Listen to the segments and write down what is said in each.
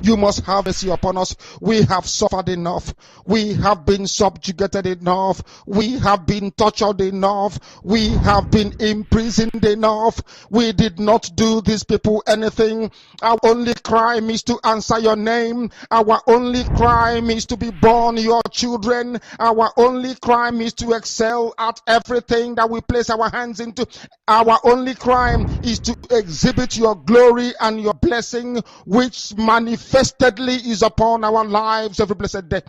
You must have mercy upon us. We have suffered enough. We have been subjugated enough. We have been tortured enough. We have been imprisoned enough. We did not do these people anything. Our only crime is to answer your name. Our only crime is to be born your children. Our only crime is to excel at everything that we place our hands into. Our only crime is to exhibit your glory and your blessing, which manifestedly is upon our lives every blessed day.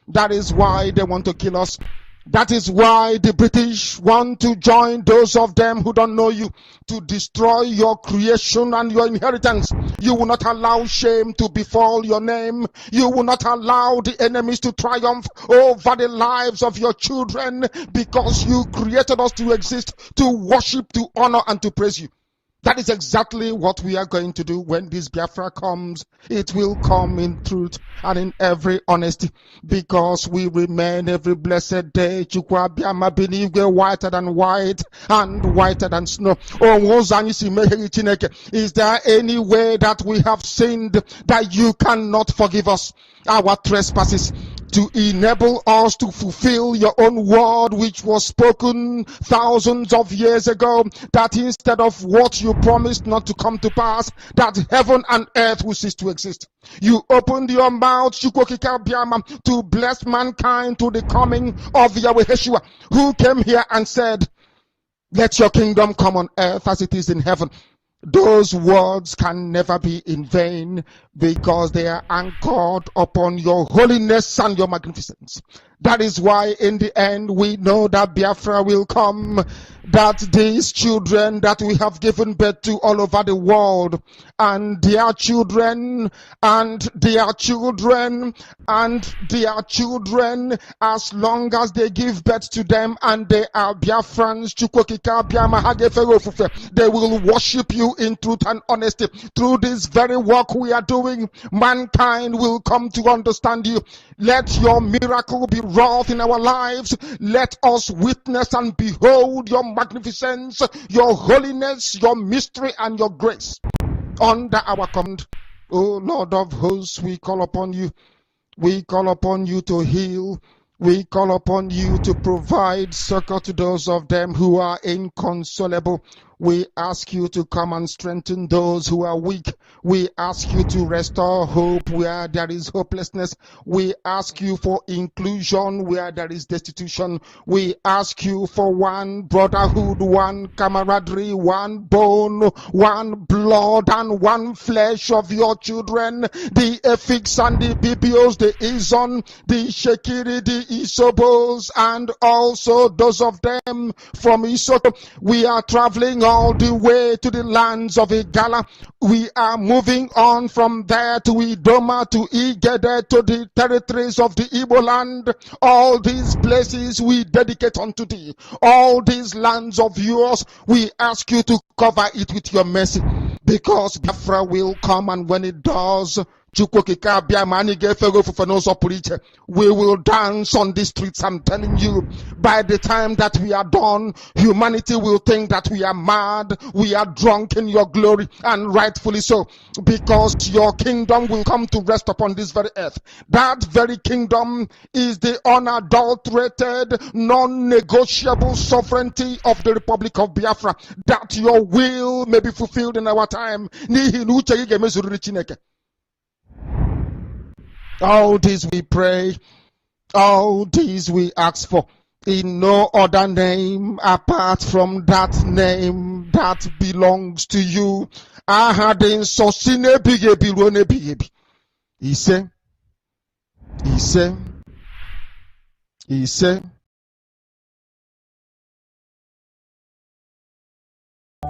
That is why they want to kill us. That is why the British want to join those of them who don't know you to destroy your creation and your inheritance. You will not allow shame to befall your name. You will not allow the enemies to triumph over the lives of your children, because you created us to exist, to worship, to honor, and to praise you. That is exactly what we are going to do when this Biafra comes. It will come in truth and in every honesty, because we remain every blessed day whiter than white and whiter than snow. Is there any way that we have sinned that you cannot forgive us our trespasses, to enable us to fulfill your own word, which was spoken thousands of years ago, that instead of what you promised not to come to pass, that heaven and earth will cease to exist? You opened your mouth to bless mankind to the coming of Yahweh Yeshua, who came here and said, let your kingdom come on earth as it is in heaven. Those words can never be in vain, because they are anchored upon your holiness and your magnificence. That is why in the end we know that Biafra will come, that these children that we have given birth to all over the world, and their children, and their children, and their children, as long as they give birth to them and they are Biafrans, they will worship you in truth and honesty. Through this very work we are doing, mankind will come to understand you. Let your miracle be wrought in our lives. Let us witness and behold your magnificence, your holiness, your mystery, and your grace under our command. O Lord of hosts, we call upon you. We call upon you to heal. We call upon you to provide succor to those of them who are inconsolable. We ask you to come and strengthen those who are weak. We ask you to restore hope where there is hopelessness. We ask you for inclusion where there is destitution. We ask you for one brotherhood, one camaraderie, one bone, one blood, and one flesh of your children. The Efiks and the Bibios, the Izon, the Shekiri, the Isobos, and also those of them from Isoto. We are traveling all the way to the lands of Igala. We are moving on from there to Idoma, to Igede, to the territories of the Igbo land. All these places we dedicate unto thee. All these lands of yours, we ask you to cover it with your mercy, because Biafra will come, and when it does, we will dance on the streets. I'm telling you, by the time that we are done, humanity will think that we are mad, we are drunk in your glory, and rightfully so, because your kingdom will come to rest upon this very earth. That very kingdom is the unadulterated, non-negotiable sovereignty of the Republic of Biafra, that your will may be fulfilled in our time. All this we pray, all this we ask for, in no other name apart from that name that belongs to you. Ahadin sosine bigebi rone bigebi. He said,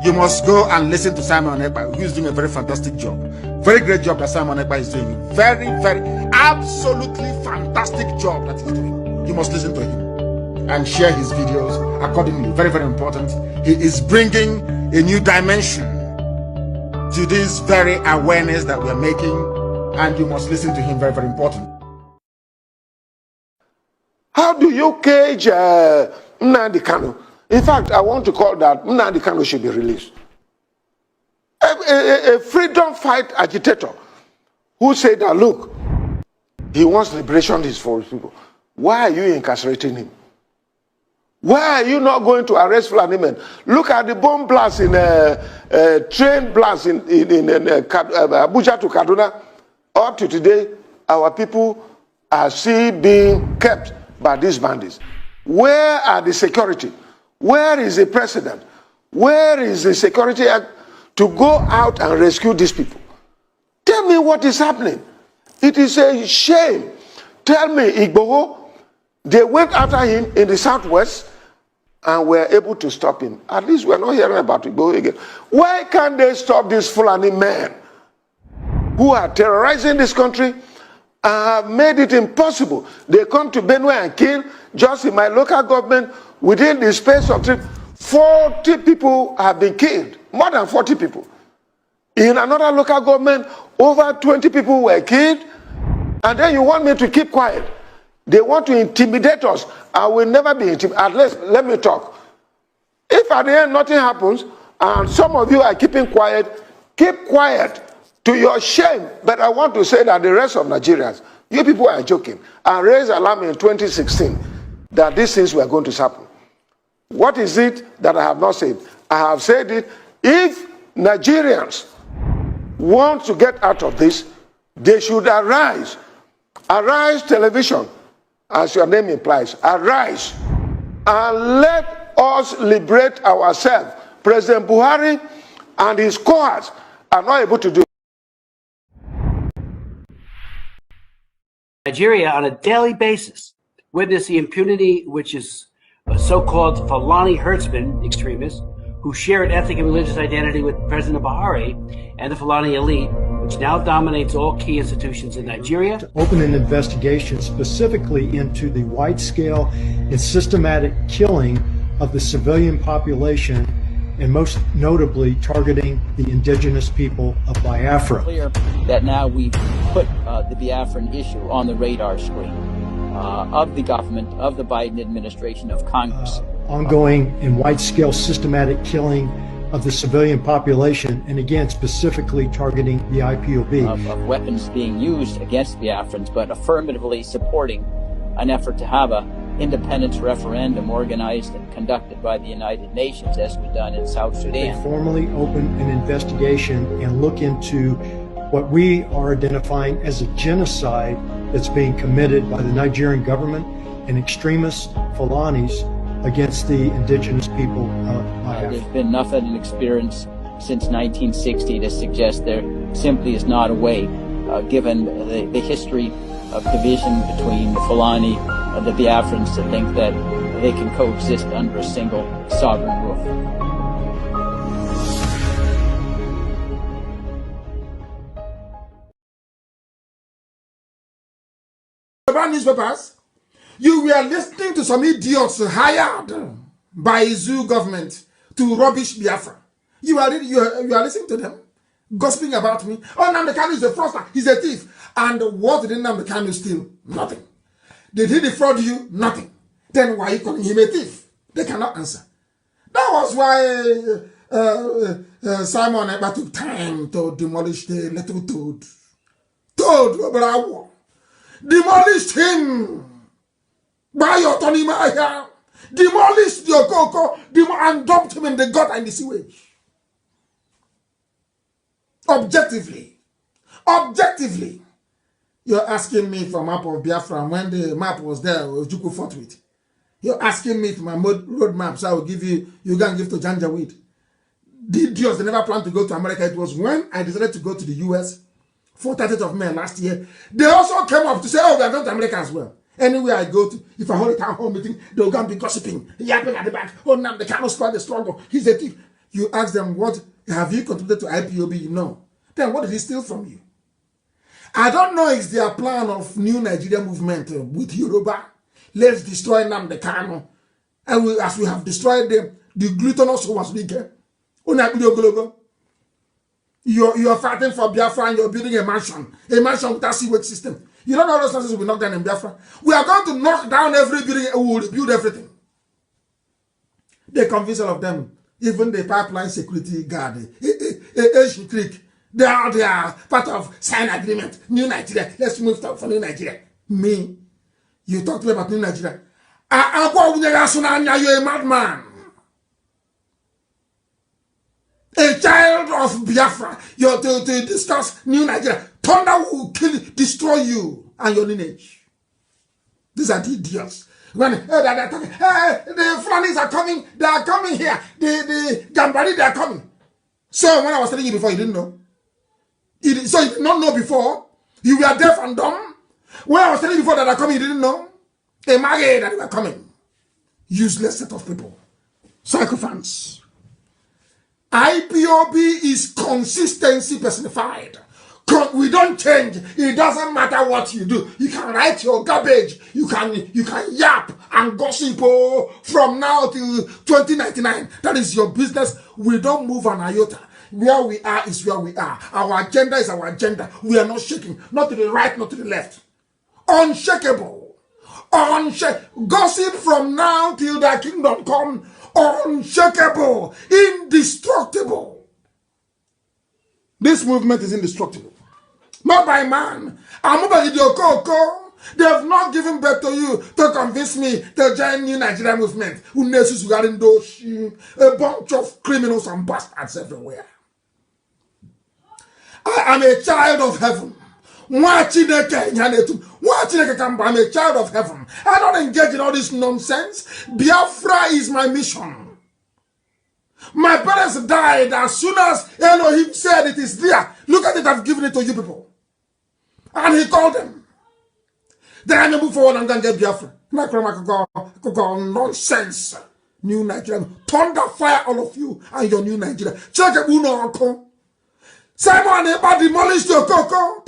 you must go and listen to Simon Ekpa, who is doing a very fantastic job. Very great job that Simon Ekpa is doing. Very, very, absolutely fantastic job that he's doing. You must listen to him and share his videos accordingly. Very, very important. He is bringing a new dimension to this very awareness that we're making, and you must listen to him. Very, very important. How do you cage Nnamdi Kanu? In fact, I want to call that Nnamdi Kanu should be released. a freedom fight agitator who said that, look, he wants liberation for his people. Why are you incarcerating him? Why are you not going to arrest Fulani men? Look at the bomb blast in train blast in Abuja to Kaduna. Up to today, our people are still being kept by these bandits. Where are the security? Where is the president? Where is the security act to go out and rescue these people? Tell me what is happening. It is a shame. Tell me, Igboho, they went after him in the southwest and were able to stop him. At least we're not hearing about Igboho again. Why can't they stop these Fulani men who are terrorizing this country and have made it impossible? They come to Benue and kill. Just in my local government, within the space of 40 people have been killed. More than 40 people. In another local government, over 20 people were killed. And then you want me to keep quiet. They want to intimidate us. I will never be intimidated. At least, let me talk. If at the end nothing happens, and some of you are keeping quiet, keep quiet to your shame. But I want to say that the rest of Nigerians, you people are joking. I raised alarm in 2016 that these things were going to happen. What is it that I have not said? I have said it. If Nigerians want to get out of this, they should arise. Arise Television, as your name implies. Arise and let us liberate ourselves. President Buhari and his cohorts are not able to do. Nigeria, on a daily basis, witness the impunity which is so-called Fulani herdsmen extremists who share an ethnic and religious identity with President Buhari and the Fulani elite, which now dominates all key institutions in Nigeria. To open an investigation specifically into the wide-scale and systematic killing of the civilian population, and most notably targeting the indigenous people of Biafra. Clear that now we've put the Biafran issue on the radar screen of the government, of the Biden administration, of Congress. Ongoing and wide-scale systematic killing of the civilian population, and again specifically targeting the IPOB. Of weapons being used against Biafrans, but affirmatively supporting an effort to have a independence referendum organized and conducted by the United Nations, as we've done in South Sudan. They formally open an investigation and look into what we are identifying as a genocide that's being committed by the Nigerian government and extremist Fulanis against the indigenous people of Biafra. There's been nothing in experience since 1960 to suggest there simply is not a way, given the history of division between the Fulani and the Biafrans, to think that they can coexist under a single sovereign roof. Newspapers, you were listening to some idiots hired by zoo government to rubbish Biafra. You are listening to them, gossiping about me. Oh, Nnamdi Kanu is a fraudster, he's a thief. And what did Nnamdi Kanu steal? Nothing. Did he defraud you? Nothing. Then why are you calling him a thief? They cannot answer. That was why Simon Ekpa took time to demolish the little toad. Toad, bravo. Demolished him by your Tony Maya. Demolished your Coco and dumped him in the gutter and the sewage. Objectively, you're asking me for a map of Biafra, and when the map was there, Ojukwu fought with. You're asking me for my road maps, I will give you, you can give to Janjaweed. The idiots, they never planned to go to America. It was when I decided to go to the US for 30th of May last year. They also came up to say, oh, we are going to America as well. Anywhere I go to, if I hold a town hall meeting, they'll go and be gossiping, yapping at the back. Oh, now they cannot spoil the struggle. He's a thief. You ask them, what have you contributed to IPOB? No. Then what did he steal from you? I don't know if their plan of new Nigeria movement with Yoruba. Let's destroy Nnamdi Kanu. And as we have destroyed them, the glutinous was bigger. You're fighting for Biafra and you're building a mansion without sewage system. You don't know those houses will be knocked down in Biafra. We are going to knock down every building and we will rebuild everything. They convince all of them, even the pipeline security guard, a Asian Creek. They are part of sign agreement. New Nigeria. Let's move for New Nigeria. Me, you talk to me about New Nigeria. You're a madman. A child of Biafra. You're to discuss New Nigeria. Thunder will kill, destroy you and your lineage. These are the idiots. When the Fulanis are coming, they are coming here. The Gambari, they are coming. So when I was telling you before, you didn't know. So you did not know before. You were deaf and dumb. When I was telling you before that they are coming, you didn't know. They married that they were coming. Useless set of people. Psychophants. IPOB is consistency personified. We don't change. It doesn't matter what you do. You can write your garbage. You can yap and gossip from now till 2099. That is your business. We don't move an iota. Where we are is where we are. Our agenda is our agenda. We are not shaking. Not to the right, not to the left. Unshakable. Gossip from now till the kingdom come. Unshakable. Indestructible. This movement is indestructible. Not by man. They have not given birth to you to convince me to join New Nigeria movement. A bunch of criminals and bastards everywhere. I am a child of heaven. I'm a child of heaven. I don't engage in all this nonsense. Biafra is my mission. My parents died as soon as Elohim said it is there. Look at it, I've given it to you people. And he called them. Then I move forward and then get Biafra. Nonsense. New Nigeria. Thunder fire all of you and your new Nigeria. Check it, Uno. Simon demolished your coco.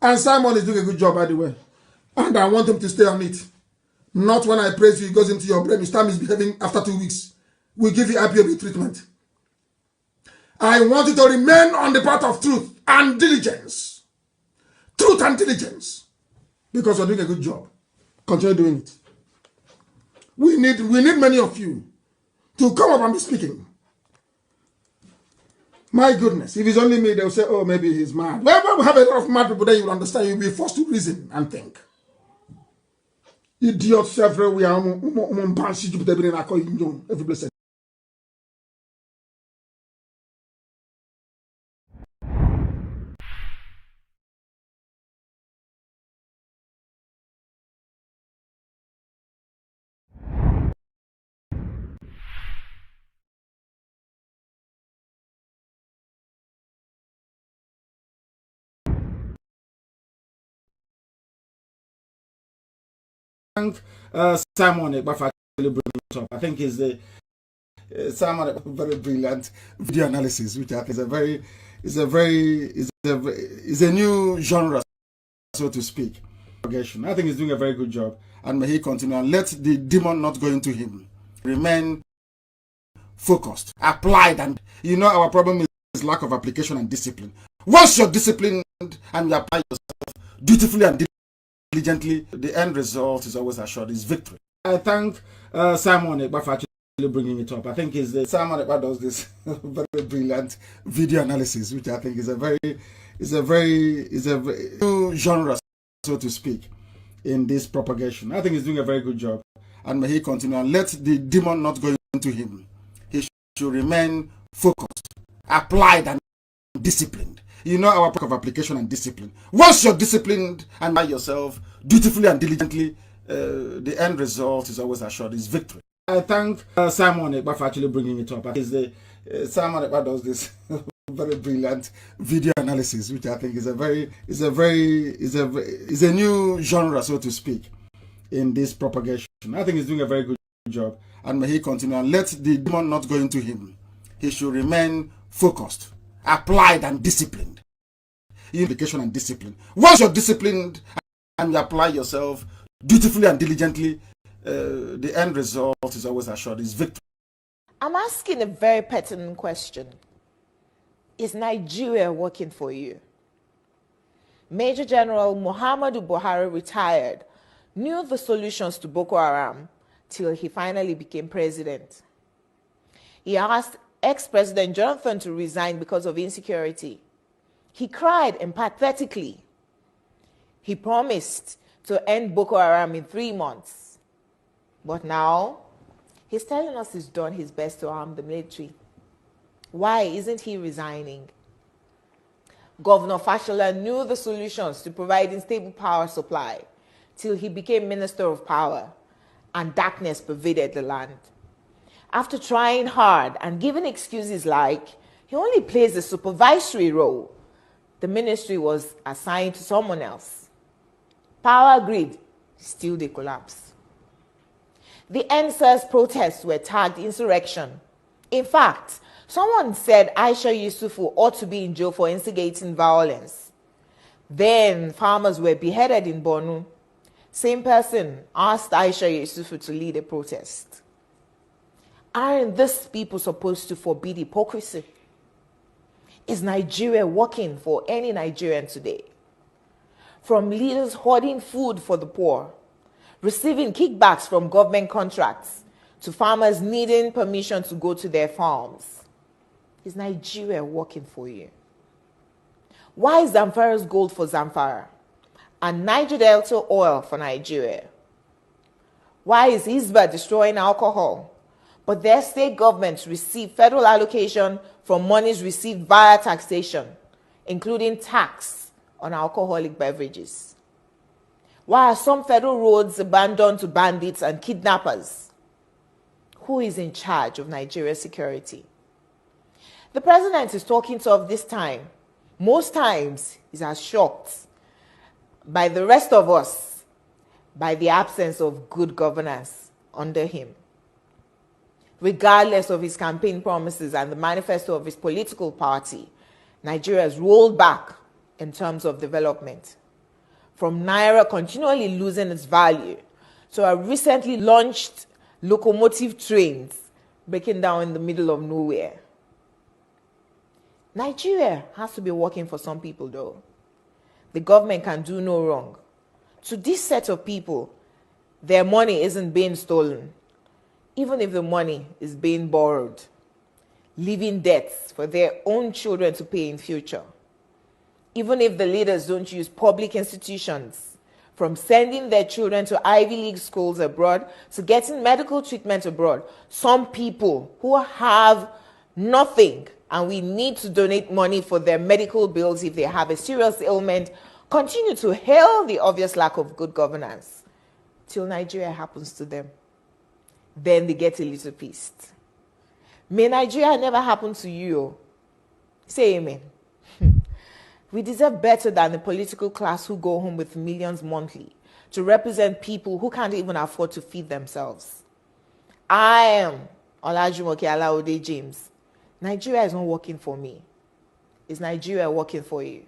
And Simon is doing a good job, by the way. And I want him to stay on it. Not when I praise you, it goes into your brain. You start misbehaving after 2 weeks. We give you IPOB treatment. I want you to remain on the path of truth and diligence. Truth and diligence. Because you're doing a good job. Continue doing it. We need many of you to come up and be speaking. My goodness, if it's only me, they'll say, oh, maybe he's mad. Well, we have a lot of mad people, then you'll understand. You'll be forced to reason and think. Idiots everywhere. Every blessed. Thank Simon Ekpa for bringing it up. I think is the Simon Ekpa very brilliant video analysis, which I think is a new genre, so to speak. I think he's doing a very good job, and may he continue and let the demon not go into him. Remain focused, applied, and you know our problem is lack of application and discipline. Once you're disciplined and you apply yourself dutifully and diligently, the end result is always assured, is victory. I thank Simon Ekpa for actually bringing it up. I think is the Simon Ekpa does this very brilliant video analysis, which I think is a new genre, so to speak, in this propagation. I think he's doing a very good job, and may he continue and let the demon not go into him. He should remain focused, applied, and disciplined. You know our part of application and discipline. Once you're disciplined and by yourself dutifully and diligently, the end result is always assured, is victory. I thank Simon Ekpa for actually bringing it up. Simon Ekpa does this very brilliant video analysis, which I think is a new genre, so to speak, in this propagation. I think he's doing a very good job, and may he continue and let the demon not go into him. He should remain focused, applied, and disciplined. Application and discipline. Once you're disciplined and you apply yourself dutifully and diligently, the end result is always assured, is victory. I'm asking a very pertinent question. Is Nigeria working for you? Major General Muhammadu Buhari retired, knew the solutions to Boko Haram till he finally became president. He asked ex-President Jonathan to resign because of insecurity. He cried empathetically. He promised to end Boko Haram in 3 months. But now, he's telling us he's done his best to arm the military. Why isn't he resigning? Governor Fashola knew the solutions to providing stable power supply till he became Minister of Power, and darkness pervaded the land. After trying hard and giving excuses like he only plays a supervisory role, the ministry was assigned to someone else. Power grid, still they collapse. The NSAS protests were tagged insurrection. In fact, someone said Aisha Yusufu ought to be in jail for instigating violence. Then farmers were beheaded in Borno. Same person asked Aisha Yusufu to lead a protest. Aren't these people supposed to forbid hypocrisy? Is Nigeria working for any Nigerian today? From leaders hoarding food for the poor, receiving kickbacks from government contracts, to farmers needing permission to go to their farms. Is Nigeria working for you? Why is Zamfara's gold for Zamfara and Niger Delta oil for Nigeria? Why is Hisba destroying alcohol, but their state governments receive federal allocation from monies received via taxation, including tax on alcoholic beverages? Why are some federal roads abandoned to bandits and kidnappers? Who is in charge of Nigeria's security? The president is talking tough this time. Most times, he's as shocked by the rest of us by the absence of good governance under him. Regardless of his campaign promises and the manifesto of his political party, Nigeria has rolled back in terms of development. From Naira continually losing its value to our recently launched locomotive trains breaking down in the middle of nowhere. Nigeria has to be working for some people though. The government can do no wrong. To this set of people, their money isn't being stolen, even if the money is being borrowed, leaving debts for their own children to pay in future. Even if the leaders don't use public institutions, from sending their children to Ivy League schools abroad to getting medical treatment abroad, some people who have nothing and we need to donate money for their medical bills if they have a serious ailment, continue to hail the obvious lack of good governance till Nigeria happens to them. Then they get a little pissed. May Nigeria never happen to you. Say amen. We deserve better than the political class who go home with millions monthly to represent people who can't even afford to feed themselves. I am Olajumoke Alaode James. Nigeria is not working for me. Is Nigeria working for you?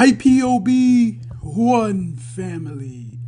IPOB, one family.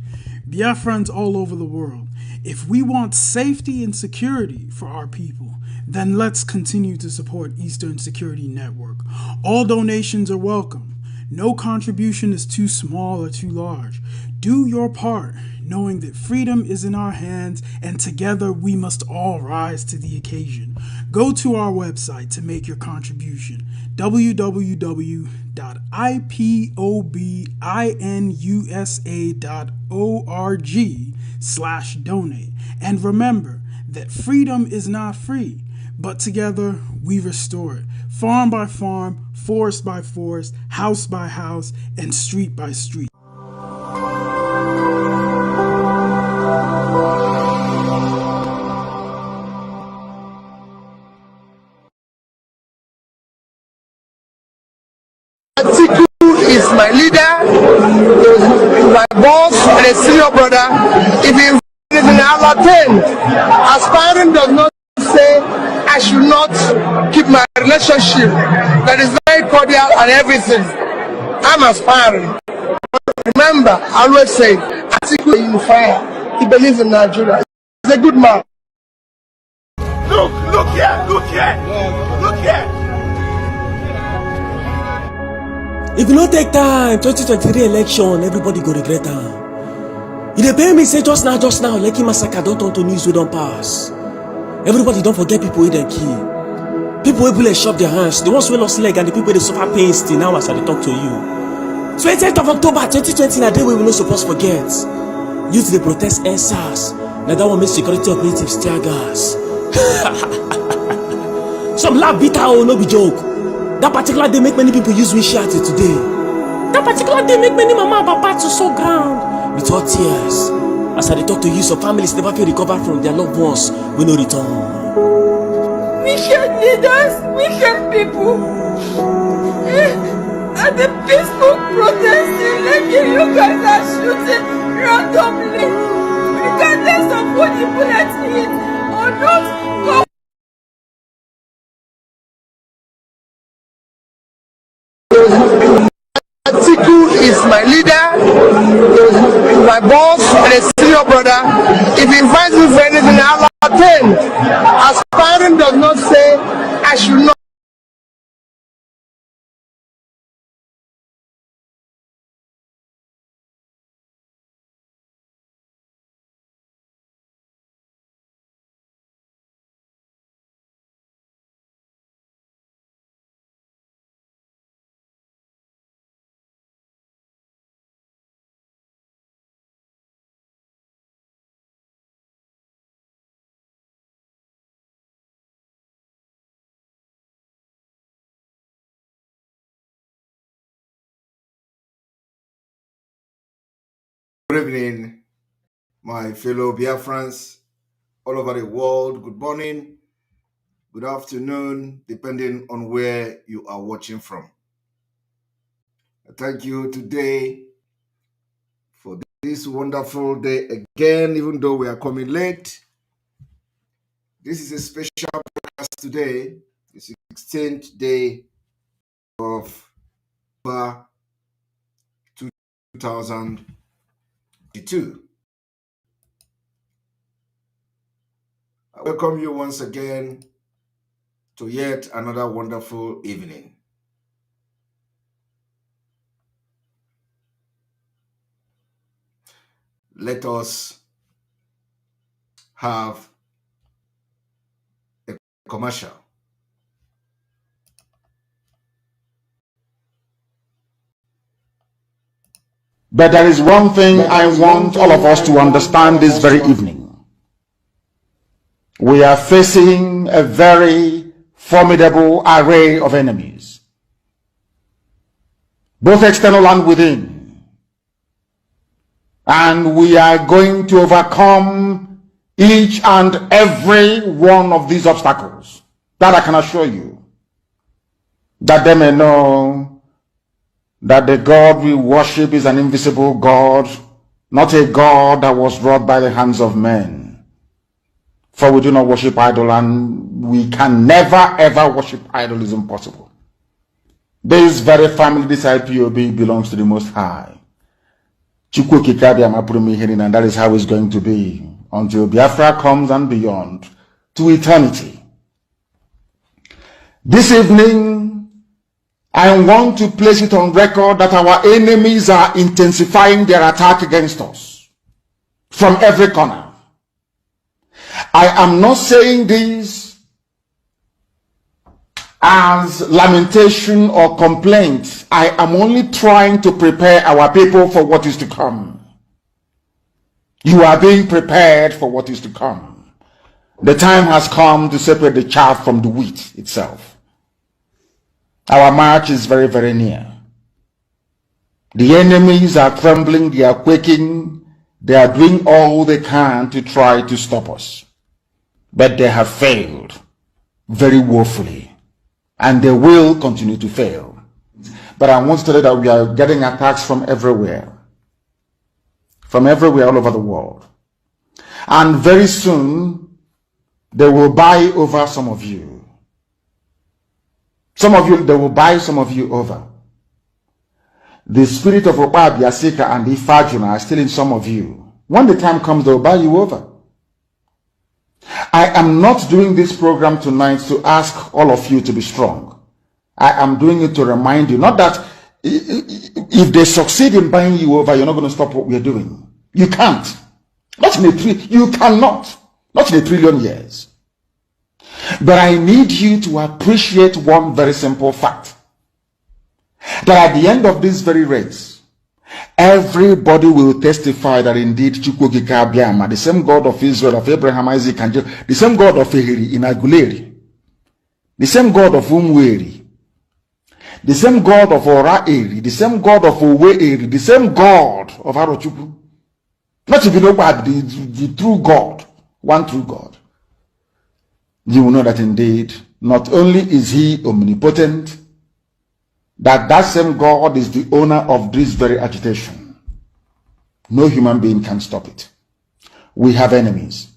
Biafrans all over the world. If we want safety and security for our people, then let's continue to support Eastern Security Network. All donations are welcome. No contribution is too small or too large. Do your part, knowing that freedom is in our hands and together we must all rise to the occasion. Go to our website to make your contribution, www.ipobinUSA.org/donate. And remember that freedom is not free, but together we restore it. Farm by farm, forest by forest, house by house, and street by street. Atiku is my leader, my boss, and a senior brother. If he is in Allah 10, aspiring does not say I should not keep my relationship that is very cordial and everything. I'm aspiring. Remember, I always say, Atiku is in fire. He believes in Nigeria. He's a good man. Look here, look here, look here. If you no take time, 2023 election, everybody go regret am. You dey pay me say just now, Lekki massacre don turn to news wey don pass. Everybody don't forget people wey dem kill. People wey bullet chop their hands, the ones wey lost leg and the people wey dey suffer pain still now as I dey talk to you. 28th of October 2020 na day wey we no suppose forget. Youth dey protest SARS, na that one make security operatives tear gas. Some laugh bitter oh, no be joke. That particular day make many people use wheelchair till today. That particular day make many mama and papa to sow ground with hot tears. As I dey talk to you, some families never feel recovered from their loved ones wey no return. Wicked leaders, wicked people. At the peaceful protesting, like you guys are shooting randomly, regardless of what the bullets hit or not. Atiku is my leader, my boss, and a senior brother. If he invites me for anything, I'll attend. Aspiring does not say I should not. Good evening, my fellow Biafrans all over the world. Good morning, good afternoon, depending on where you are watching from. Thank you today for this wonderful day again, even though we are coming late. This is a special broadcast today, the 16th day of 2022. I welcome you once again to yet another wonderful evening. Let us have a commercial. But there is one thing I want all of us to understand this very evening. We are facing a very formidable array of enemies, both external and within. And we are going to overcome each and every one of these obstacles. That I can assure you. That they may know that the God we worship is an invisible God, not a God that was wrought by the hands of men. For we do not worship idol, and we can never ever worship idol. Is impossible. This very family, this IPOB, belongs to the Most High. And that is how it's going to be until Biafra comes and beyond to eternity. This evening, I want to place it on record that our enemies are intensifying their attack against us from every corner. I am not saying this as lamentation or complaint. I am only trying to prepare our people for what is to come. You are being prepared for what is to come. The time has come to separate the chaff from the wheat itself. Our march is very, very near. The enemies are trembling, they are quaking, they are doing all they can to try to stop us. But they have failed very woefully, and they will continue to fail. But I want to tell you that we are getting attacks from everywhere all over the world. And very soon, they will buy over some of you. Some of you, they will buy some of you over. The spirit of Ekpa, Biasika, and Ifajuna are still in some of you. When the time comes, they will buy you over. I am not doing this program tonight to ask all of you to be strong. I am doing it to remind you, not that if they succeed in buying you over, you're not going to stop what we're doing. You can't. Not in you cannot. Not in 1 trillion years. But I need you to appreciate one very simple fact. That at the end of this very race, everybody will testify that indeed Chukwukika Abiyama, the same God of Israel, of Abraham, Isaac, and Jacob, the same God of Ehiri in Aguleri, the same God of Umweri, the same God of Ora-Eri, the same God of Owe-Eri, the same God of Arochukwu. Not if you know what, the true God, one true God. You will know that indeed, not only is he omnipotent, that same God is the owner of this very agitation. No human being can stop it. We have enemies,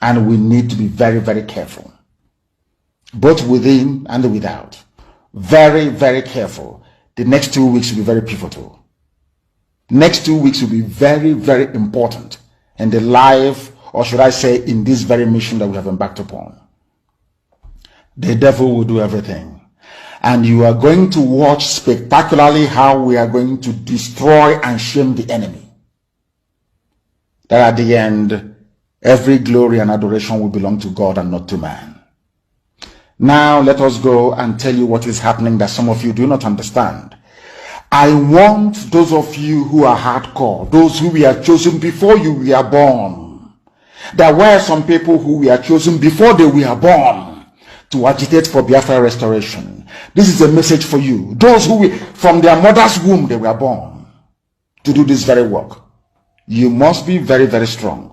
and we need to be very, very careful, both within and without. Very, very careful. The next 2 weeks will be very pivotal. Next 2 weeks will be very, very important in the life, or should I say, in this very mission that we have embarked upon. The devil will do everything. And you are going to watch spectacularly how we are going to destroy and shame the enemy. That at the end, every glory and adoration will belong to God and not to man. Now let us go and tell you what is happening that some of you do not understand. I want those of you who are hardcore, those who were chosen before you were born. There were some people who were chosen before they were born to agitate for Biafra restoration. This is a message for you. Those who from their mother's womb they were born to do this very work. You must be very, very strong.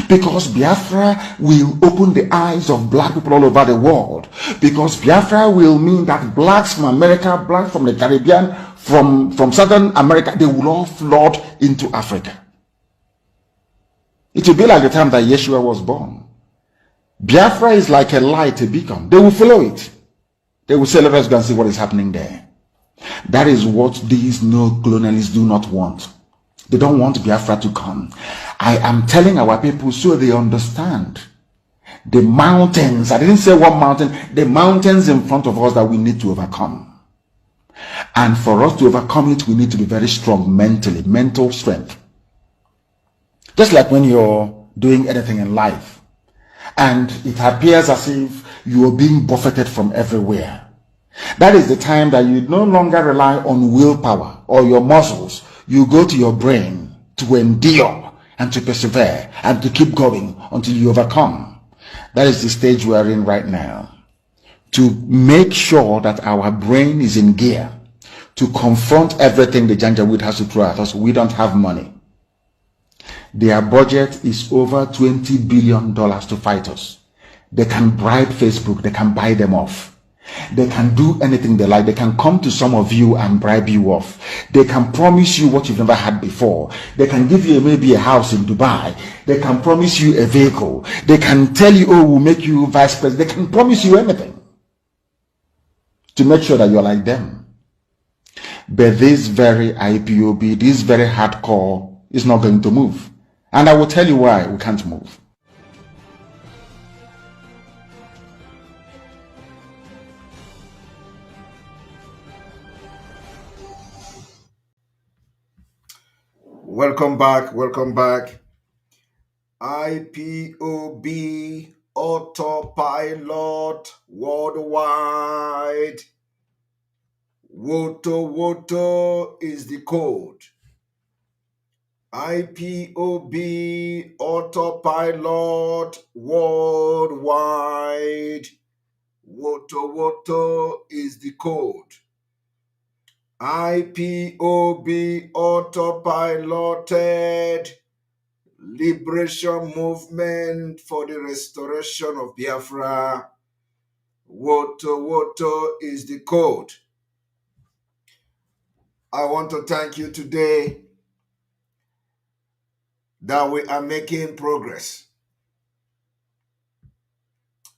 Because Biafra will open the eyes of black people all over the world. Because Biafra will mean that blacks from America, blacks from the Caribbean, from Southern America, they will all flood into Africa. It will be like the time that Yeshua was born. Biafra is like a light, a beacon. They will follow it. They will say, let us go and see what is happening there. That is what these neo-colonialists do not want. They don't want Biafra to come. I am telling our people so they understand. The mountains, I didn't say one mountain, the mountains in front of us that we need to overcome. And for us to overcome it, we need to be very strong mentally, mental strength. Just like when you're doing anything in life, and it appears as if you are being buffeted from everywhere. That is the time that you no longer rely on willpower or your muscles. You go to your brain to endure and to persevere and to keep going until you overcome. That is the stage we are in right now. To make sure that our brain is in gear to confront everything the Janjaweed has to throw at us. We don't have money. Their budget is over $20 billion to fight us. They can bribe Facebook. They can buy them off. They can do anything they like. They can come to some of you and bribe you off. They can promise you what you've never had before. They can give you maybe a house in Dubai. They can promise you a vehicle. They can tell you, oh, we'll make you vice president. They can promise you anything. to make sure that you're like them. But this very IPOB, this very hardcore is not going to move. And I will tell you why we can't move. Welcome back. Welcome back. IPOB autopilot worldwide. Woto is the code. IPOB autopilot worldwide. Woto is the code. IPOB autopiloted liberation movement for the restoration of Biafra. Woto is the code. I want to thank you today that we are making progress.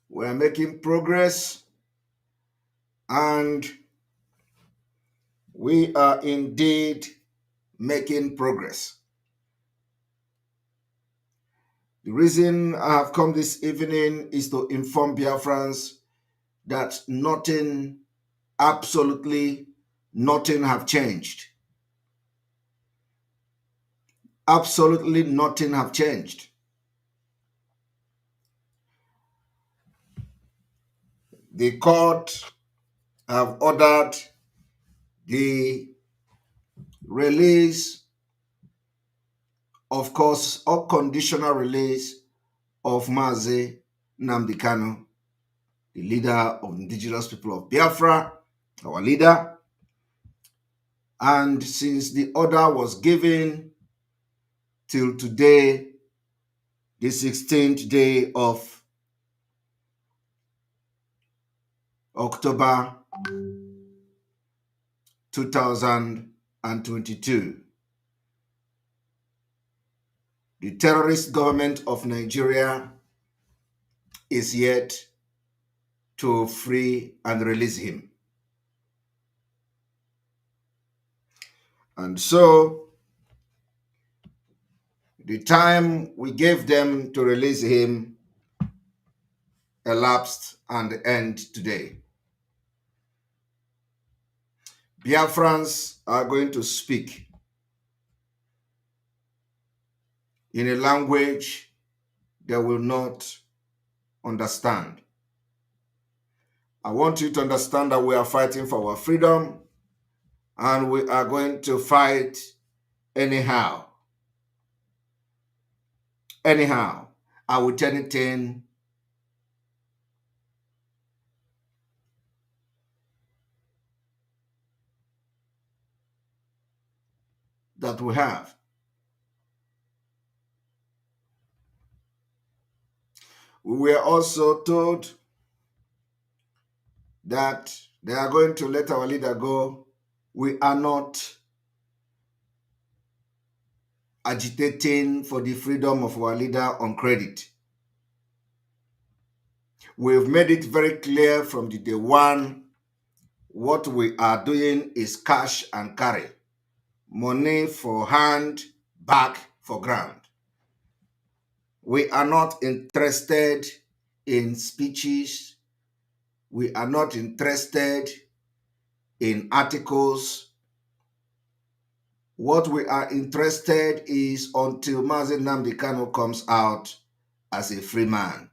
We are making progress, and we are indeed making progress. The reason I have come this evening is to inform Biafrans that nothing, absolutely nothing have changed. Absolutely nothing have changed. The court have ordered the release, of course, unconditional release of Mazi Nnamdi Kanu, the leader of the indigenous people of Biafra, our leader. And since the order was given till today, the 16th day of October 2022, the terrorist government of Nigeria is yet to free and release him. And so, the time we gave them to release him elapsed and end today. Biafrans are going to speak in a language they will not understand. I want you to understand that we are fighting for our freedom, and we are going to fight anyhow. Anyhow, I will tell anything that we have. We were also told that they are going to let our leader go. We are not agitating for the freedom of our leader on credit. We've made it very clear from the day one, what we are doing is cash and carry. Money for hand, back for ground. We are not interested in speeches. We are not interested in articles. What we are interested is until Mazi Nnamdi Kanu comes out as a free man.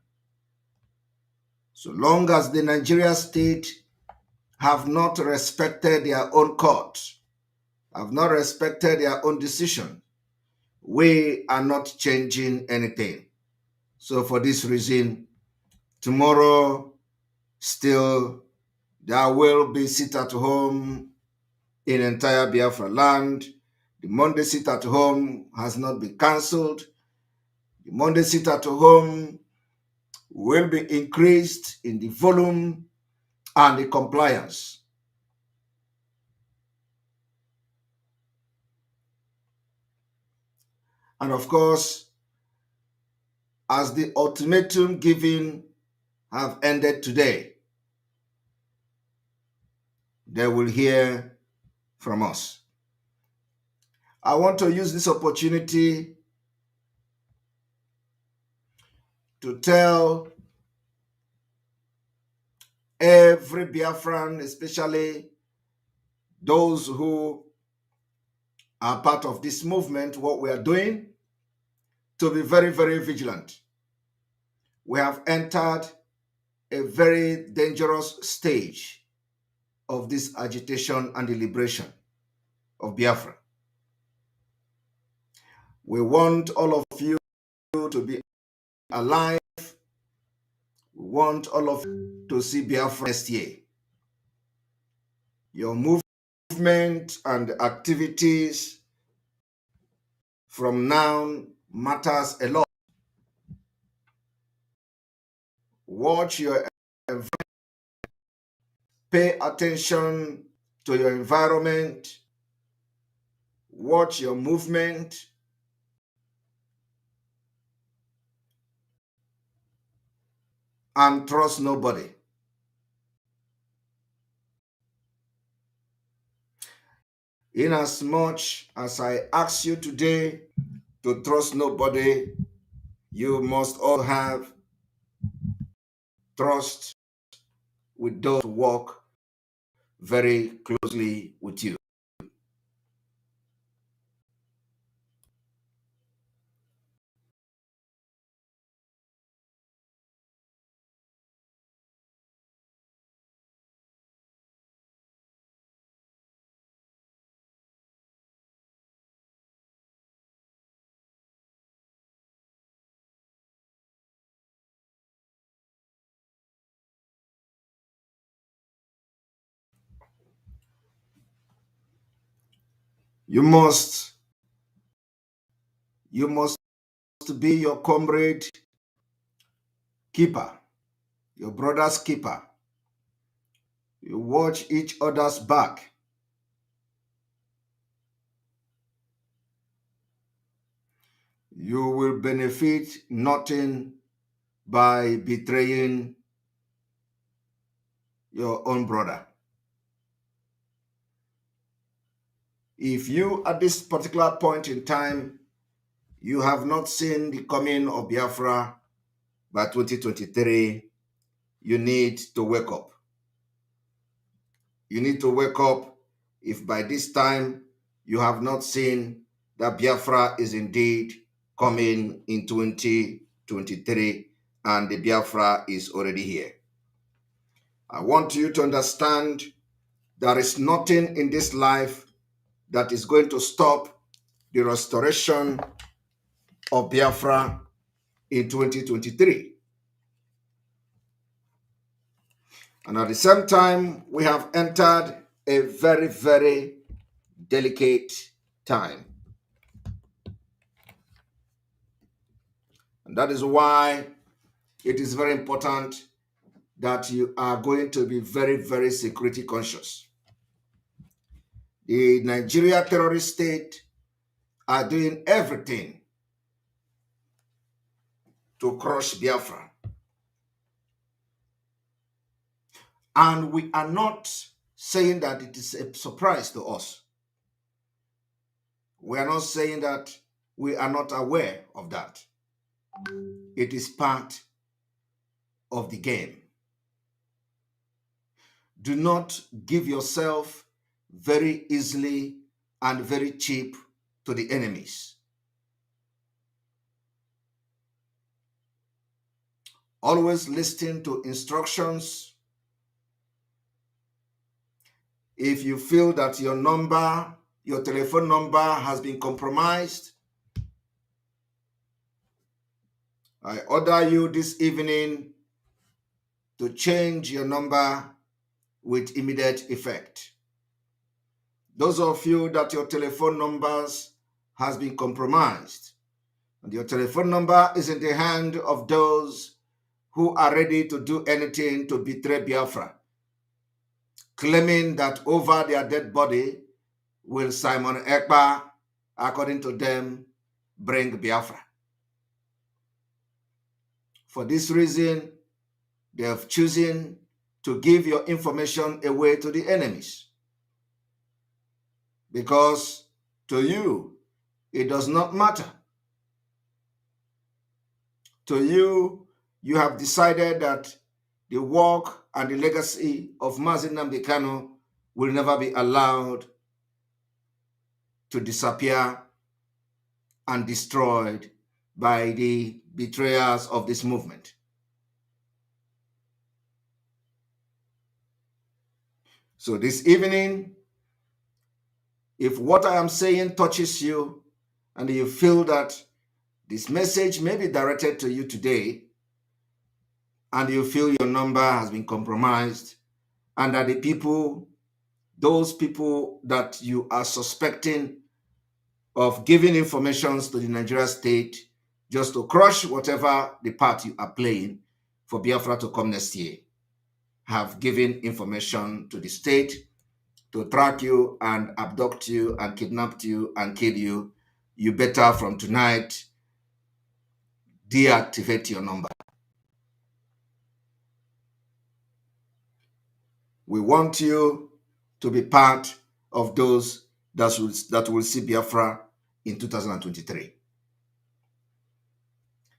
So long as the Nigerian state have not respected their own court, have not respected their own decision, we are not changing anything. So for this reason, tomorrow still there will be sit at home in entire Biafra land. The Monday sit at home has not been cancelled. The Monday sit at home will be increased in the volume and the compliance. And of course, as the ultimatum given have ended today, they will hear from us. I want to use this opportunity to tell every Biafran, especially those who are part of this movement, what we are doing, to be very, very vigilant. We have entered a very dangerous stage of this agitation and the liberation of Biafra. We want all of you to be alive. We want all of you to see Biafra next year. Your movement and activities from now matters a lot. Watch your environment. Pay attention to your environment. Watch your movement. And trust nobody. Inasmuch as I ask you today to trust nobody, you must all have trust with those who walk very closely with you. You must be your comrade keeper, your brother's keeper. You watch each other's back. You will benefit nothing by betraying your own brother. If you, at this particular point in time, you have not seen the coming of Biafra by 2023, you need to wake up. You need to wake up if by this time you have not seen that Biafra is indeed coming in 2023 and the Biafra is already here. I want you to understand there is nothing in this life that is going to stop the restoration of Biafra in 2023. And at the same time, we have entered a very, very delicate time. And that is why it is very important that you are going to be very, very security conscious. The Nigeria terrorist state are doing everything to crush Biafra. And we are not saying that it is a surprise to us. We are not saying that we are not aware of that. It is part of the game. Do not give yourself very easily and very cheap to the enemies. Always listen to instructions. If you feel that your number, your telephone number has been compromised, I order you this evening to change your number with immediate effect. Those of you that your telephone numbers has been compromised and your telephone number is in the hand of those who are ready to do anything to betray Biafra, claiming that over their dead body will Simon Ekpa, according to them, bring Biafra. For this reason, they have chosen to give your information away to the enemies. Because to you, it does not matter. To you, you have decided that the work and the legacy of Mazi Nnamdi Kanu will never be allowed to disappear and destroyed by the betrayers of this movement. So this evening, if what I am saying touches you and you feel that this message may be directed to you today and you feel your number has been compromised and that those people that you are suspecting of giving information to the Nigeria state just to crush whatever the part you are playing for Biafra to come next year, have given information to the state to track you and abduct you and kidnap you and kill you, you better from tonight deactivate your number. We want you to be part of those that will see Biafra in 2023.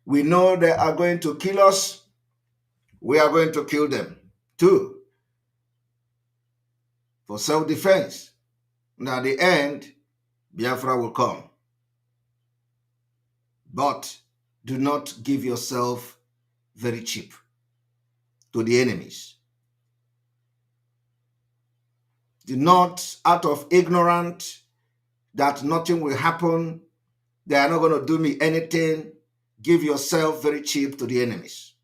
We know they are going to kill us. We are going to kill them too for self-defense. And at the end, Biafra will come. But do not give yourself very cheap to the enemies. Do not, out of ignorance that nothing will happen, they are not going to do me anything, give yourself very cheap to the enemies.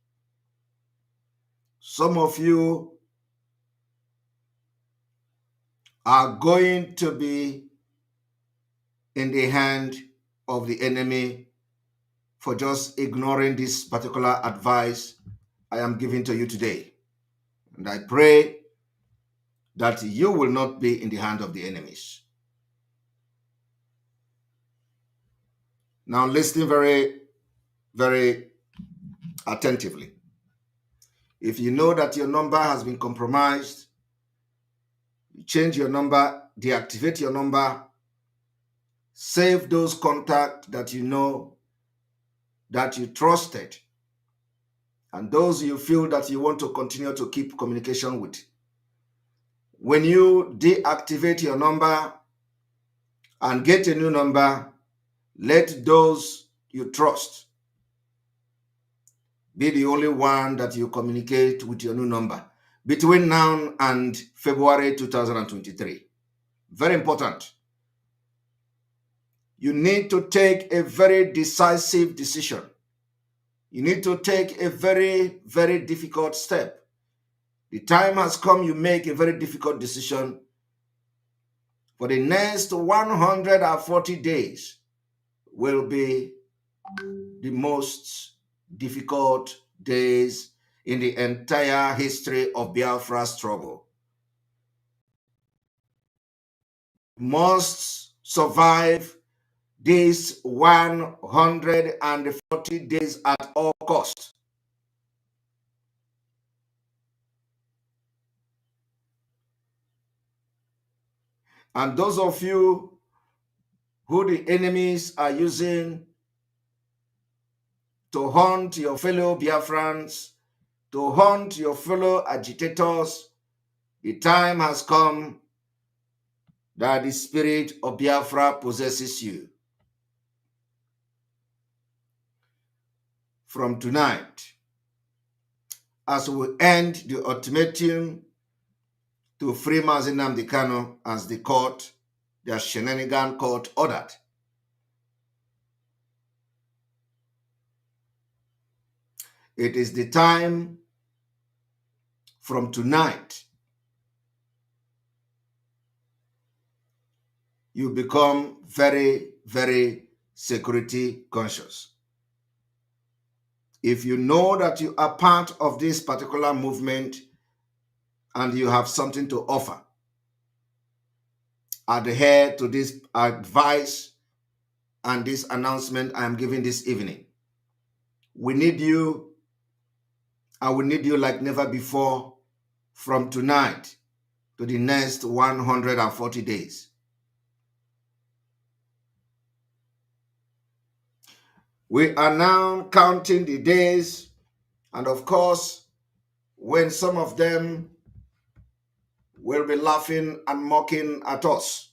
Some of you are going to be in the hand of the enemy for just ignoring this particular advice I am giving to you today. And I pray that you will not be in the hand of the enemies. Now listen very, very attentively. If you know that your number has been compromised, you change your number, deactivate your number, save those contacts that you know that you trusted, and those you feel that you want to continue to keep communication with. When you deactivate your number and get a new number, let those you trust be the only one that you communicate with your new number between now and February 2023. Very important. You need to take a very decisive decision. You need to take a very, very difficult step. The time has come you make a very difficult decision. For the next 140 days will be the most difficult days in the entire history of Biafra struggle. You must survive these 140 days at all costs. And those of you who the enemies are using to hunt your fellow Biafrans, to hunt your fellow agitators, the time has come that the spirit of Biafra possesses you. From tonight, as we end the ultimatum to free Mazi Nnamdi Kanu as the court, the shenanigan court ordered, it is the time from tonight you become very, very security conscious. If you know that you are part of this particular movement and you have something to offer, adhere to this advice and this announcement I am giving this evening. We need you, and we need you like never before from tonight to the next 140 days. We are now counting the days, and of course, when some of them will be laughing and mocking at us,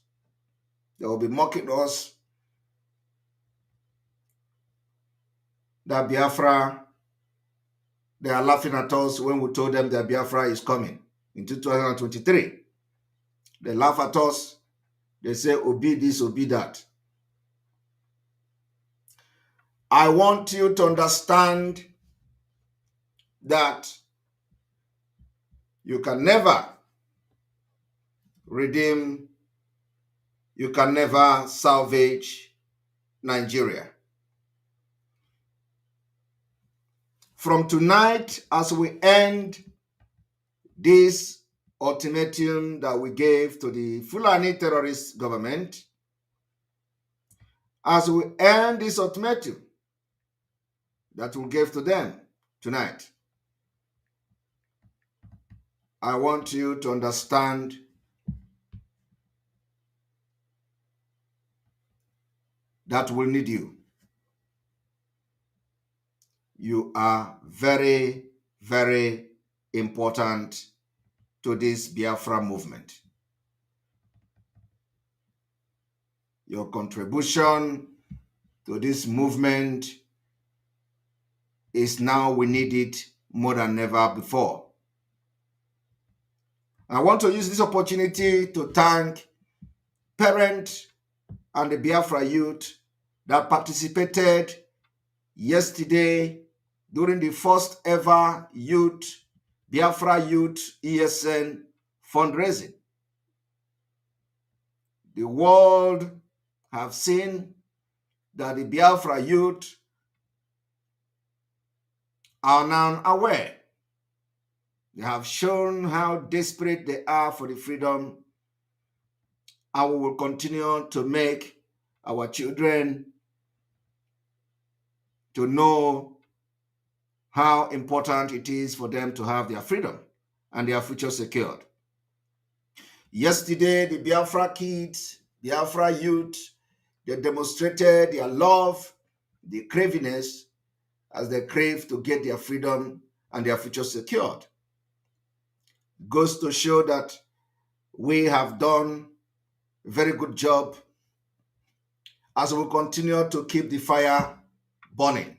they will be mocking us that Biafra, they are laughing at us when we told them that Biafra is coming in 2023. They laugh at us. They say, Obi this, Obi that. I want you to understand that you can never redeem, you can never salvage Nigeria. From tonight, as we end this ultimatum that we gave to the Fulani terrorist government, as we end this ultimatum that we gave to them tonight, I want you to understand that we'll need you. You are very, very important to this Biafra movement. Your contribution to this movement is now we need it more than ever before. I want to use this opportunity to thank parents and the Biafra youth that participated yesterday during the first ever Biafra Youth ESN fundraising. The world have seen that the Biafra youth are now aware. They have shown how desperate they are for the freedom, and we will continue to make our children to know how important it is for them to have their freedom and their future secured. Yesterday, the Biafra kids, Biafra youth, they demonstrated their love, their craviness, as they crave to get their freedom and their future secured. Goes to show that we have done a very good job as we continue to keep the fire burning.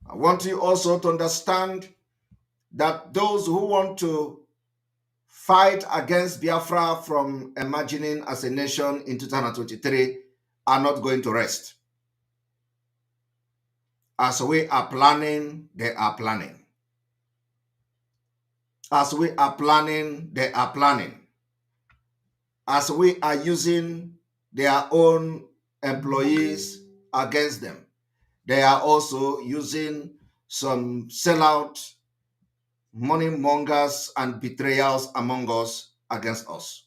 I want you also to understand that those who want to fight against Biafra from emerging as a nation in 2023 are not going to rest. As we are planning, they are planning. As we are planning, they are planning. As we are using their own employees against them, they are also using some sellout money mongers and betrayals among us against us.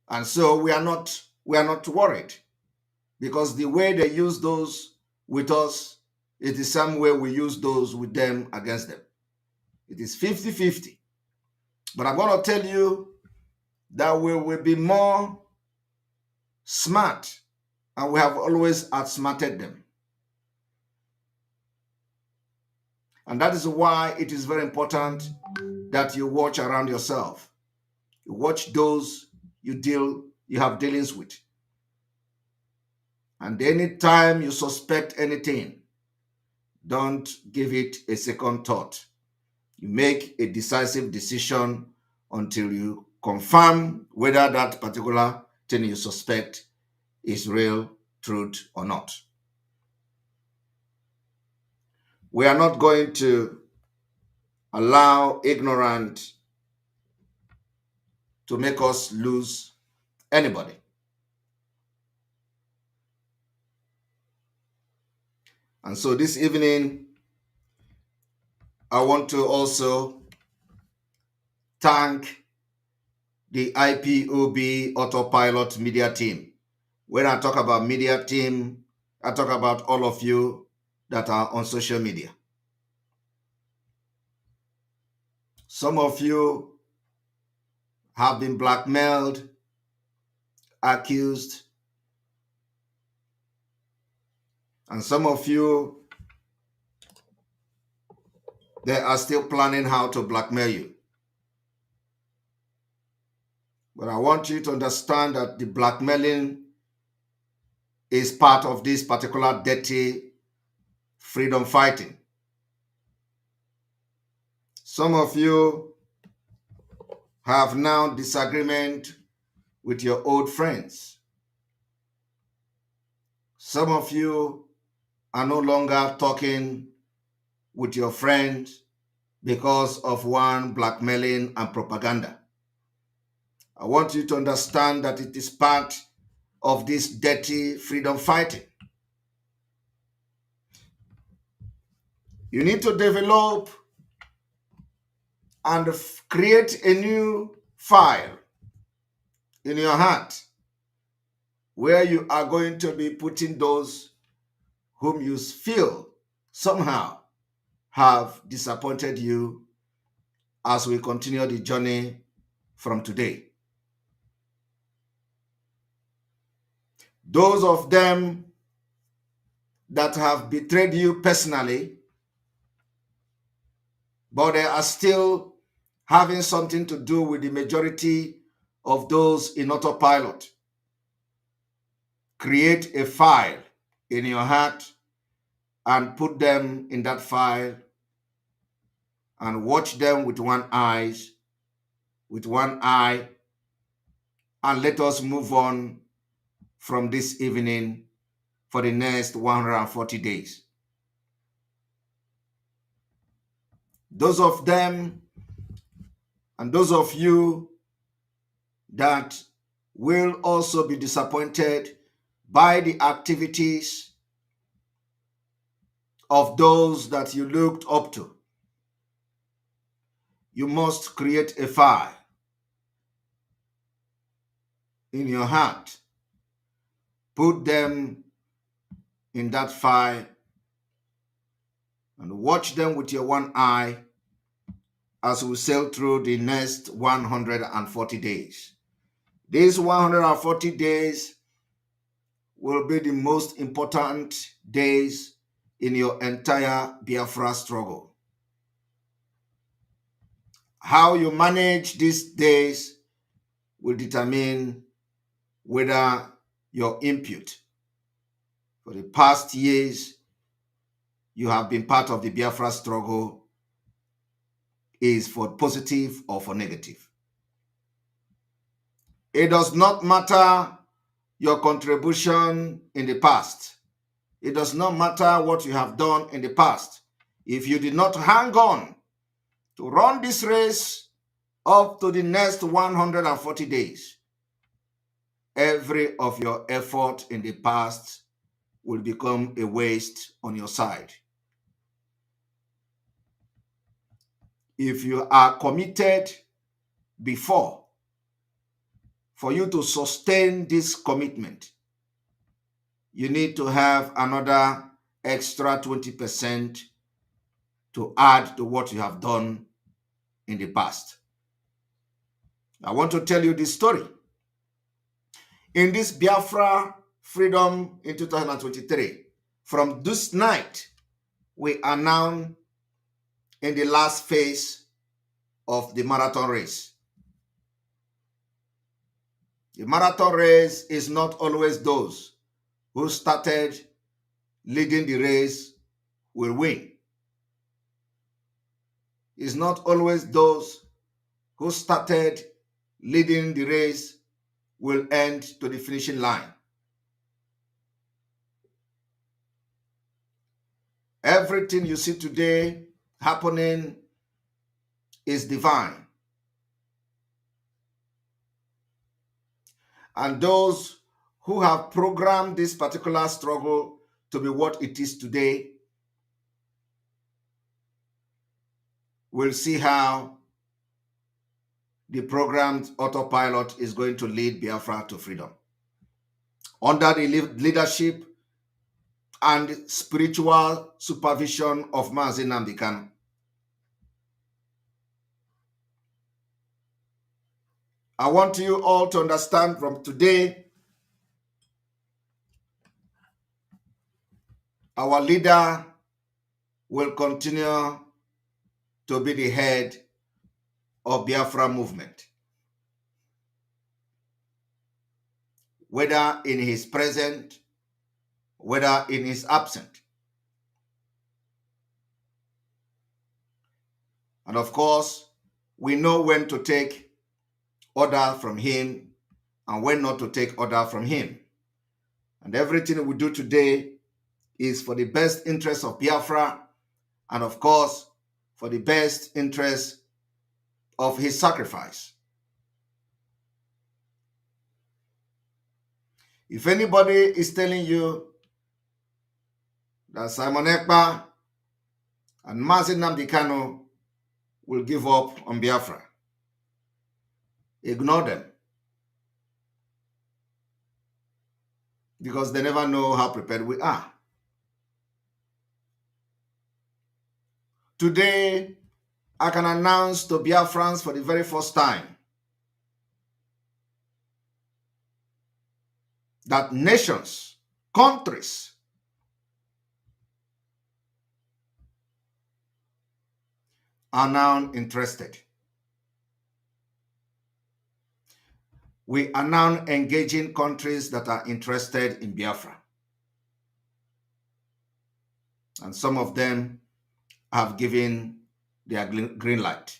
And so we are not worried, because the way they use those with us is the same way we use those with them against them. It is 50-50. But I'm going to tell you that we will be more smart, and we have always outsmarted them. And that is why it is very important that you watch around yourself. You watch those you have dealings with. And anytime you suspect anything, don't give it a second thought. You make a decisive decision until you confirm whether that particular thing you suspect is real, truth, or not. We are not going to allow ignorance to make us lose anybody. And so this evening, I want to also thank the IPOB Autopilot media team. When I talk about media team, I talk about all of you that are on social media. Some of you have been blackmailed, accused, and some of you, they are still planning how to blackmail you. But I want you to understand that the blackmailing is part of this particular dirty freedom fighting. Some of you have now disagreement with your old friends. Some of you are no longer talking with your friends because of one blackmailing and propaganda. I want you to understand that it is part of this dirty freedom fighting. You need to develop and create a new file in your heart where you are going to be putting those whom you feel somehow have disappointed you as we continue the journey from today. Those of them that have betrayed you personally, but they are still having something to do with the majority of those in autopilot. Create a file in your heart and put them in that file and watch them with one eye, and let us move on from this evening for the next 140 days. Those of them and those of you that will also be disappointed by the activities of those that you looked up to, you must create a file in your heart. Put them in that file and watch them with your one eye as we sail through the next 140 days. These 140 days will be the most important days in your entire Biafra struggle. How you manage these days will determine whether your input for the past years you have been part of the Biafra struggle is for positive or for negative. It does not matter your contribution in the past. It does not matter what you have done in the past. If you did not hang on to run this race up to the next 140 days, every of your effort in the past will become a waste on your side. If you are committed before, for you to sustain this commitment, you need to have another extra 20% to add to what you have done in the past. I want to tell you this story. In this Biafra freedom in 2023, from this night, we are now in the last phase of the marathon race. The marathon race is not always those who started leading the race will win. It's not always those who started leading the race will end to the finishing line. Everything you see today happening is divine. And those who have programmed this particular struggle to be what it is today will see how the programmed autopilot is going to lead Biafra to freedom. Under the leadership and spiritual supervision of Mazi Nnamdi Kanu. I want you all to understand from today, our leader will continue to be the head of Biafra movement. Whether in his present, whether in his absent. And of course, we know when to take order from him and when not to take order from him. And everything we do today is for the best interest of Biafra and of course, for the best interest of his sacrifice. If anybody is telling you that Simon Ekpa and Mazi Nnamdi Kanu will give up on Biafra, ignore them. Because they never know how prepared we are. Today, I can announce to Biafrans for the very first time that nations, countries, are now interested. We are now engaging countries that are interested in Biafra. And some of them have given their green light.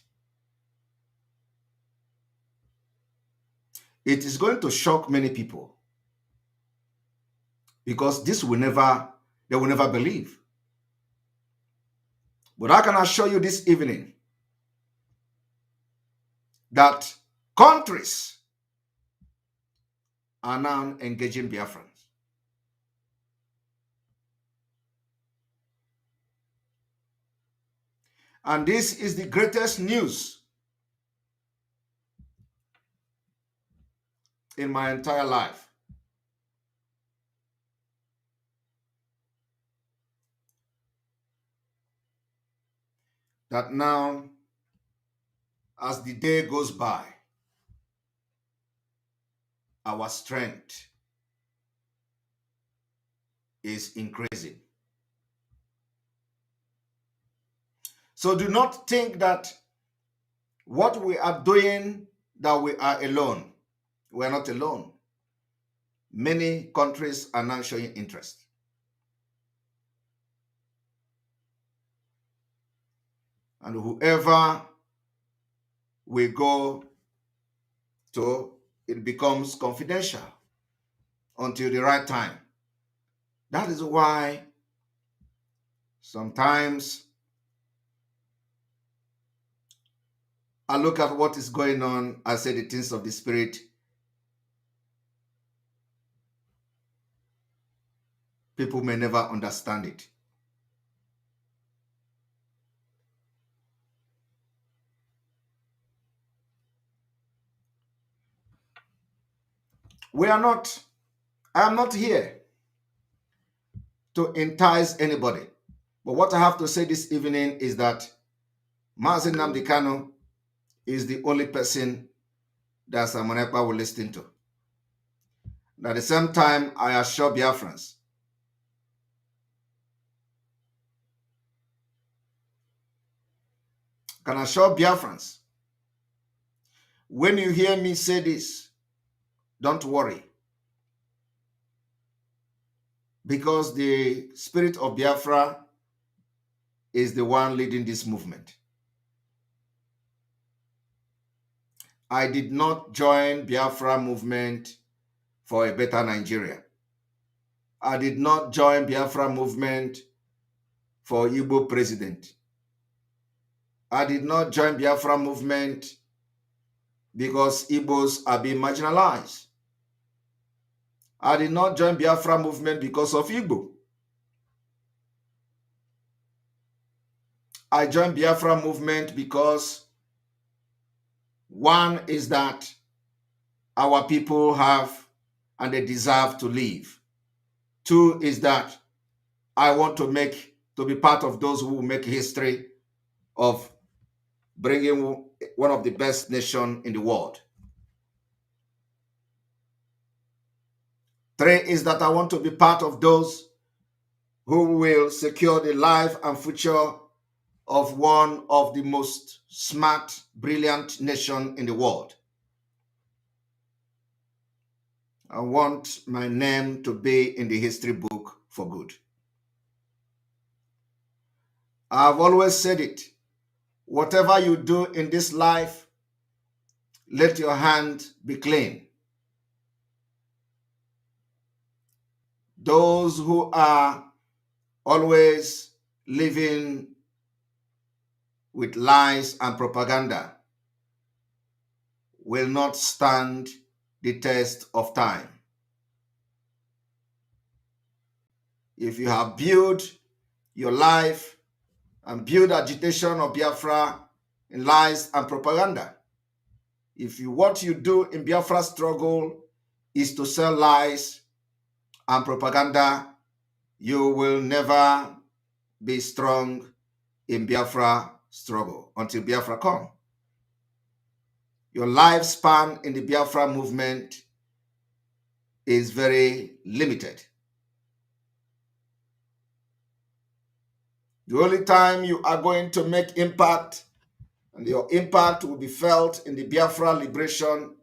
It is going to shock many people because they will never believe. But I can assure you this evening that countries are now engaging Biafrans. And this is the greatest news in my entire life. That now, as the day goes by, our strength is increasing. So do not think that what we are doing, that we are alone. We are not alone. Many countries are now showing interest. And whoever we go to, it becomes confidential until the right time. That is why sometimes I look at what is going on, I say the things of the spirit. People may never understand it. I am not here to entice anybody. But what I have to say this evening is that Mazi Nnamdi Kanu is the only person that Simon Ekpa will listen to. At the same time, I assure Biafrans can assure Biafrans, when you hear me say this, don't worry. Because the spirit of Biafra is the one leading this movement. I did not join Biafra movement for a better Nigeria. I did not join Biafra movement for Igbo president. I did not join Biafra movement because Igbos are being marginalized. I did not join Biafra movement because of Igbo. I joined Biafra movement because one is that our people have and they deserve to live. Two is that I want to be part of those who will make history of bringing one of the best nations in the world. 3 is that I want to be part of those who will secure the life and future of one of the most smart, brilliant nations in the world. I want my name to be in the history book for good. I've always said it. Whatever you do in this life, let your hand be clean. Those who are always living with lies and propaganda will not stand the test of time. If you have built your life and build agitation of Biafra in lies and propaganda, if what you do in Biafra struggle is to sell lies and propaganda, you will never be strong in Biafra struggle until Biafra comes. Your lifespan in the Biafra movement is very limited. The only time you are going to make impact, and your impact will be felt in the Biafra liberation,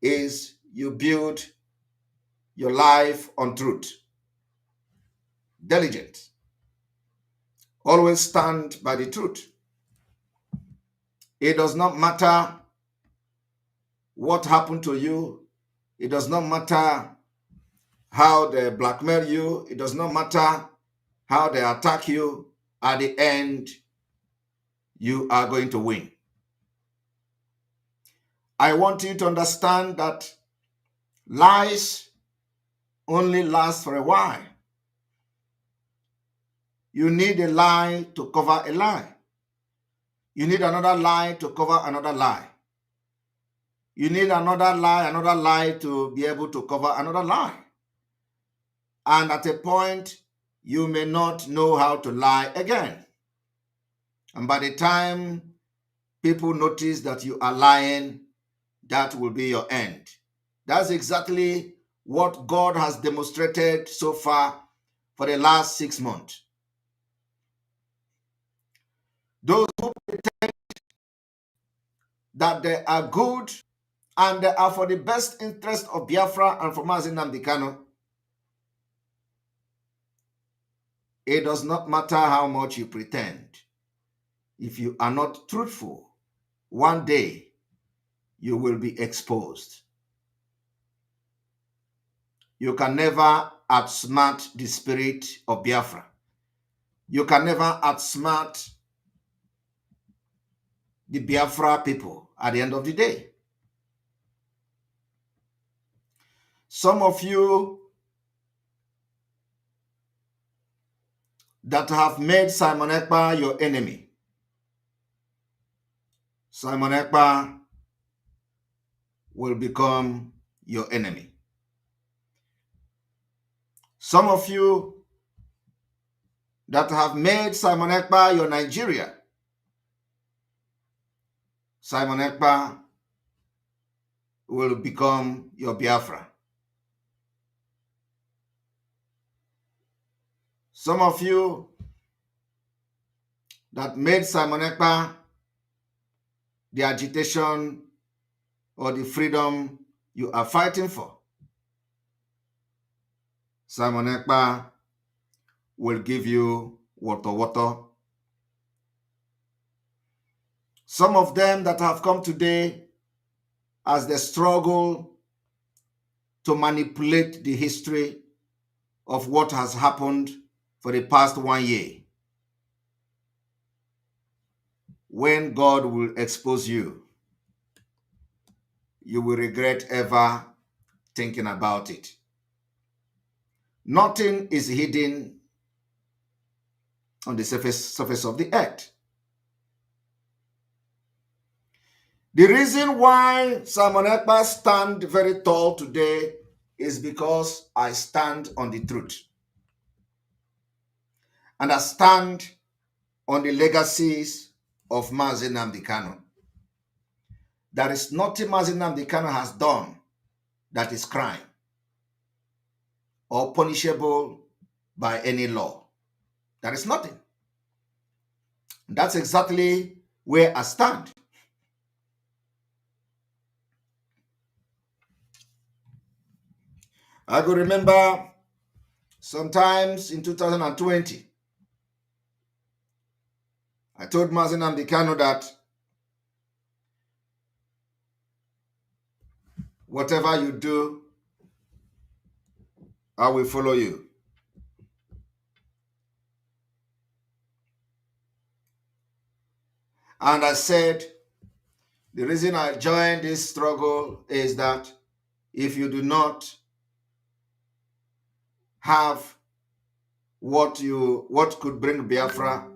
is you build your life on truth. Diligent. Always stand by the truth. It does not matter what happened to you. It does not matter how they blackmail you. It does not matter how they attack you. At the end, you are going to win. I want you to understand that lies only last for a while. You need a lie to cover a lie. You need another lie to cover another lie. You need another lie to be able to cover another lie. And at a point, you may not know how to lie again. And by the time people notice that you are lying, that will be your end. That's exactly what God has demonstrated so far for the last 6 months. Those who pretend that they are good and they are for the best interest of Biafra and for Mazi Nnamdi Kanu, it does not matter how much you pretend. If you are not truthful, one day you will be exposed. You can never outsmart the spirit of Biafra. You can never outsmart the Biafra people at the end of the day. Some of you that have made Simon Ekpa your enemy, Simon Ekpa will become your enemy. Some of you that have made Simon Ekpa your Nigeria, Simon Ekpa will become your Biafra. Some of you that made Simon Ekpa the agitation or the freedom you are fighting for, Simon Ekpa will give you water. Some of them that have come today as they struggle to manipulate the history of what has happened for the past 1 year. When God will expose you, you will regret ever thinking about it. Nothing is hidden on the surface of the earth. The reason why Simon Ekpa stand very tall today is because I stand on the truth. and I stand on the legacies of Mazi Nnamdi Kanu. There is nothing Mazi Nnamdi Kanu has done that is crime or punishable by any law. There is nothing. That's exactly where I stand. I could remember sometimes in 2020, I told Mazi Nnamdi Kanu that whatever you do, I will follow you. And I said, the reason I joined this struggle is that if you do not have what could bring Biafra,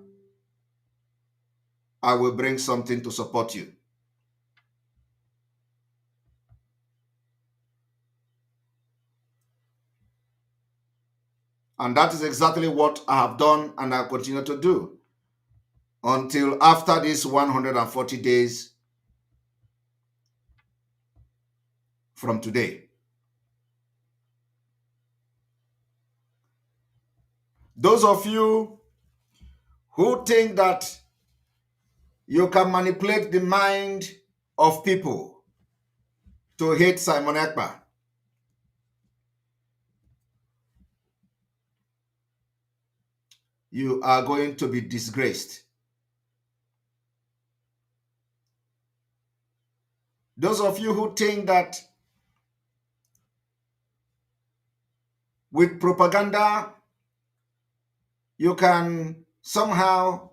I will bring something to support you. And that is exactly what I have done and I continue to do until after these 140 days from today. Those of you who think that you can manipulate the mind of people to hate Simon Ekpa, you are going to be disgraced. Those of you who think that with propaganda you can somehow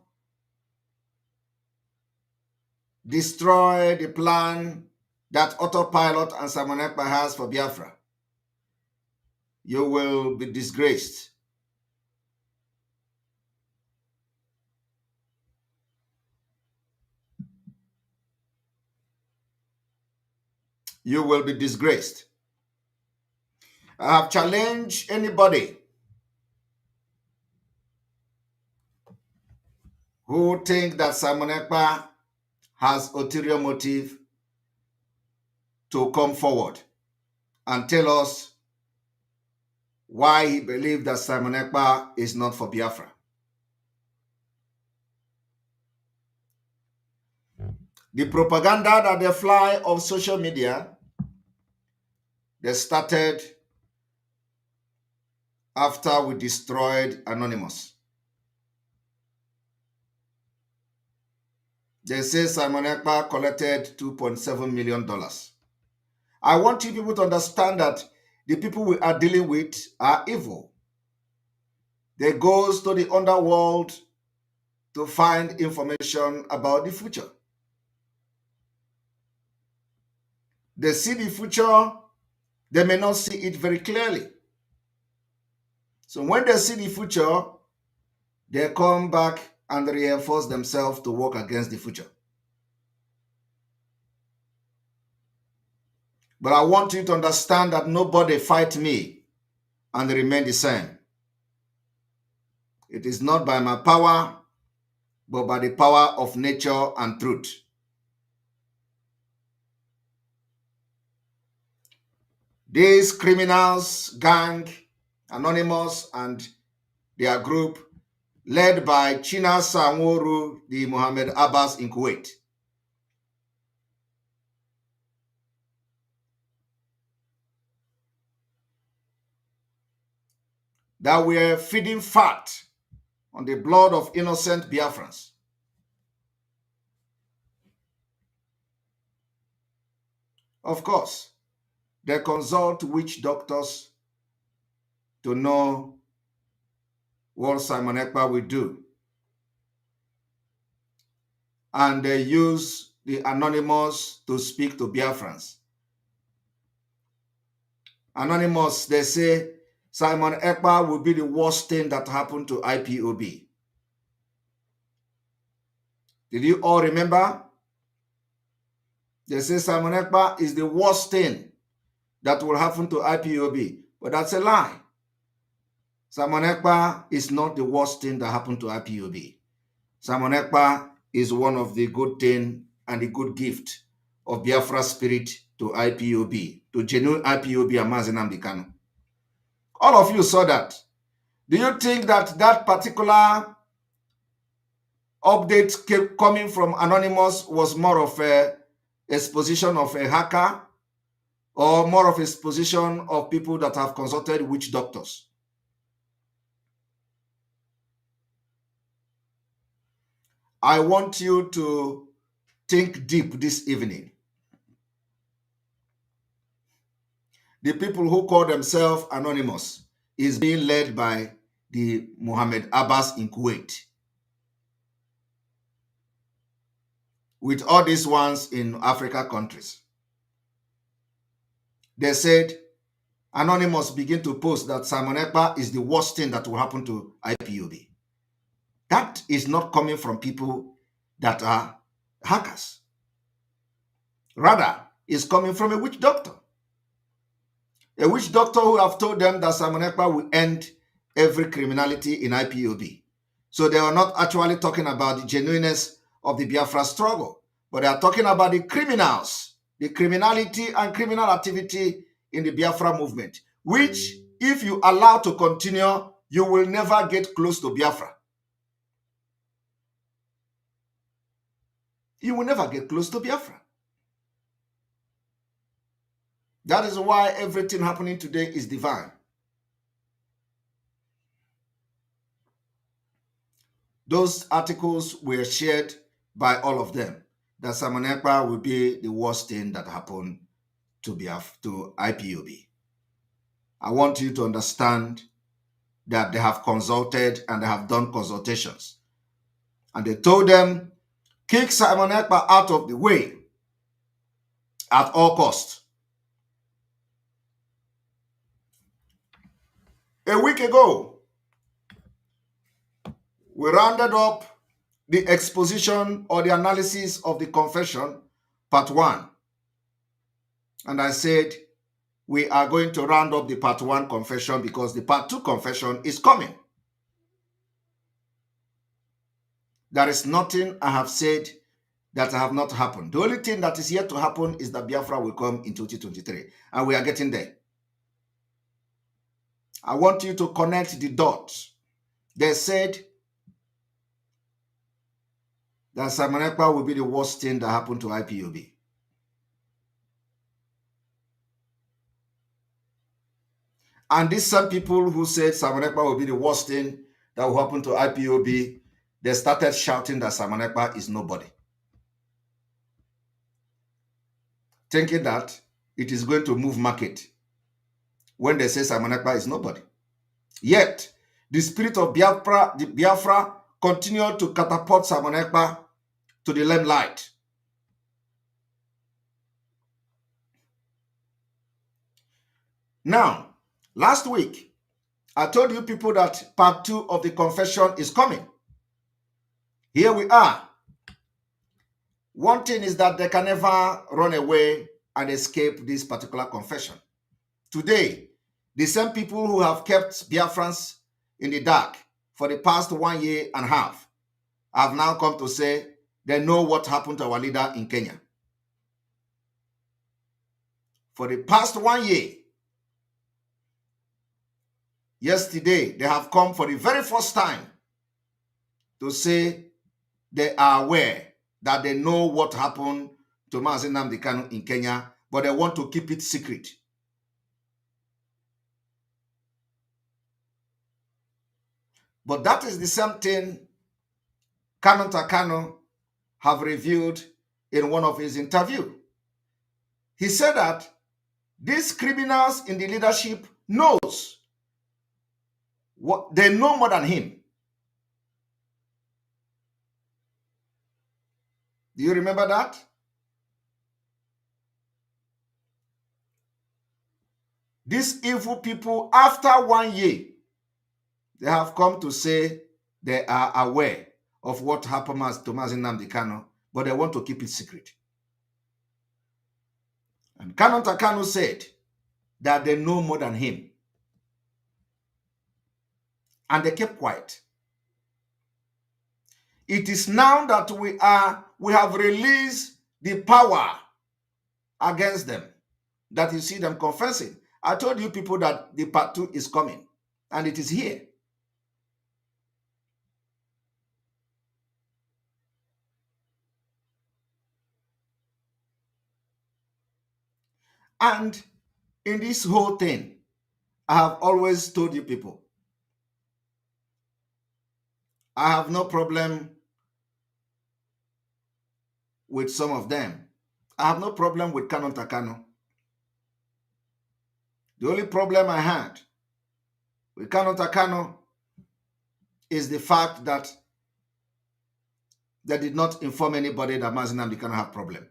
destroy the plan that Autopilot and Simon Ekpa has for Biafra, you will be disgraced. You will be disgraced. I have challenged anybody who think that Simon Ekpa has ulterior motive to come forward and tell us why he believes that Simon Ekpa is not for Biafra. The propaganda that they fly on social media, they started after we destroyed Anonymous. They say Simon Ekpa collected $2.7 million. I want you people to understand that the people we are dealing with are evil. They go to the underworld to find information about the future. They see the future, they may not see it very clearly. So when they see the future, they come back and reinforce themselves to work against the future. But I want you to understand that nobody fight me and remain the same. It is not by my power, but by the power of nature and truth. These criminals, gang, Anonymous, and their group, led by China Sanworu, the Mohammed Abbas in Kuwait, that were feeding fat on the blood of innocent Biafrans. Of course, they consult witch doctors to know what Simon Ekpa will do. And they use the Anonymous to speak to Biafrans. Anonymous, they say, Simon Ekpa will be the worst thing that happened to IPOB. Did you all remember? They say Simon Ekpa is the worst thing that will happen to IPOB. But that's a lie. Simon Ekpa is not the worst thing that happened to IPOB. Simon Ekpa is one of the good thing and the good gift of Biafra spirit to IPOB, to genuine IPOB and Mazi Nnamdi Kanu. All of you saw that. Do you think that that particular update kept coming from Anonymous was more of a exposition of a hacker or more of a exposition of people that have consulted witch doctors? I want you to think deep this evening. The people who call themselves Anonymous is being led by the Mohammed Abbas in Kuwait, with all these ones in Africa countries. They said Anonymous begin to post that Simon Ekpa is the worst thing that will happen to IPOB. That is not coming from people that are hackers. Rather, it's coming from a witch doctor. A witch doctor who have told them that Simon Ekpa will end every criminality in IPOB. So they are not actually talking about the genuineness of the Biafra struggle, but they are talking about the criminals, the criminality and criminal activity in the Biafra movement, which, if you allow to continue, you will never get close to Biafra. You will never get close to Biafra. That is why everything happening today is divine. Those articles were shared by all of them, that Simon Ekpa will be the worst thing that happened to IPOB. I want you to understand that they have consulted and they have done consultations. And they told them, kick Simon Ekpa out of the way at all costs. A week ago, we rounded up the exposition or the analysis of the confession, part 1. And I said, we are going to round up the part 1 confession because the part 2 confession is coming. There is nothing I have said that have not happened. The only thing that is yet to happen is that Biafra will come in 2023, and we are getting there. I want you to connect the dots. They said that Simon Ekpa will be the worst thing that happened to IPOB. And these some people who said Simon Ekpa will be the worst thing that will happen to IPOB, they started shouting that Simon Ekpa is nobody, thinking that it is going to move market when they say Simon Ekpa is nobody. Yet, the spirit of Biafra continued to catapult Simon Ekpa to the limelight. Now, last week, I told you people that part 2 of the confession is coming. Here we are. One thing is that they can never run away and escape this particular confession. Today, the same people who have kept Biafrans in the dark for the past 1.5 years have now come to say they know what happened to our leader in Kenya. For the past 1 year, yesterday, they have come for the very first time to say they are aware that they know what happened to Mazi Nnamdi Kanu in Kenya, but they want to keep it secret. But that is the same thing Kanu have revealed in one of his interviews. He said that these criminals in the leadership knows what they know more than him. Do you remember that? These evil people, after 1 year, they have come to say they are aware of what happened to Mazi Nnamdi Kanu, but they want to keep it secret. And Kanu said that they know more than him. and they kept quiet. It is now that we have released the power against them that you see them confessing. I told you people that the part 2 is coming, and it is here. And in this whole thing, I have always told you people, I have no problem with some of them. I have no problem with Canon Takano. The only problem I had with Canon Takano is the fact that they did not inform anybody that Mazi Nnamdi Kanu have problem.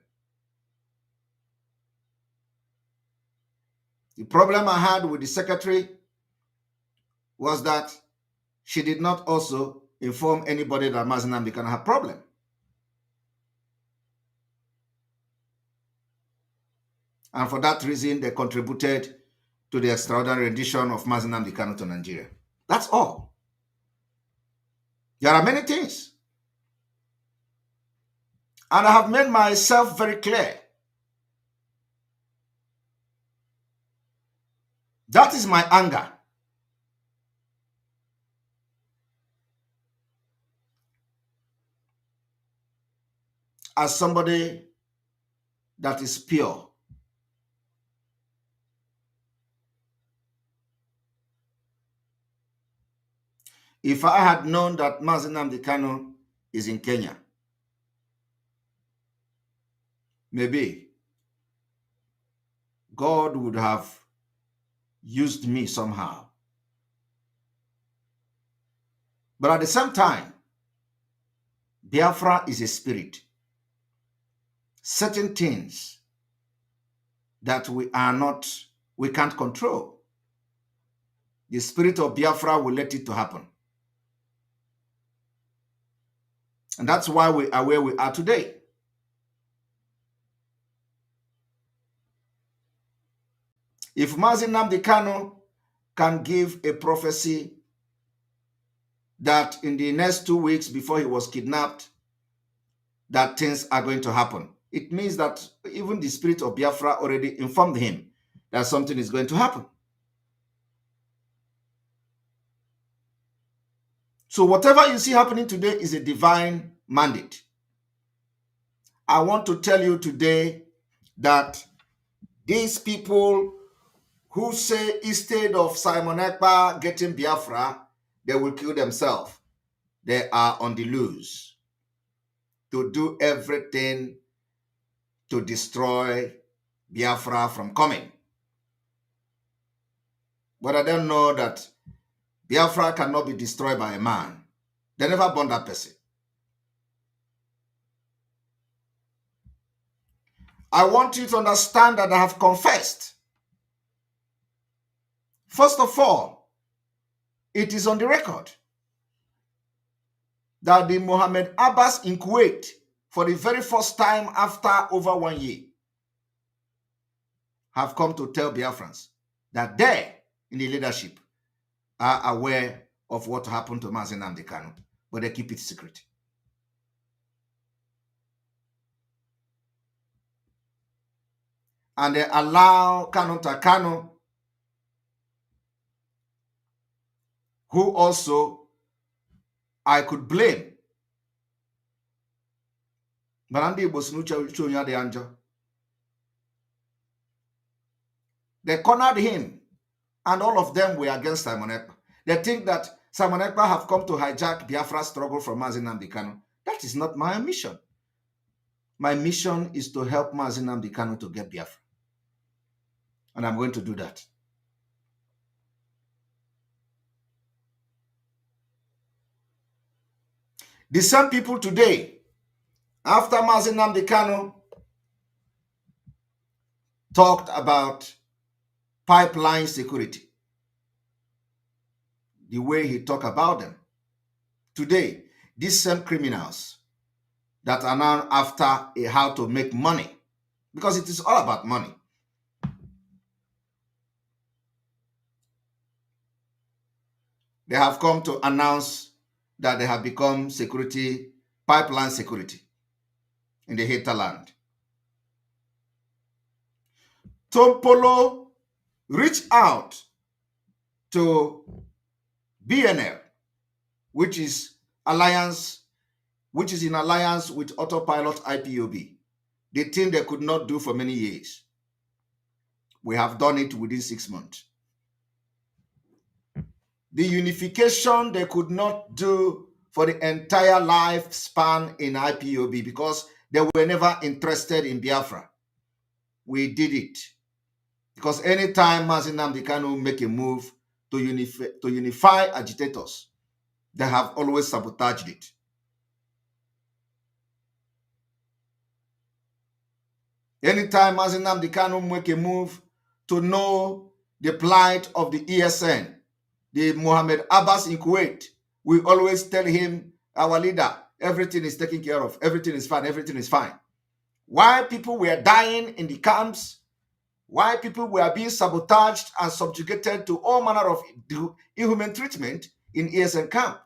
The problem I had with the secretary was that she did not also inform anybody that Mazi Nnamdi Kanu have problem. And for that reason, they contributed to the extraordinary rendition of Mazi Nnamdi Kanu to Nigeria. That's all. There are many things. And I have made myself very clear. That is my anger. As somebody that is pure. If I had known that Mazi Nnamdi Kanu is in Kenya, maybe God would have used me somehow. But at the same time, Biafra is a spirit. Certain things that we can't control. The spirit of Biafra will let it to happen. And that's why we are where we are today. If Mazi Nnamdi Kanu can give a prophecy that in the next 2 weeks before he was kidnapped, that things are going to happen, it means that even the spirit of Biafra already informed him that something is going to happen. So whatever you see happening today is a divine mandate. I want to tell you today that these people who say instead of Simon Ekpa getting Biafra, they will kill themselves, they are on the loose to do everything to destroy Biafra from coming. But I don't know that Biafra cannot be destroyed by a man. They never born that person. I want you to understand that I have confessed. First of all, it is on the record that the Mohammed Abbas in Kuwait, for the very first time after over 1 year, have come to tell Biafrans that they, in the leadership, are aware of what happened to Mazi Nnamdi Kanu, but they keep it secret. And they allow Canon Takano, who also I could blame. They cornered him, and all of them were against Simon Ekpa. They think that Simon Ekpa have come to hijack Biafra's struggle from Mazi Nnamdi Kanu. That is not my mission. My mission is to help Mazi Nnamdi Kanu to get Biafra. And I'm going to do that. The same people today, after Mazi Nnamdi Kanu talked about pipeline security, the way he talked about them, today, these same criminals that are now after how to make money, because it is all about money. they have come to announce that they have become pipeline security in the hinterland. Tompolo reached out to BNL, which is in alliance with Autopilot IPOB, the thing they could not do for many years. We have done it within 6 months. The unification they could not do for the entire lifespan in IPOB because they were never interested in Biafra. We did it. Because anytime Mazi Nnamdi Kanu make a move to unify agitators, they have always sabotaged it. Anytime Mazi Nnamdi Kanu make a move to know the plight of the ESN, the Mohammed Abbas in Kuwait, we always tell him, our leader, everything is taken care of, everything is fine, everything is fine. Why people were dying in the camps, why people were being sabotaged and subjugated to all manner of inhuman treatment in ESN camp.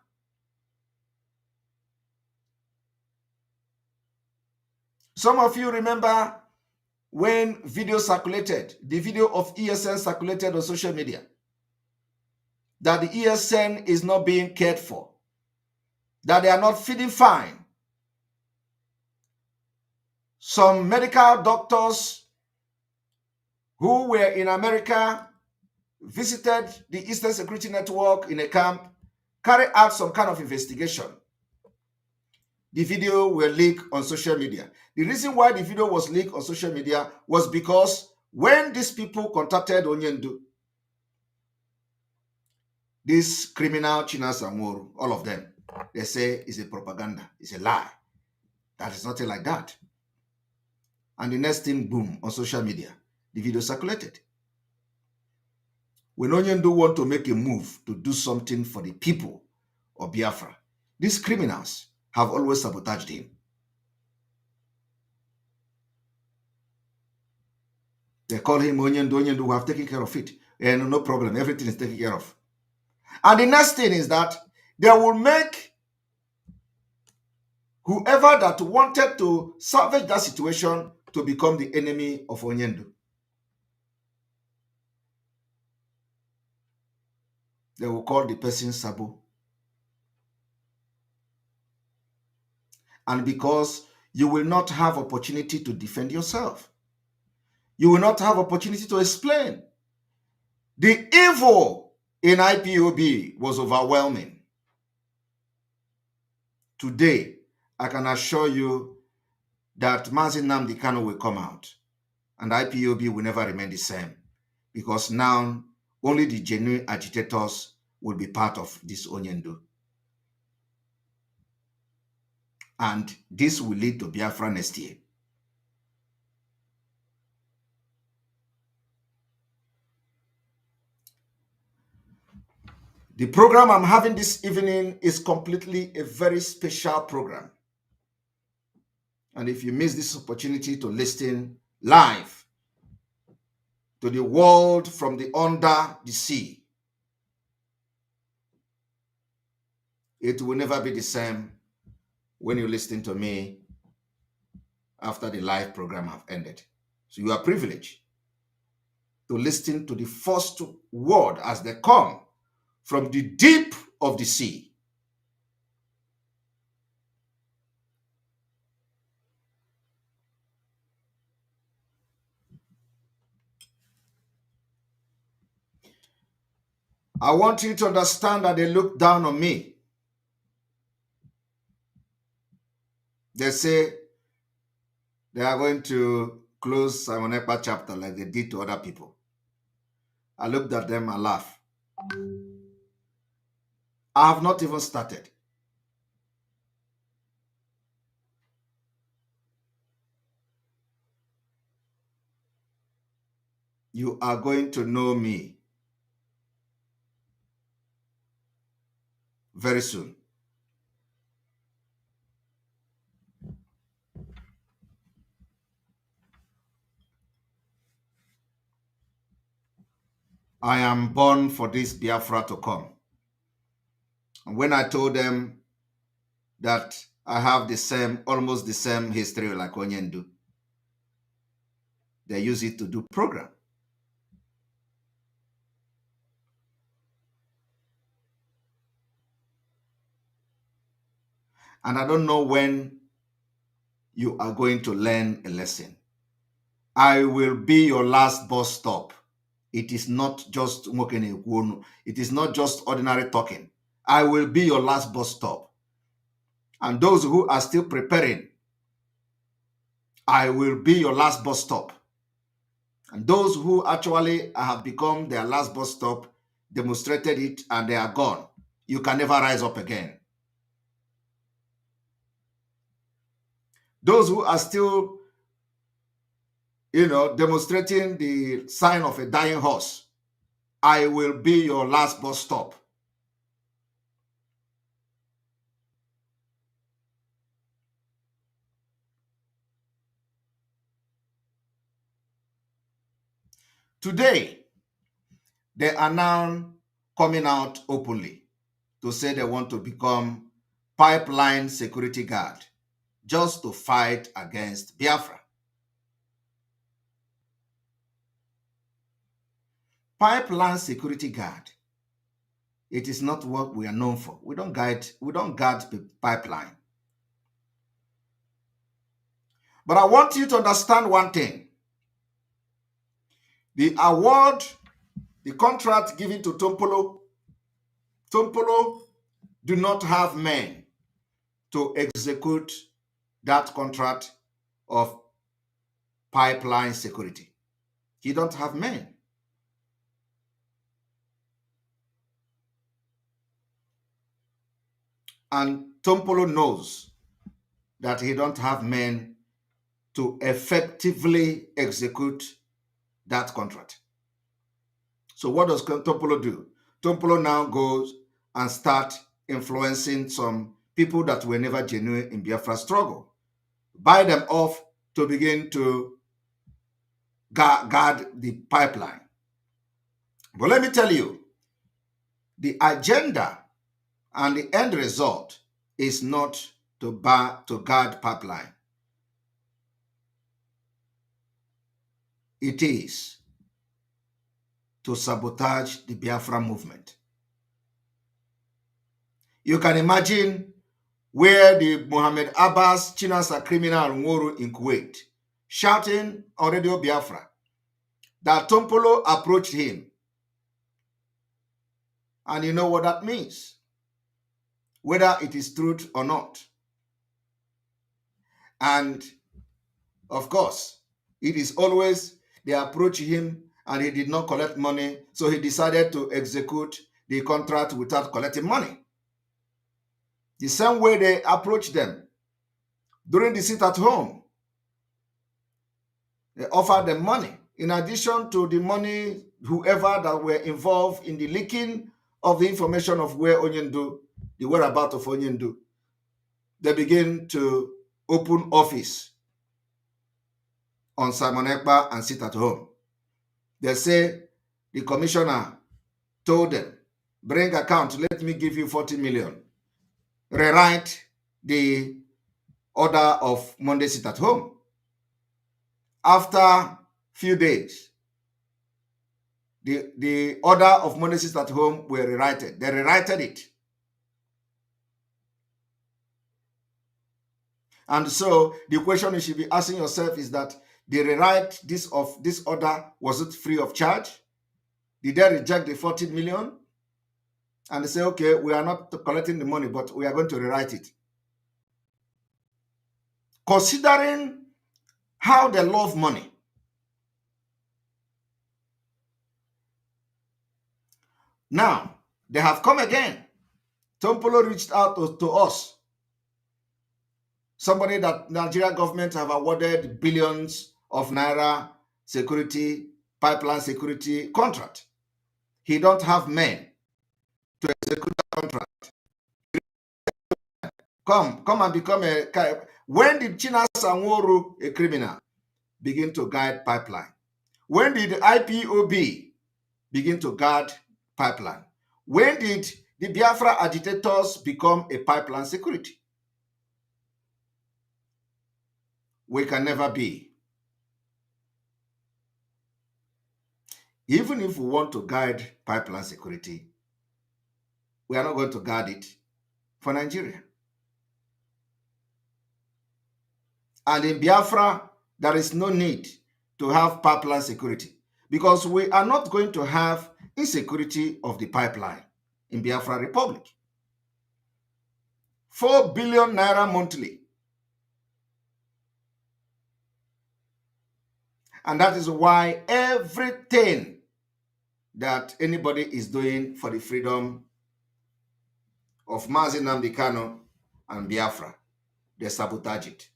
Some of you remember when video circulated, the video of ESN circulated on social media, that the ESN is not being cared for, that they are not feeding fine. Some medical doctors who were in America visited the Eastern Security Network in a camp, carried out some kind of investigation. The video were leaked on social media. The reason why the video was leaked on social media was because when these people contacted Onyendu, this criminal Chinas Amuru, all of them, they say it's a propaganda, it's a lie. That is nothing like that. And the next thing, boom, on social media, the video circulated. When Onyendu want to make a move to do something for the people of Biafra, these criminals have always sabotaged him. They call him Onyendu, we have taken care of it. And no problem, everything is taken care of. And the next thing is that they will make whoever that wanted to salvage that situation to become the enemy of Onyendu. They will call the person Sabo. And because you will not have opportunity to defend yourself, you will not have opportunity to explain. The evil in IPOB was overwhelming. Today, I can assure you that Mazi Nnamdi Kanu will come out and IPOB will never remain the same, because now only the genuine agitators will be part of this Onyendu. And this will lead to Biafra next year. The program I'm having this evening is completely a very special program. And if you miss this opportunity to listen live to the world from the under the sea, it will never be the same when you listen to me after the live program have ended. So you are privileged to listen to the first word as they come from the deep of the sea. I want you to understand that they look down on me. They say they are going to close Simon Ekpa chapter like they did to other people. I looked at them and laughed. I have not even started. You are going to know me very soon. I am born for this Biafra to come. And when I told them that I have almost the same history like Onyendu, they use it to do program. And I don't know when you are going to learn a lesson. I will be your last bus stop. It is not just it is not just ordinary talking. I will be your last bus stop. And those who are still preparing, I will be your last bus stop. And those who actually have become their last bus stop, demonstrated it, and they are gone. You can never rise up again. Those who are still, demonstrating the sign of a dying horse, I will be your last bus stop. Today, they are now coming out openly to say they want to become pipeline security guard just to fight against Biafra. Pipeline security guard. It is not what we are known for. We don't guard the pipeline. But I want you to understand one thing. The award, the contract given to Tompolo do not have men to execute that contract of pipeline security. He don't have men. And Tompolo knows that he don't have men to effectively execute that contract. So what does Tompolo do? Tompolo now goes and start influencing some people that were never genuine in Biafra struggle, buy them off to begin to guard the pipeline. But let me tell you, the agenda and the end result is not to guard pipeline. It is to sabotage the Biafra movement. You can imagine where the Mohammed Abbas Chinasa criminal Nworo in Kuwait shouting on Radio Biafra that Tompolo approached him. And you know what that means, whether it is truth or not. And of course, it is always they approach him and he did not collect money, so he decided to execute the contract without collecting money. The same way they approach them during the sit at home. They offer them money. In addition to the money, whoever that were involved in the leaking of the information of where Onyendu, the whereabouts of Onyendu, they begin to open office on Simon Ekpa and sit at home. They say the commissioner told them, bring account, let me give you 40 million. Rewrite the order of Monday sit at home. After few days, the order of Monday sit at home were rewritten. They rewritten it. And so the question you should be asking yourself is that they rewrite this order, was it free of charge? Did they reject the 40 million? And they say, okay, we are not collecting the money, but we are going to rewrite it. Considering how they love money, now they have come again. Tompolo reached out to us, somebody that Nigeria government have awarded billions of naira security, pipeline security contract. He don't have men to execute that contract. Come and become a... When did Chinasa Nworo, a criminal, begin to guide pipeline? When did IPOB begin to guard pipeline? When did the Biafra agitators become a pipeline security. We can never be. Even if we want to guide pipeline security, we are not going to guard it for Nigeria. And in Biafra, there is no need to have pipeline security because we are not going to have insecurity of the pipeline in Biafra Republic. 4 billion naira monthly. And that is why everything that anybody is doing for the freedom of Mazi Nnamdi Kanu and Biafra, they sabotage it.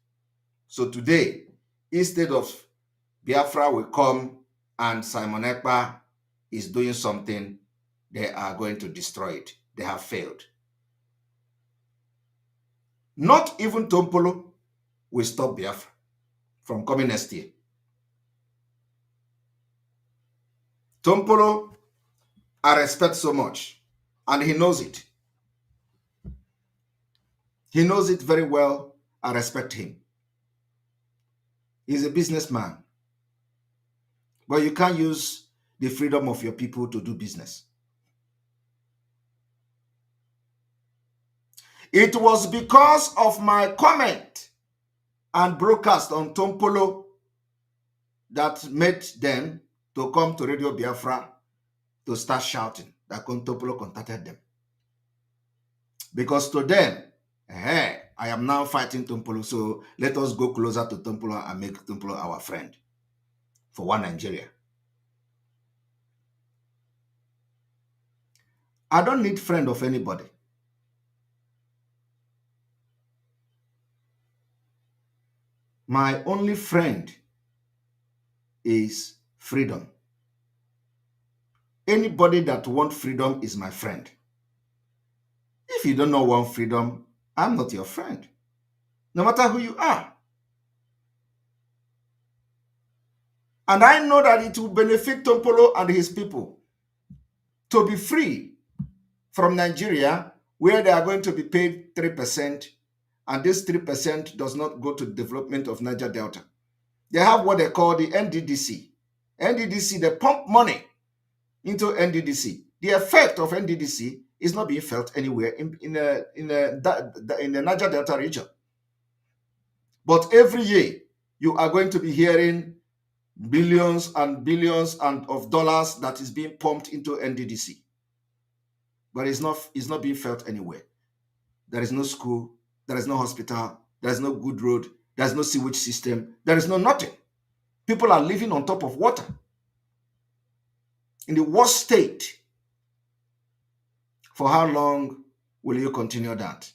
So today, instead of Biafra will come and Simon Ekpa is doing something, they are going to destroy it. They have failed. Not even Tompolo will stop Biafra from coming next year. Tompolo, I respect so much, and he knows it. He knows it very well. I respect him. He's a businessman. But you can't use the freedom of your people to do business. It was because of my comment and broadcast on Tompolo that made them to come to Radio Biafra to start shouting that Tompolo contacted them. Because to them, hey, I am now fighting Tompolo, so let us go closer to Tompolo and make Tompolo our friend for one Nigeria. I don't need friend of anybody. My only friend is freedom. Anybody that wants freedom is my friend. If you don't want freedom, I'm not your friend, no matter who you are. And I know that it will benefit Tompolo and his people to be free from Nigeria, where they are going to be paid 3%, and this 3% does not go to the development of Niger Delta. They have what they call the NDDC. NDDC, they pump money into NDDC. The effect of NDDC is not being felt anywhere in the Niger Delta region. But every year, you are going to be hearing billions and billions of dollars that is being pumped into NDDC. But it's not being felt anywhere. There is no school, there is no hospital, there is no good road, there is no sewage system, there is no nothing. People are living on top of water in the worst state. For how long will you continue that?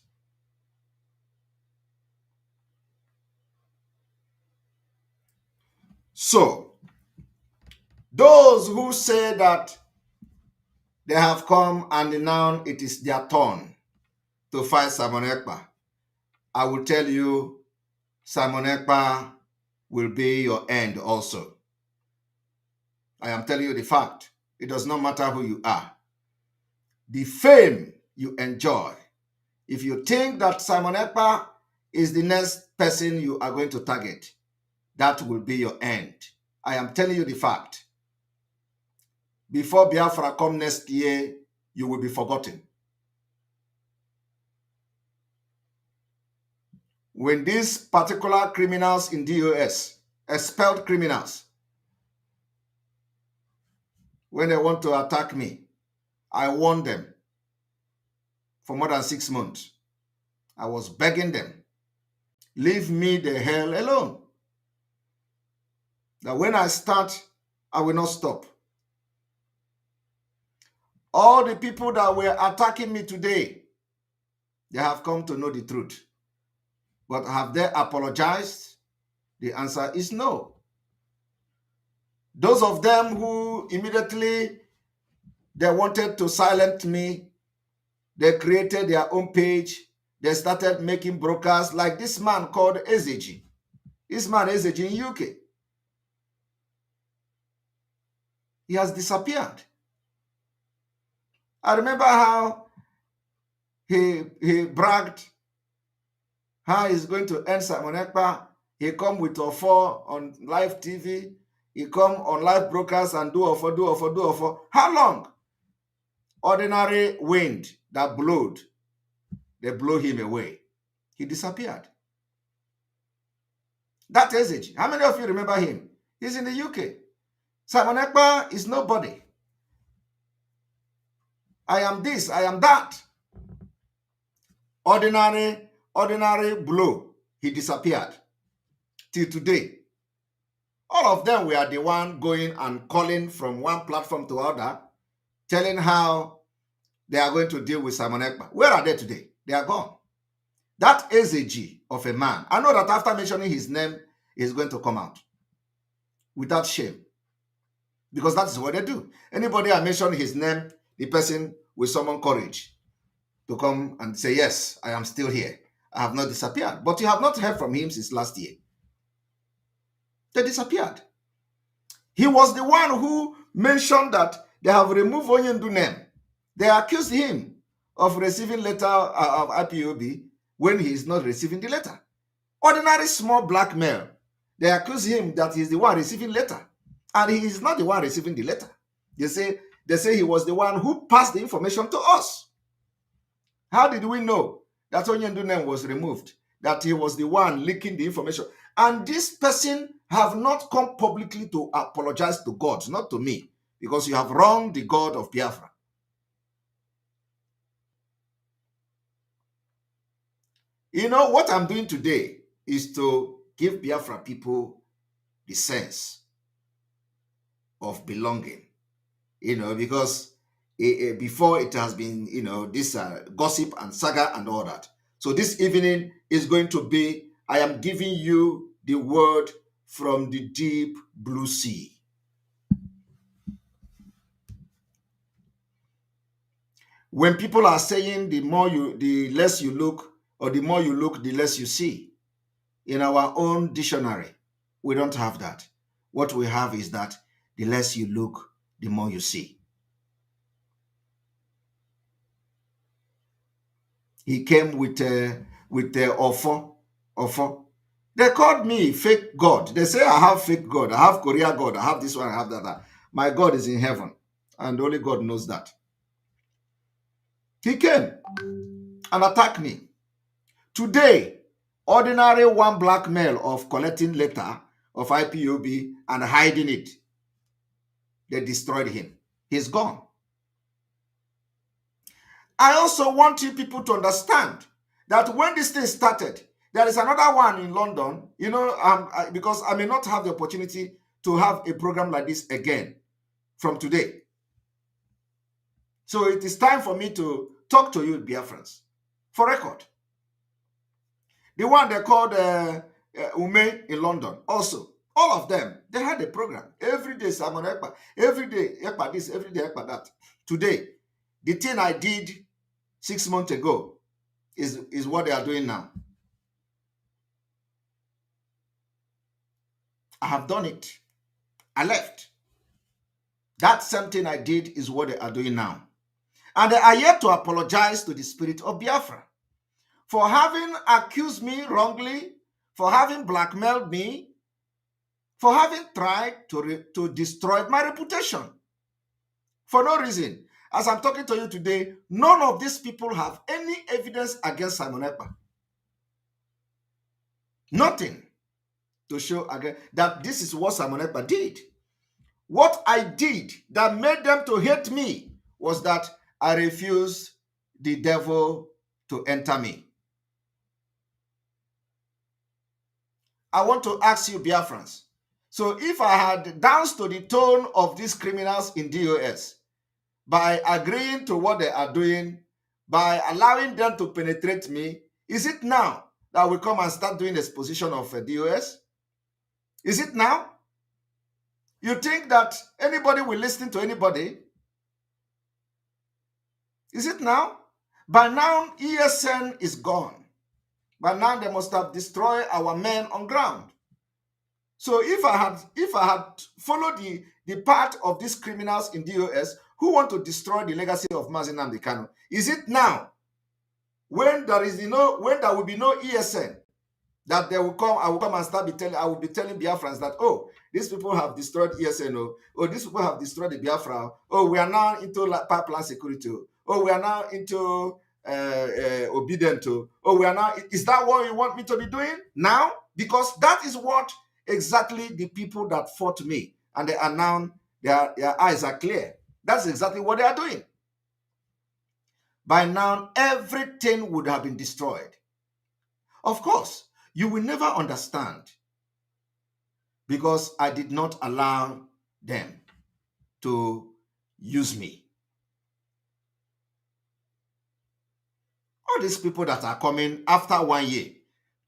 So, those who say that they have come and now it is their turn to fight Simon Ekpa, I will tell you, Simon Ekpa will be your end also. I am telling you the fact. It does not matter who you are. The fame you enjoy, if you think that Simon Ekpa is the next person you are going to target, that will be your end. I am telling you the fact. Before Biafra come next year, you will be forgotten. When these particular criminals in DOS, expelled criminals, when they want to attack me, I warned them for more than 6 months. I was begging them, leave me the hell alone. That when I start, I will not stop. All the people that were attacking me today, they have come to know the truth. But have they apologized? The answer is no. Those of them who immediately they wanted to silence me, they created their own page. They started making broadcasts like this man called Ezeji. This man Ezeji in UK. He has disappeared. I remember how he bragged how he's going to end Simon Ekpa. He come with Ofo on live TV. He come on live broadcast and do Ofo. How long? Ordinary wind that blowed, they blow him away. He disappeared. That SAG. How many of you remember him? He's in the UK. Simon Ekpa is nobody. I am this, I am that. Ordinary blow. He disappeared. Till today. All of them were the one going and calling from one platform to other, telling how they are going to deal with Simon Ekpa. Where are they today? They are gone. That SAG of a man, I know that after mentioning his name, he's going to come out without shame. Because that is what they do. Anybody I mention his name, the person will summon courage to come and say, yes, I am still here. I have not disappeared. But you have not heard from him since last year. They disappeared. He was the one who mentioned that they have removed Onyendu name. They accused him of receiving letter of IPOB when he is not receiving the letter. Ordinary small black male. They accuse him that he is the one receiving letter. And he is not the one receiving the letter. They say he was the one who passed the information to us. How did we know that Onyendu name was removed? That he was the one leaking the information. And this person have not come publicly to apologize to God, not to me, because you have wronged the God of Biafra. You know, what I'm doing today is to give Biafra people the sense of belonging, you know, because before it has been, you know, this gossip and saga and all that. So this evening is going to be, I am giving you the word from the deep blue sea. When people are saying the less you look, or the more you look, the less you see, in our own dictionary, we don't have that. What we have is that the less you look, the more you see. He came with the Ofo. They called me fake God. They say I have fake God. I have Korea God. I have this one. I have that. My God is in heaven. And only God knows that. He came and attacked me. Today, ordinary one black male of collecting letter of IPOB and hiding it. They destroyed him. He's gone. I also want you people to understand that when this thing started, there is another one in London, you know, because I may not have the opportunity to have a program like this again from today. So it is time for me to talk to you, Biafrans, for record. The one they called Ume in London, also, all of them, they had a program. Every day, Simon Ekpa, every day, Ekpa this, every day, Ekpa that. Today, the thing I did 6 months ago is what they are doing now. I have done it. I left. That same thing I did is what they are doing now. And they are yet to apologize to the spirit of Biafra for having accused me wrongly, for having blackmailed me, for having tried to destroy my reputation. For no reason. As I'm talking to you today, none of these people have any evidence against Simon Ekpa. Nothing to show again that this is what Simon Ekpa did. What I did that made them to hate me was that I refused the devil to enter me. I want to ask you, Biafrans. So if I had danced to the tone of these criminals in DOS, by agreeing to what they are doing, by allowing them to penetrate me, is it now that we come and start doing exposition of DOS? Is it now? You think that anybody will listen to anybody? Is it now? By now, ESN is gone. By now, they must have destroyed our men on ground. So if I had followed the path of these criminals in DOS who want to destroy the legacy of Mazi Nnamdi Kanu, is it now when there is, when there will be no ESN, that they will come, I will come and I will be telling Biafrans that, oh, these people have destroyed ESN, oh, these people have destroyed the Biafra, oh, we are now into pipeline security, oh, we are now into obedient, oh, we are now, is that what you want me to be doing now? Because that is what exactly the people that fought me, and they are now, their eyes are clear. That's exactly what they are doing. By now, everything would have been destroyed. Of course, you will never understand because I did not allow them to use me. All these people that are coming after 1 year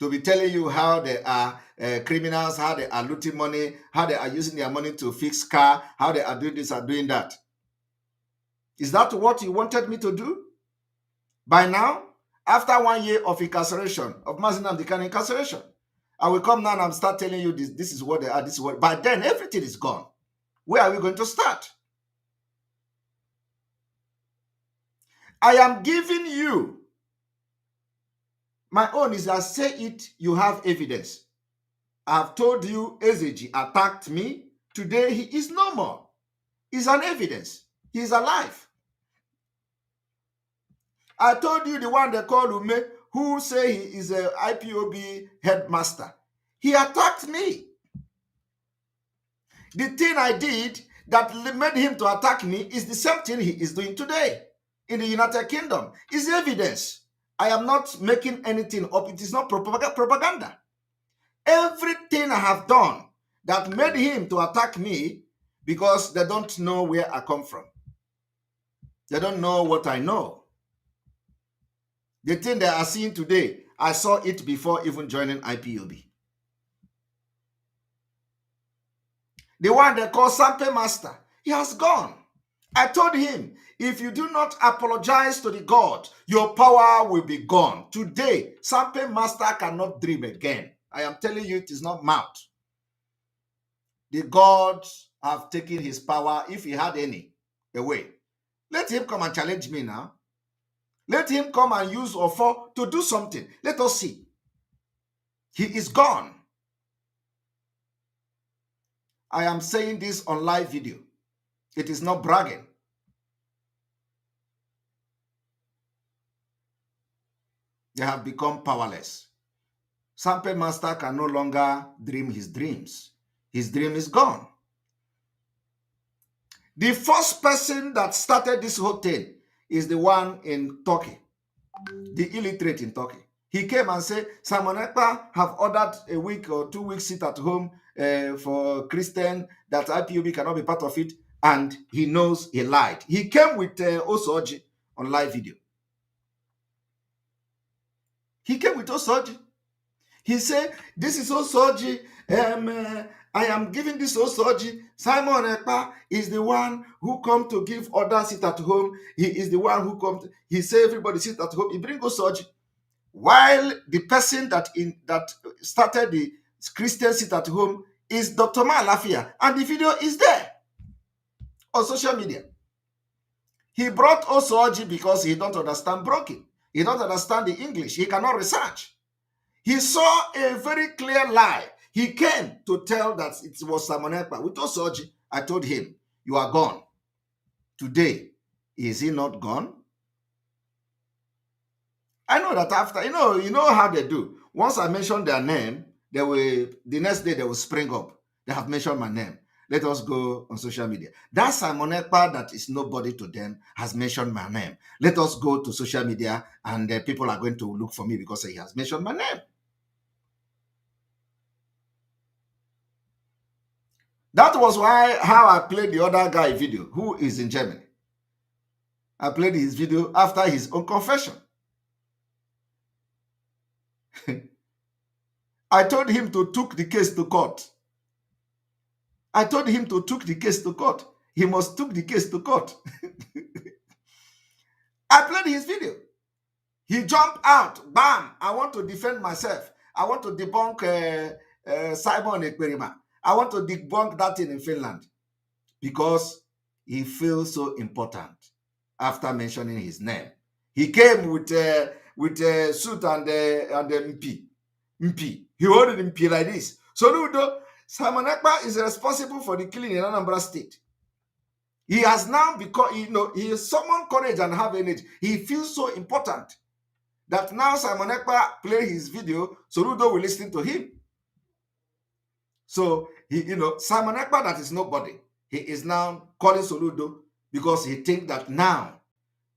to be telling you how they are criminals, how they are looting money, how they are using their money to fix car, how they are doing this and doing that. Is that what you wanted me to do? By now, after 1 year of incarceration, of Mazi Nnamdi Kanu incarceration, I will come now and start telling you this is what they are, this is what. By then, everything is gone. Where are we going to start? I am giving you my own is I say it, you have evidence. I have told you Ezeji attacked me. Today, he is no more. He's an evidence. He is alive. I told you the one they call Ume, who say he is a IPOB headmaster. He attacked me. The thing I did that made him to attack me is the same thing he is doing today in the United Kingdom. It's evidence. I am not making anything up. It is not propaganda. Everything I have done that made him to attack me because they don't know where I come from. They don't know what I know. The thing they are seeing today, I saw it before even joining IPOB. The one they call Sampe Master, he has gone. I told him, if you do not apologize to the God, your power will be gone. Today, Sampe Master cannot dream again. I am telling you, it is not mouth. The gods have taken his power, if he had any, away. Let him come and challenge me now. Let him come and use Ofo to do something. Let us see. He is gone. I am saying this on live video. It is not bragging. They have become powerless. Sampe Master can no longer dream his dreams. His dream is gone. The first person that started this whole thing is the one in Turkey, the illiterate in Turkey. He came and said, Simon Ekpa have ordered a week or 2 weeks sit at home for Christian, that IPOB cannot be part of it, and he knows he lied. He came with Osoji on live video. He came with Osoji. He said, this is Osoji. I am giving this Osoji. Simon Ekpa is the one who come to give order sit at home. He is the one who come. He say everybody sit at home. He bring Osoji. While the person that started the Christian sit at home is Dr. Malafia, and the video is there on social media. He brought Osoji because he don't understand broken. He don't understand the English. He cannot research. He saw a very clear lie. He came to tell that it was Simon Ekpa. With Osoji, I told him, you are gone. Today, is he not gone? I know that after, you know how they do. Once I mention their name, the next day they will spring up. They have mentioned my name. Let us go on social media. That Simon Ekpa that is nobody to them has mentioned my name. Let us go to social media and people are going to look for me because he has mentioned my name. That was how I played the other guy video who is in Germany. I played his video after his own confession. I told him to take the case to court. I told him to take the case to court. He must take the case to court. I played his video. He jumped out. Bam! I want to defend myself. I want to debunk Simon Ekperima. I want to debunk that thing in Finland. Because he feels so important after mentioning his name. He came with with a suit and MP. He ordered MP like this. Soludo, Simon Ekpa is responsible for the killing in Anambra State. He has now become, he has summoned courage and have energy. He feels so important that now Simon Ekpa play his video, Soludo will listen to him. So, Simon Ekpa, that is nobody. He is now calling Soludo because he thinks that now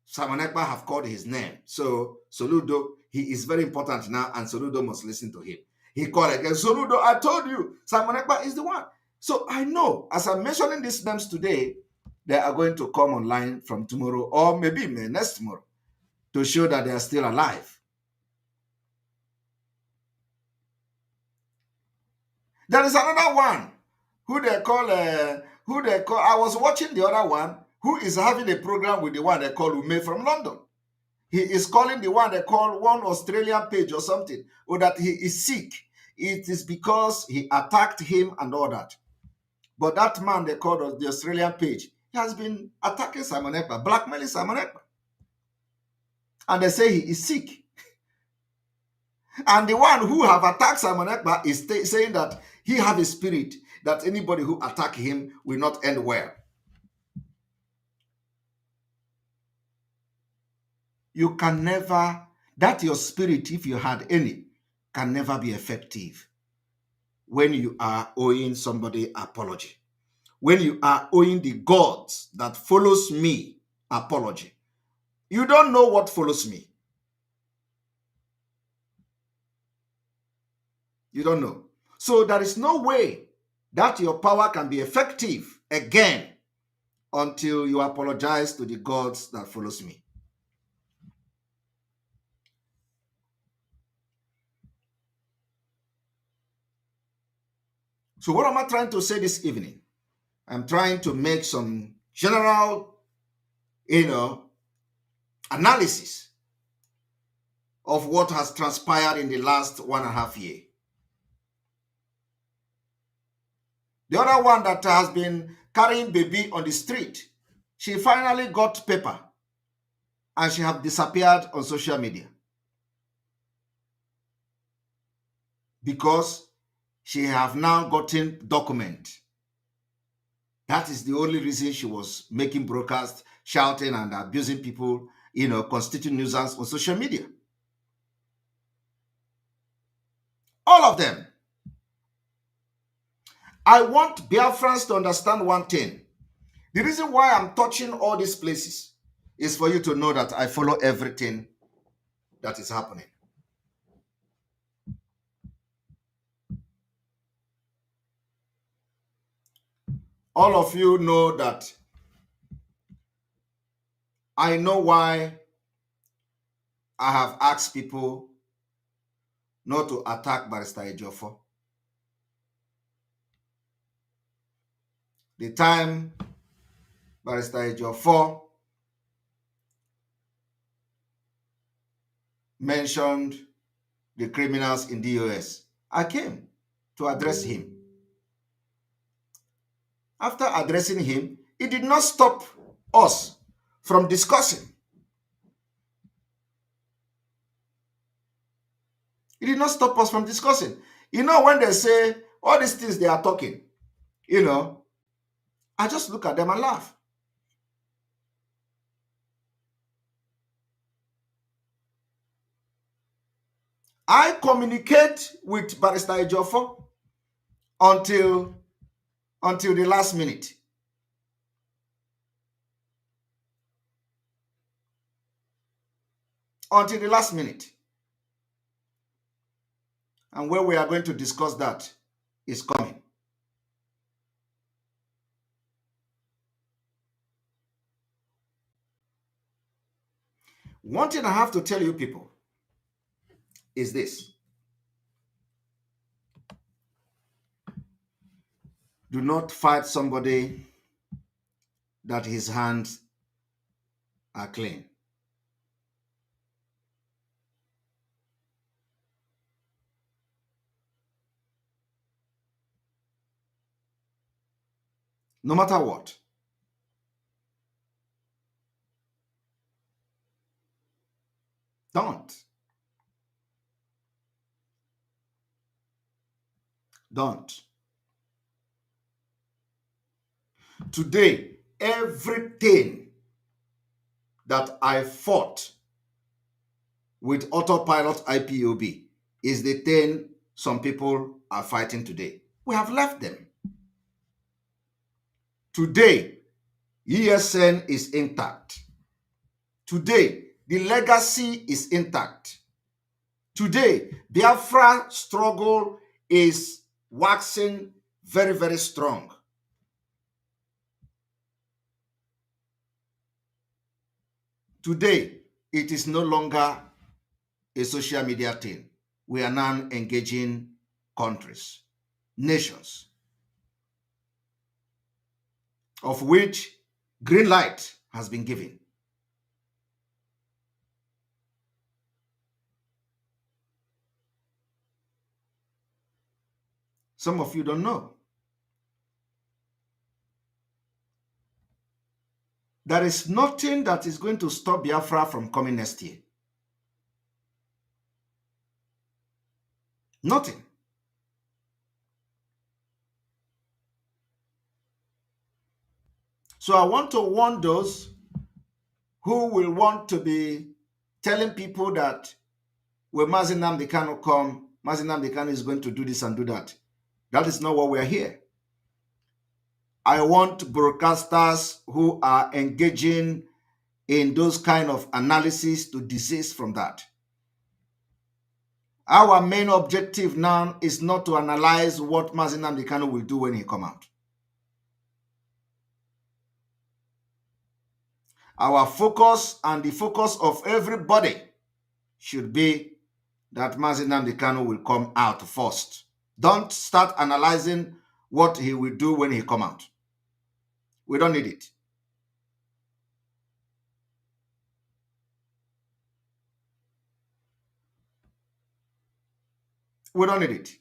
Simon Ekpa have called his name. So, Soludo, he is very important now, and Soludo must listen to him. He called again, Soludo, I told you, Simon Ekpa is the one. So, I know, as I'm mentioning these names today, they are going to come online from tomorrow or maybe next tomorrow to show that they are still alive. There is another one who they call, I was watching the other one who is having a program with the one they call Ume from London. He is calling the one they call one Australian page or something, or that he is sick. It is because he attacked him and all that. But that man they called the Australian page, he has been attacking Simon Ekpa, blackmailing Simon Ekpa. And they say he is sick. And the one who have attacked Simon Ekpa is saying that he have a spirit that anybody who attack him will not end well. You can never, that your spirit, if you had any, can never be effective when you are owing somebody apology. When you are owing the gods that follows me apology. You don't know what follows me. You don't know. So there is no way that your power can be effective again until you apologize to the gods that follows me. So what am I trying to say this evening? I'm trying to make some general, analysis of what has transpired in the last 1.5 years. The other one that has been carrying baby on the street, she finally got paper and she have disappeared on social media because she have now gotten document. That is the only reason she was making broadcasts, shouting and abusing people, constituting nuisance on social media. All of them. I want Biafrans to understand one thing. The reason why I'm touching all these places is for you to know that I follow everything that is happening. All of you know that I know why I have asked people not to attack Barrister Ejiofor. The time Barrister Ejiofor mentioned the criminals in the US, I came to address him. After addressing him, it did not stop us from discussing. It did not stop us from discussing. When they say all these things they are talking, I just look at them and laugh. I communicate with Barrister Ejiofor until the last minute. Until the last minute. And where we are going to discuss that is coming. One thing I have to tell you people is this. Do not fight somebody that his hands are clean. No matter what. Don't. Don't. Today, everything that I fought with autopilot IPOB is the thing some people are fighting today. We have left them. Today, ESN is intact. Today, the legacy is intact. Today, Biafra struggle is waxing very, very strong. Today, it is no longer a social media thing. We are now engaging countries, nations, of which green light has been given. Some of you don't know. There is nothing that is going to stop Biafra from coming next year. Nothing. So I want to warn those who will want to be telling people that when Mazi Nnamdi Kanu come, Mazi Nnamdi Kanu is going to do this and do that. That is not what we are here. I want broadcasters who are engaging in those kind of analysis to desist from that. Our main objective now is not to analyze what Mazi Nnamdi Kanu will do when he come out. Our focus and the focus of everybody should be that Mazi Nnamdi Kanu will come out first. Don't start analyzing what he will do when he come out. We don't need it. We don't need it.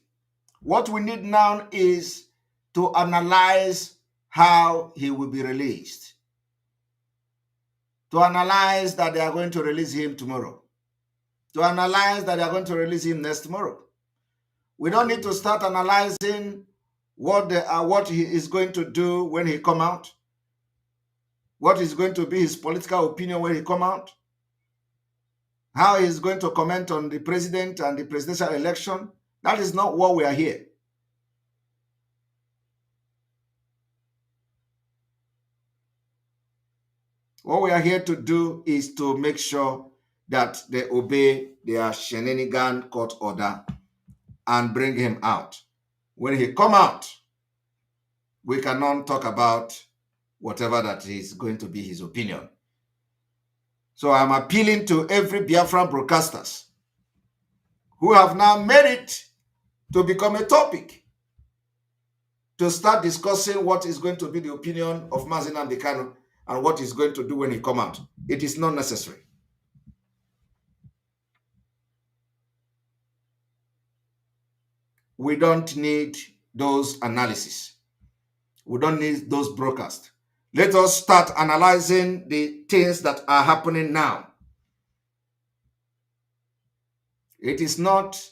What we need now is to analyze how he will be released. To analyze that they are going to release him tomorrow. To analyze that they are going to release him next tomorrow. We don't need to start analyzing what he is going to do when he come out. What is going to be his political opinion when he come out. How he is going to comment on the president and the presidential election. That is not what we are here. What we are here to do is to make sure that they obey their shenanigan court order and bring him out. When he come out, we cannot talk about whatever that is going to be his opinion. So I'm appealing to every Biafran broadcasters who have now made it to become a topic to start discussing what is going to be the opinion of Mazi Nnamdi Kanu and what he's going to do when he come out. It is not necessary. We don't need those analyses. We don't need those broadcasts. Let us start analyzing the things that are happening now. It is not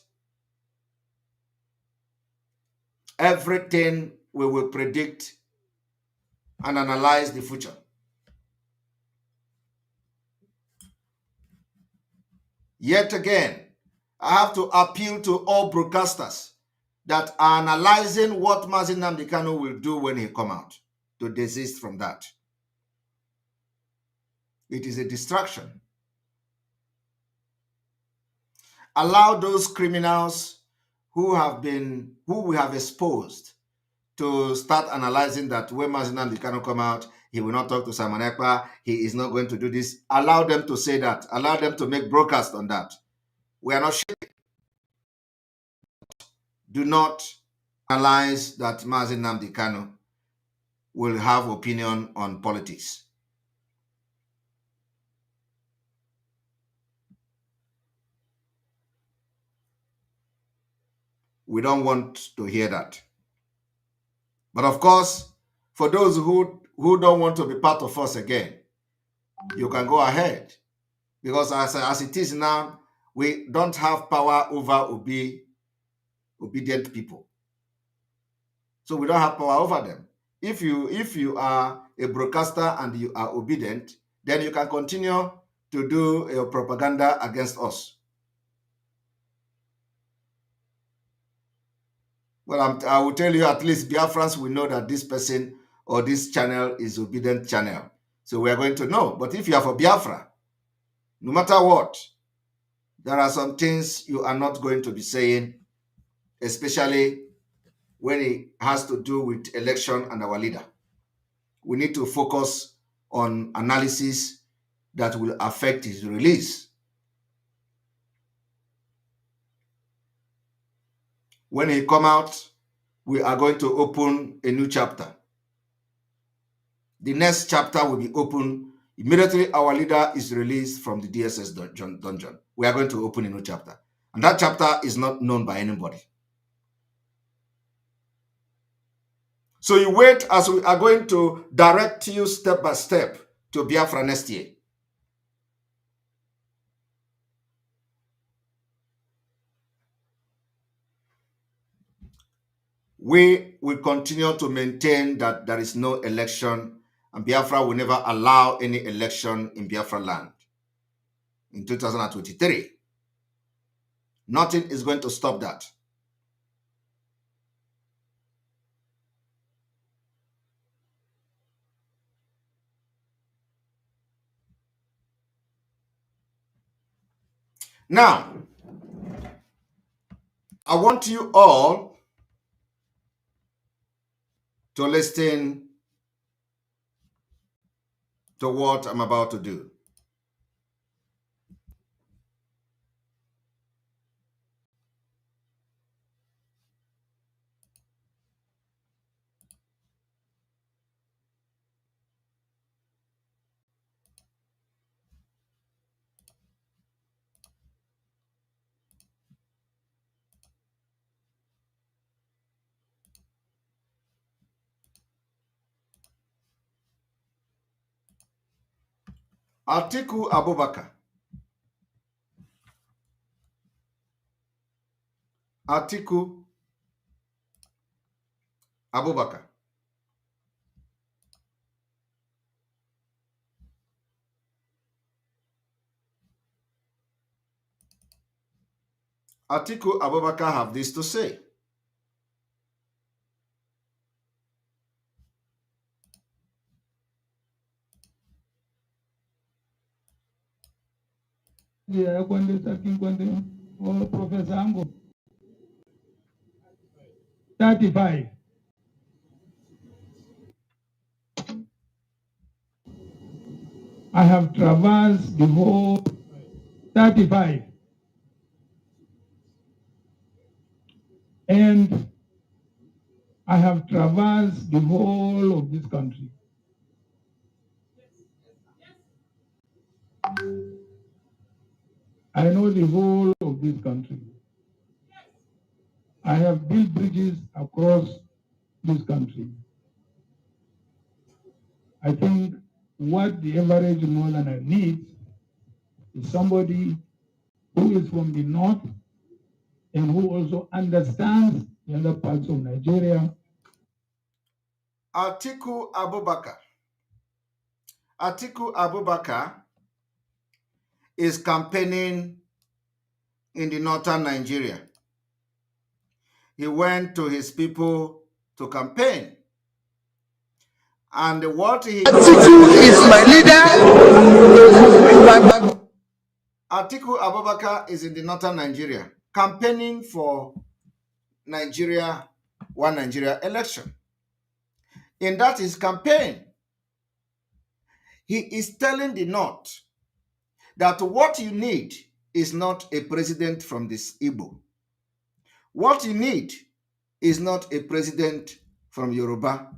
everything we will predict and analyze the future. Yet again, I have to appeal to all broadcasters that are analyzing what Mazi Nnamdi Kanu will do when he come out, to desist from that. It is a distraction. Allow those criminals who we have exposed to start analyzing that when Mazi Nnamdi Kanu come out, he will not talk to Simon Ekpa, he is not going to do this. Allow them to say that. Allow them to make broadcast on that. We are not sure. Do not analyze that Mazi Nnamdi Kanu will have opinion on politics. We don't want to hear that. But of course, for those who don't want to be part of us again, you can go ahead. Because as it is now, we don't have power over obedient people. So we don't have power over them. If you are a broadcaster and you are obedient, then you can continue to do your propaganda against us. Well, I will tell you, at least Biafrans will know that this person or this channel is obedient channel. So we are going to know. But if you are for Biafra, no matter what, there are some things you are not going to be saying, especially when it has to do with election and our leader. We need to focus on analysis that will affect his release. When he come out, we are going to open a new chapter. The next chapter will be open immediately our leader is released from the DSS dungeon. We are going to open a new chapter. And that chapter is not known by anybody. So you wait as we are going to direct you step by step to Biafra next year. We will continue to maintain that there is no election, and Biafra will never allow any election in Biafra land in 2023. Nothing is going to stop that. Now, I want you all to listen to what I'm about to do. Atiku Abubakar. Atiku Abubakar. Atiku Abubakar have this to say. Yeah, Professor Ango. 35. I have traversed the whole 35. And I have traversed the whole of this country. I know the whole of this country. I have built bridges across this country. I think what the average Northerner needs is somebody who is from the north and who also understands the other parts of Nigeria. Atiku Abubakar. Atiku Abubakar is campaigning in the northern Nigeria. He went to his people to campaign. And what he... Atiku is my leader. Atiku Abubakar is in the northern Nigeria, campaigning for Nigeria, one Nigeria election. In that his campaign, he is telling the North that what you need is not a president from this Igbo. What you need is not a president from Yoruba.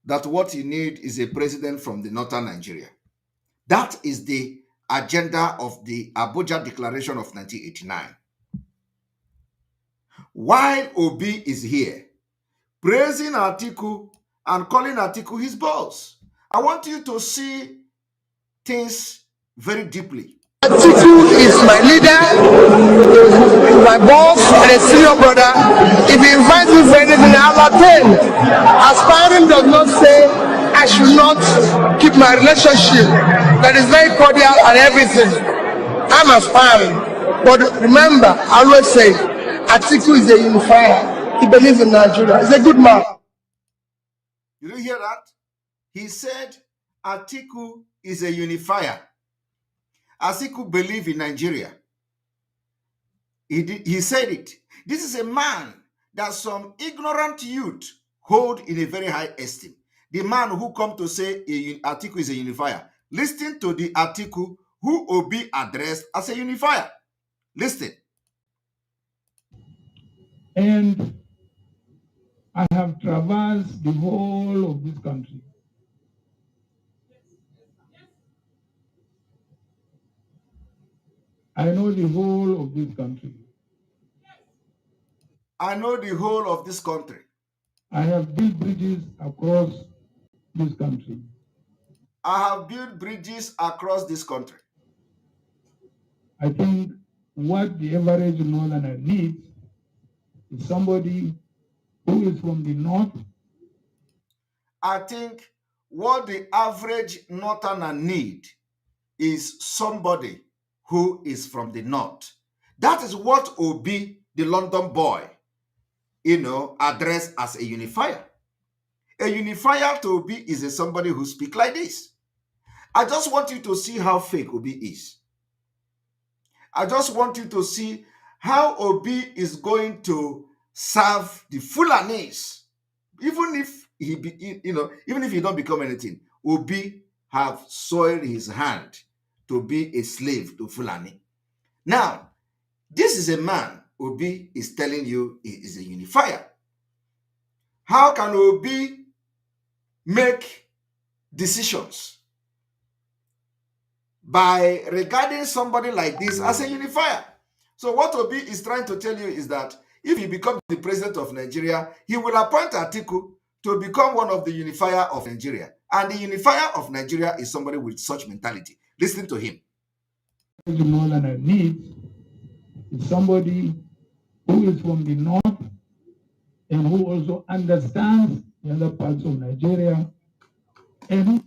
That what you need is a president from the northern Nigeria. That is the agenda of the Abuja Declaration of 1989. While Obi is here, praising Atiku and calling Atiku his boss, I want you to see things very deeply. Atiku is my leader, my boss, and a senior brother. If he invites me for anything, I'll attend. Aspiring does not say I should not keep my relationship that is very cordial and everything. I'm aspiring. But remember, I always say, Atiku is a unifier. He believes in Nigeria. He's a good man. You didn't hear that? He said Atiku is a unifier. Atiku believes in Nigeria. He said it. This is a man that some ignorant youth hold in a very high esteem. The man who come to say Atiku is a unifier. Listen to the Atiku who Obi addressed as a unifier. Listen. And I have traversed the whole of this country. I know the whole of this country. I know the whole of this country. I have built bridges across this country. I have built bridges across this country. I think what the average northerner needs is somebody who is from the north. I think what the average northerner need is somebody who is from the north. That is what Obi, the London boy, addressed as a unifier. A unifier to Obi is somebody who speaks like this. I just want you to see how fake Obi is. I just want you to see how Obi is going to serve the Fulanis, even if even if he don't become anything. Obi have soiled his hand to be a slave to Fulani. Now, this is a man Obi is telling you he is a unifier. How can Obi make decisions by regarding somebody like this as a unifier? So what Obi is trying to tell you is that if he becomes the president of Nigeria, he will appoint Atiku to become one of the unifier of Nigeria. And the unifier of Nigeria is somebody with such mentality. Listen to him. More than I need is somebody who is from the north and who also understands the other parts of Nigeria. And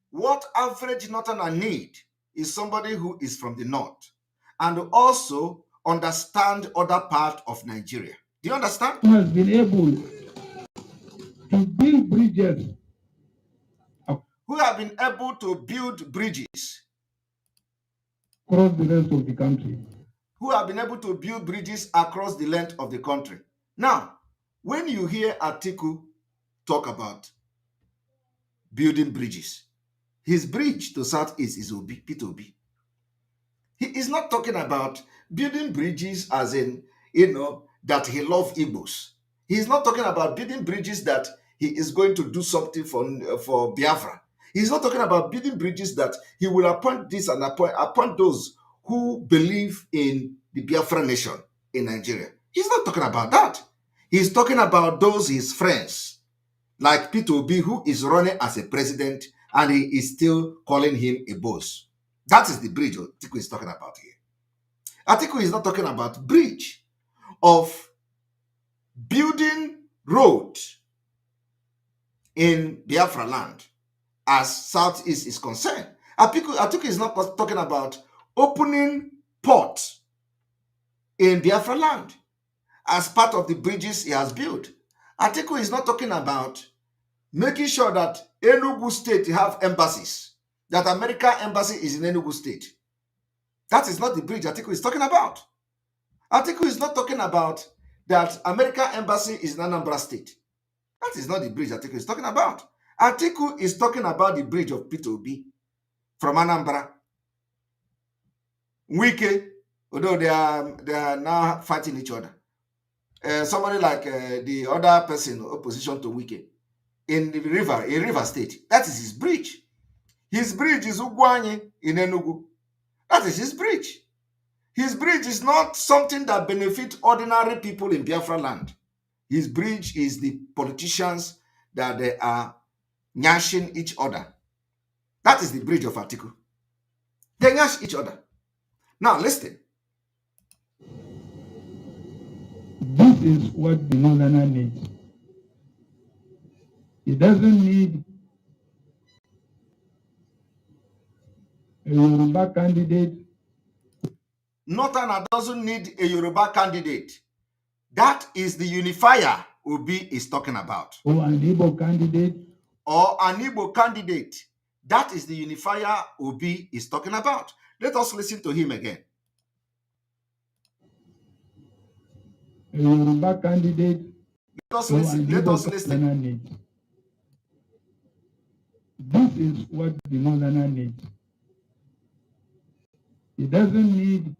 what average northerner need is somebody who is from the north and also understand other part of Nigeria. Do you understand? Who has been able to build bridges. Who have been able to build bridges across the rest of the country. Who have been able to build bridges across the length of the country. Now, when you hear Atiku talk about building bridges, his bridge to Southeast is Peter Obi. He is not talking about building bridges as in, that he loves Igbos. He is not talking about building bridges that he is going to do something for Biafra. He's not talking about building bridges that he will appoint this and appoint those who believe in the Biafra nation in Nigeria. He's not talking about that. He's talking about those his friends, like Peter Obi, who is running as a president and he is still calling him a boss. That is the bridge Atiku is talking about here. Atiku is not talking about bridge of building road in Biafra land as Southeast is concerned. Atiku is not talking about opening port in Biafra land as part of the bridges he has built. Atiku is not talking about making sure that Enugu State have embassies, that American embassy is in Enugu State. That is not the bridge Atiku is talking about. Atiku is not talking about that American embassy is in Anambra State. That is not the bridge Atiku is talking about. Atiku is talking about the bridge of Peter Obi from Anambra. Wike, although they are now fighting each other. Somebody like the other person, opposition to Wike, in River State. That is his bridge. His bridge is Ugwanye in Enugu. That is his bridge. His bridge is not something that benefits ordinary people in Biafra land. His bridge is the politicians that they are nyashing each other. That is the bridge of Atiku. They nyash each other. Now listen. This is what the Northerner needs. He doesn't need a Yoruba candidate. Northerner doesn't need a Yoruba candidate. That is the unifier Obi is talking about. Or an Igbo candidate. Or an Igbo candidate. That is the unifier Obi is talking about. Let us listen to him again. A Yoruba candidate. Let us listen. Let us listen. This is what the Northerner needs. He doesn't need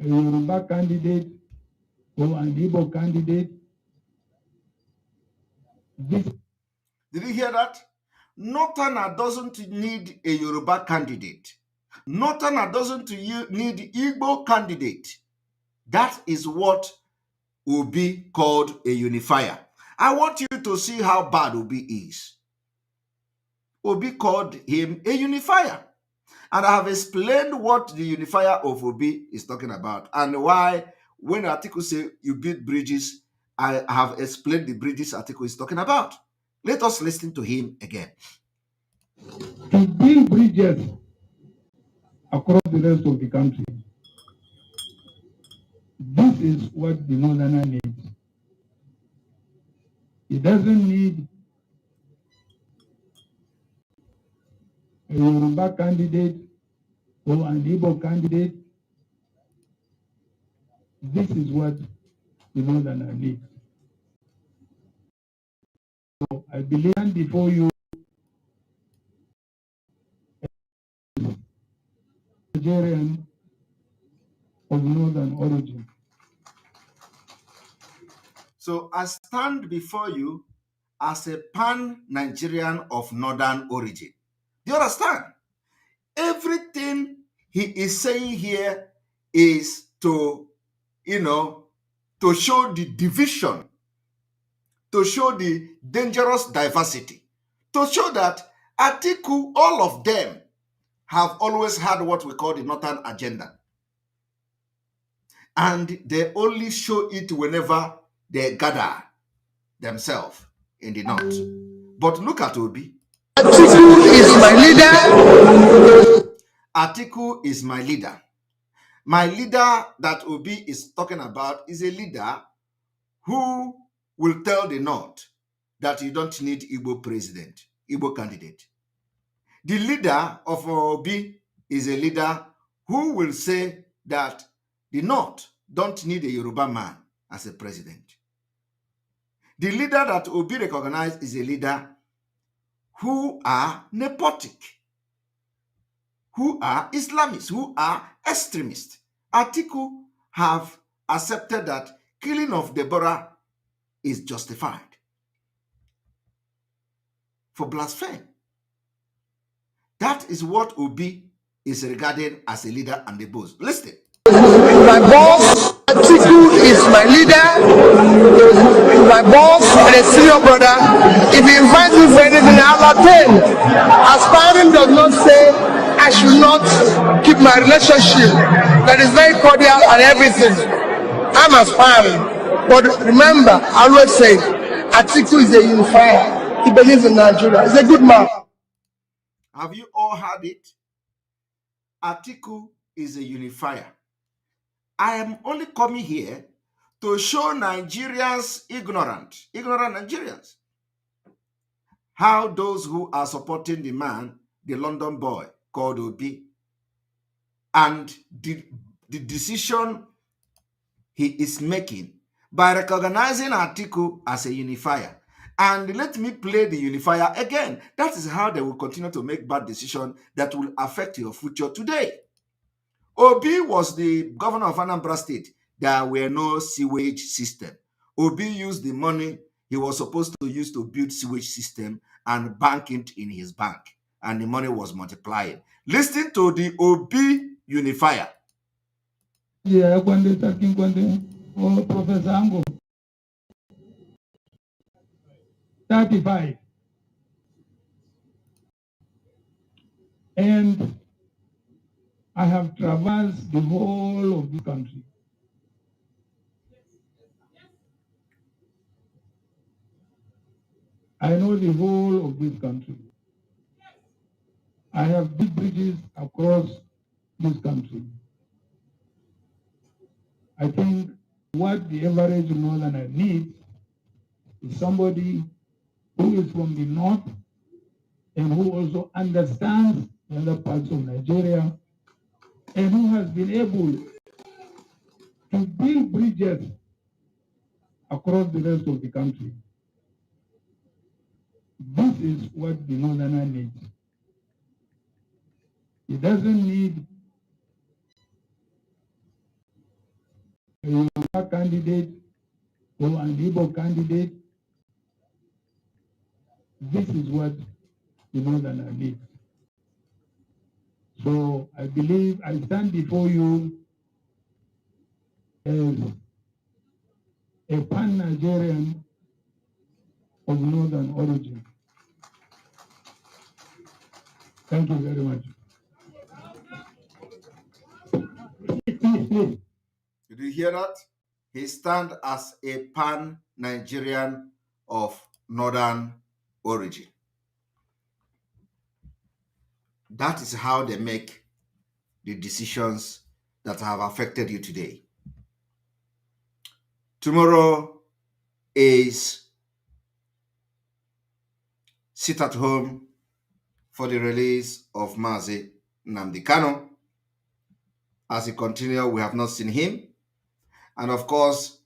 a Yoruba candidate or an Igbo candidate. Did you hear that? Northerner doesn't need a Yoruba candidate. Northerner doesn't need Igbo candidate. That is what Obi called a unifier. I want you to see how bad Obi is. Obi called him a unifier. And I have explained what the unifier of Obi is talking about and why when the article says you build bridges, I have explained the bridges article is talking about. Let us listen to him again. To build bridges across the rest of the country. This is what the Northerner needs. He doesn't need a Yoruba candidate or an Igbo candidate. This is what the Northerner needs. So I believe before you Nigerian of northern origin. So I stand before you as a pan-Nigerian of northern origin. Do you understand? Everything he is saying here is to, to show the division, to show the dangerous diversity, to show that Atiku, all of them, have always had what we call the northern agenda. And they only show it whenever they gather themselves in the north. But look at Obi. Atiku is my leader. Atiku is my leader. My leader that Obi is talking about is a leader who will tell the north that you don't need Igbo president, Igbo candidate. The leader of Obi is a leader who will say that the north don't need a Yoruba man as a president. The leader that Obi recognized is a leader who are nepotic, who are Islamists, who are extremists. Atiku have accepted that killing of Deborah is justified for blasphemy. That is what Obi is regarded as a leader and a boss. Listen. My boss, Atiku, is my leader, my boss, and a senior brother. If he invites me for anything, I'll attend. Aspiring does not say I should not keep my relationship. That is very cordial and everything. I'm aspiring. But remember, I always say, Atiku is a unifier. He believes in Nigeria. He's a good man. Have you all heard it? Atiku is a unifier. I am only coming here to show Nigerians ignorant Nigerians, how those who are supporting the man, the London boy called Obi, and the decision he is making by recognizing Atiku as a unifier. And let me play the unifier again. That is how they will continue to make bad decisions that will affect your future today. Obi was the governor of Anambra State. There were no sewage system. Obi used the money he was supposed to use to build sewage system and bank it in his bank. And the money was multiplying. Listen to the Obi unifier. Yeah, Professor Ango. 35. And I have traversed the whole of the country. I know the whole of this country. I have built bridges across this country. I think what the average northerner needs is somebody who is from the north and who also understands the other parts of Nigeria and who has been able to build bridges across the rest of the country. This is what the northerner needs. He doesn't need a Yoruba candidate or an Igbo candidate. This is what the northerner needs. So I believe I stand before you as a pan-Nigerian of northern origin. Thank you very much. Did you hear that? He stands as a pan-Nigerian of northern origin. That is how they make the decisions that have affected you today. Tomorrow is sit at home for the release of Mazi Nnamdi Kanu. As he continues, we have not seen him. And of course,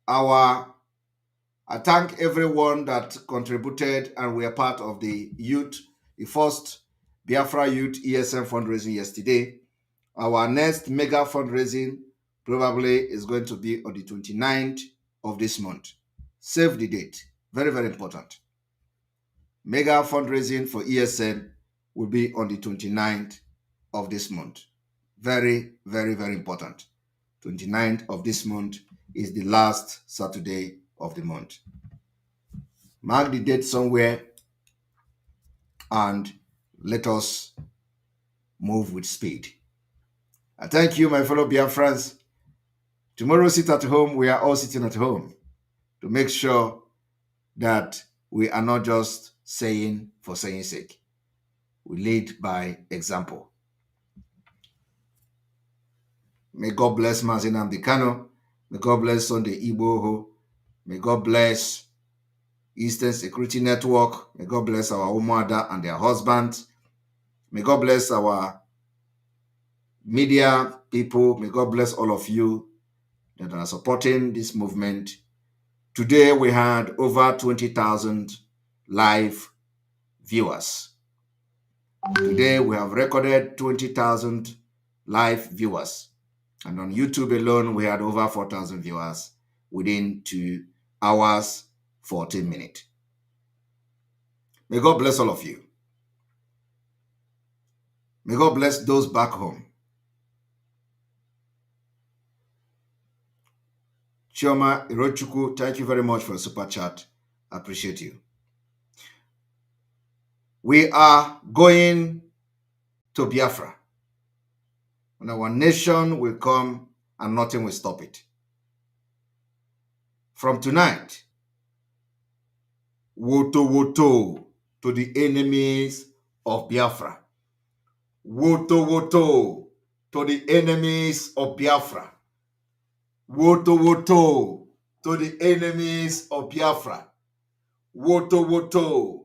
I thank everyone that contributed and were part of the first Biafra Youth ESM fundraising yesterday. Our next mega fundraising probably is going to be on the 29th of this month. Save the date. Very, very important. Mega fundraising for ESN will be on the 29th of this month. Very, very, very important. 29th of this month is the last Saturday of the month. Mark the date somewhere and let us move with speed. I thank you, my fellow Biafrans. Tomorrow, sit at home. We are all sitting at home to make sure that we are not just saying for saying sake. We lead by example. May God bless Mazi Nnamdi Kanu. May God bless Sunday Igboho. May God bless Eastern Security Network. May God bless our Umuada and their husbands. May God bless our media people. May God bless all of you that are supporting this movement. Today we had over 20,000 live viewers. Today we have recorded 20,000 live viewers. And on YouTube alone, we had over 4,000 viewers within 2 hours, 14 minutes. May God bless all of you. May God bless those back home. Chioma Irochukwu, thank you very much for a super chat. I appreciate you. We are going to Biafra. And our nation will come and nothing will stop it. From tonight, woto woto to the enemies of Biafra. Woto woto to the enemies of Biafra. Woto woto to the enemies of Biafra. Woto woto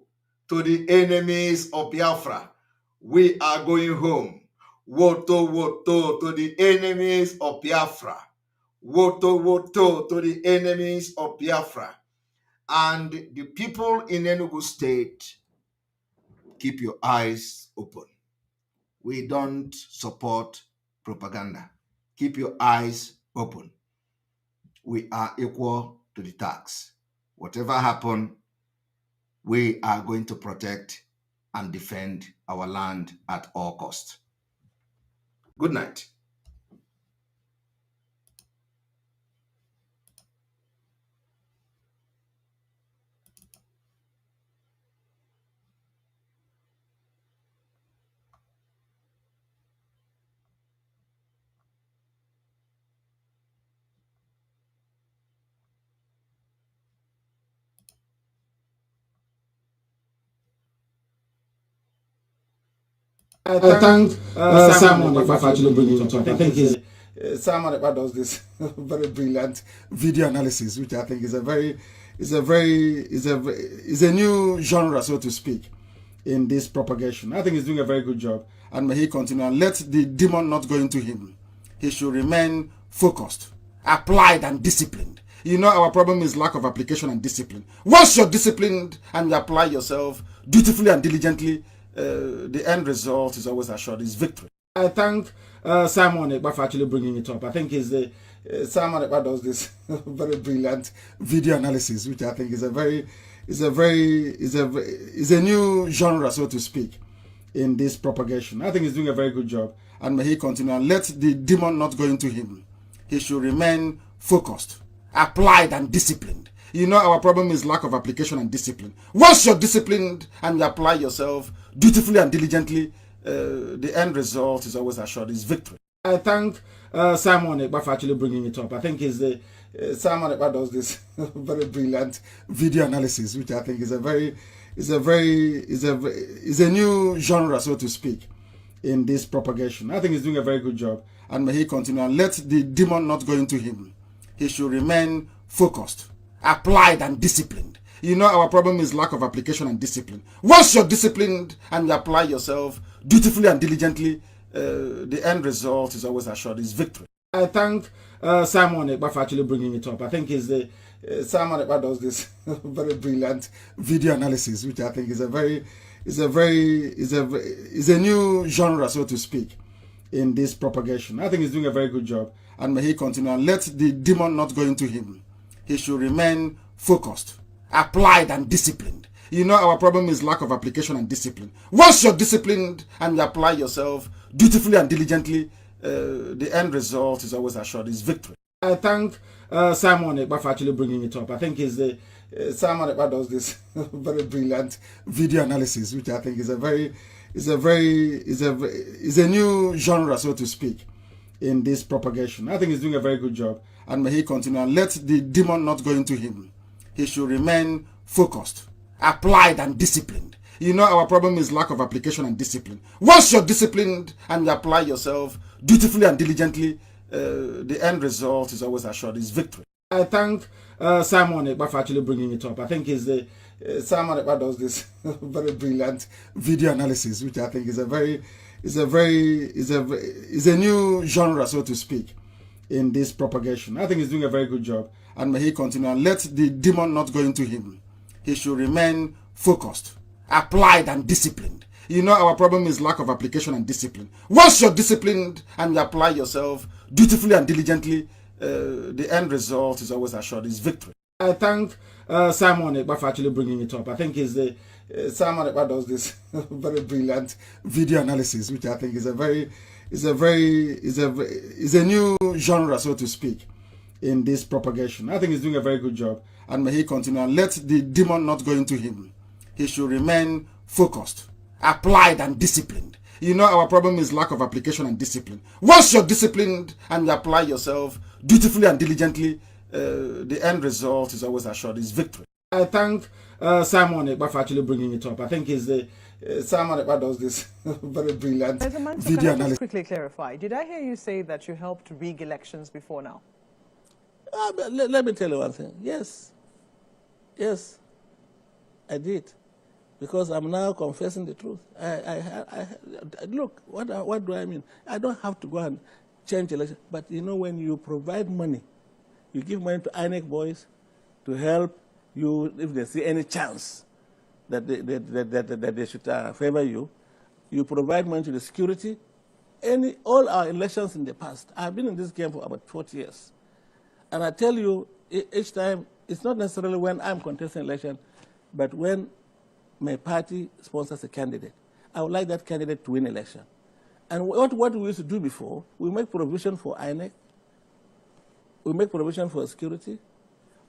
to the enemies of Biafra. We are going home. Woto woto to the enemies of Biafra. Woto woto to the enemies of Biafra. And the people in Enugu State, keep your eyes open. We don't support propaganda. Keep your eyes open. We are equal to the tax. Whatever happens, we are going to protect and defend our land at all costs. Good night. I thank Simon Ekpa for actually bringing it up. I think Simon Ekpa does this very brilliant video analysis, which I think is a new genre, so to speak, in this propagation. I think he's doing a very good job, and may he continue and let the demon not go into him. He should remain focused, applied, and disciplined. You know, our problem is lack of application and discipline. Once you're disciplined and you apply yourself dutifully and diligently, the end result is always assured, is victory. I thank Simon Ekpa for actually bringing it up. I think Simon Ekpa does this very brilliant video analysis, which I think is a new genre, so to speak, in this propagation. I think he's doing a very good job, and may he continue and let the demon not go into him. He should remain focused, applied, and disciplined. You know, our problem is lack of application and discipline. Once you're disciplined and you apply yourself dutifully and diligently, the end result is always assured, is victory. I thank Simon Ekpa for actually bringing it up. I think Simon Ekpa does this very brilliant video analysis, which I think is a new genre, so to speak, in this propagation. I think he's doing a very good job, and may he continue and let the demon not go into him. He should remain focused, applied, and disciplined. You know, our problem is lack of application and discipline. Once you're disciplined and you apply yourself dutifully and diligently, the end result is always assured, is victory. I thank Simon Ekpa for actually bringing it up. I think Simon Ekpa does this very brilliant video analysis, which I think is a new genre, so to speak, in this propagation. I think he's doing a very good job, and may he continue and let the demon not go into him. He should remain focused, applied, and disciplined. You know, our problem is lack of application and discipline. Once you're disciplined and you apply yourself dutifully and diligently, the end result is always assured, is victory. I thank Simon Ekpa for actually bringing it up. I think Simon Ekpa does this very brilliant video analysis, which I think is a new genre, so to speak, in this propagation. I think he's doing a very good job, and may he continue and let the demon not go into him. He should remain focused, applied, and disciplined. You know, our problem is lack of application and discipline. Once you're disciplined and you apply yourself dutifully and diligently, the end result is always assured, is victory. I thank Simon Ekpa for actually bringing it up. I think Simon Ekpa does this very brilliant video analysis, which I think is a new genre, so to speak, in this propagation. I think he's doing a very good job, and may he continue and let the demon not go into him. He should remain focused, applied, and disciplined. You know, our problem is lack of application and discipline. Once you're disciplined and you apply yourself dutifully and diligently, the end result is always assured, is victory. I thank Simon Ekpa for actually bringing it up. I think Simon Ekpa does this very brilliant video analysis, which I think is a new genre, so to speak, in this propagation. I think he's doing a very good job, and may he continue and let the demon not go into him. He should remain focused, applied, and disciplined. You know, our problem is lack of application and discipline. Once you're disciplined and you apply yourself dutifully and diligently, the end result is always assured, is victory. I thank Simon Ekpa for actually bringing it up. I think Simon Ekpa does this very brilliant video analysis. Just quickly clarify, did I hear you say that you helped rig elections before now? Let me tell you one thing. Yes, I did. Because I'm now confessing the truth. Look, what do I mean? I don't have to go and change election. But you know, when you provide money, you give money to INEC boys to help you if they see any chance that they should favor you. You provide money to the security. All our elections in the past, I've been in this game for about 40 years. And I tell you, each time, it's not necessarily when I'm contesting election, but when my party sponsors a candidate. I would like that candidate to win election. And what we used to do before, we make provision for INEC, we make provision for security,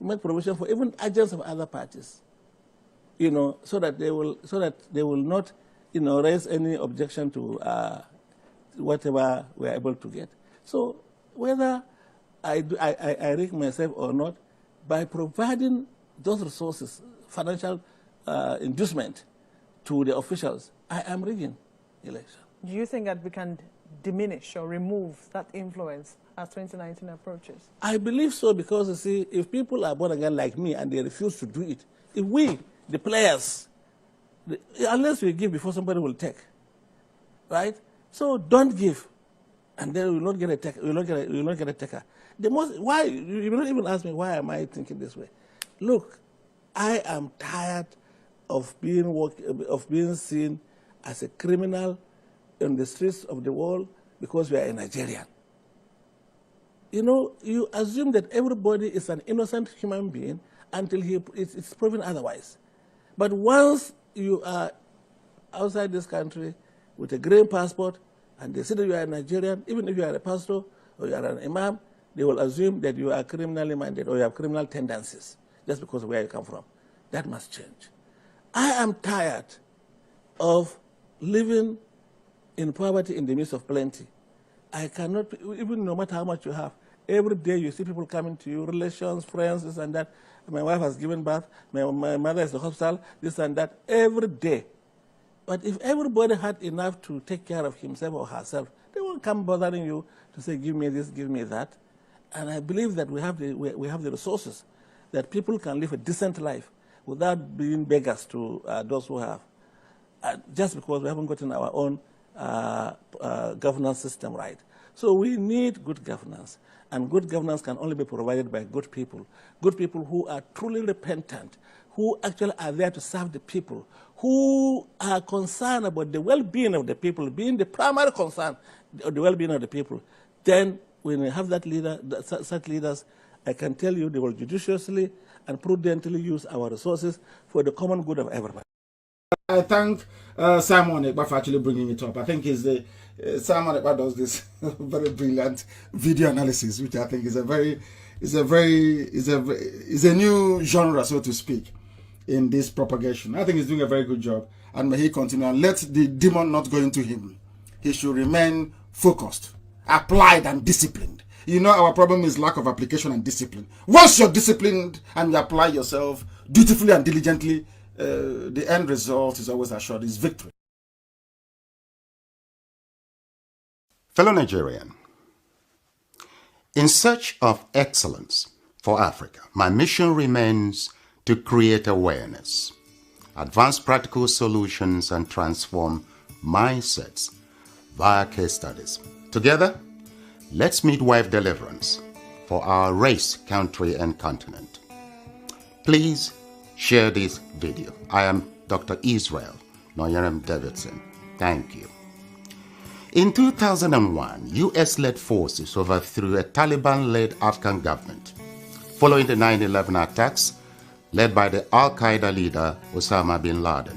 we make provision for even agents of other parties, you know, so that they will not, you know, raise any objection to whatever we are able to get. So whether I rig myself or not, by providing those resources, financial inducement to the officials, I am rigging election. Do you think that we can diminish or remove that influence as 2019 approaches? I believe so, because you see, if people are born again like me and they refuse to do it, if we, the players, unless we give before somebody will take, right? So don't give, and then we will not get a taker. We will not get a taker. Why you will not even ask me why am I thinking this way? Look, I am tired of being seen as a criminal in the streets of the world because we are a Nigerian. You know, you assume that everybody is an innocent human being until it's proven otherwise. But once you are outside this country with a green passport and they say that you are a Nigerian, even if you are a pastor or you are an imam, they will assume that you are criminally minded or you have criminal tendencies just because of where you come from. That must change. I am tired of living in poverty in the midst of plenty. I cannot, even no matter how much you have, every day you see people coming to you, relations, friends, this and that. My wife has given birth, my mother is in the hospital, this and that, every day. But if everybody had enough to take care of himself or herself, they won't come bothering you to say, give me this, give me that. And I believe that we have the resources that people can live a decent life without being beggars to those who have, just because we haven't gotten our own governance system right. So we need good governance, and good governance can only be provided by good people who are truly repentant, who actually are there to serve the people, who are concerned about the well-being of the people, being the primary concern of the well-being of the people. Then when we have such leaders, I can tell you they will judiciously and prudently use our resources for the common good of everybody. I thank Simon Ekpa for actually bringing it up. I think Simon Ekpa does this very brilliant video analysis, which I think is a new genre, so to speak, in this propagation. I think he's doing a very good job, and may he continue and let the demon not go into him. He should remain focused, applied, and disciplined. You know, our problem is lack of application and discipline. Once you're disciplined and you apply yourself dutifully and diligently, the end result is always assured, is victory. Fellow Nigerian, in search of excellence for Africa, my mission remains to create awareness, advance practical solutions, and transform mindsets via case studies. Together, let's midwife deliverance for our race, country, and continent. Please share this video. I am Dr. Israel Noyerem Davidson. Thank you. In 2001, US-led forces overthrew a Taliban-led Afghan government following the 9/11 attacks led by the Al-Qaeda leader Osama bin Laden.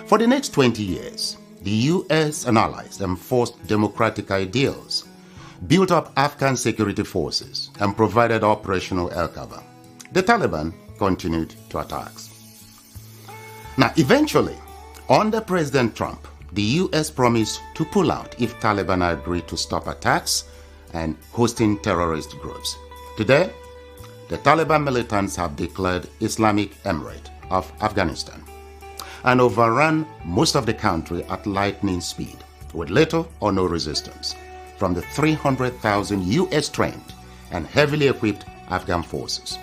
For the next 20 years, the US and allies enforced democratic ideals, built up Afghan security forces, and provided operational air cover. The Taliban continued to attacks. Now, eventually, under President Trump, the US promised to pull out if Taliban agreed to stop attacks and hosting terrorist groups. Today, the Taliban militants have declared Islamic Emirate of Afghanistan and overrun most of the country at lightning speed with little or no resistance from the 300,000 US trained and heavily equipped Afghan forces.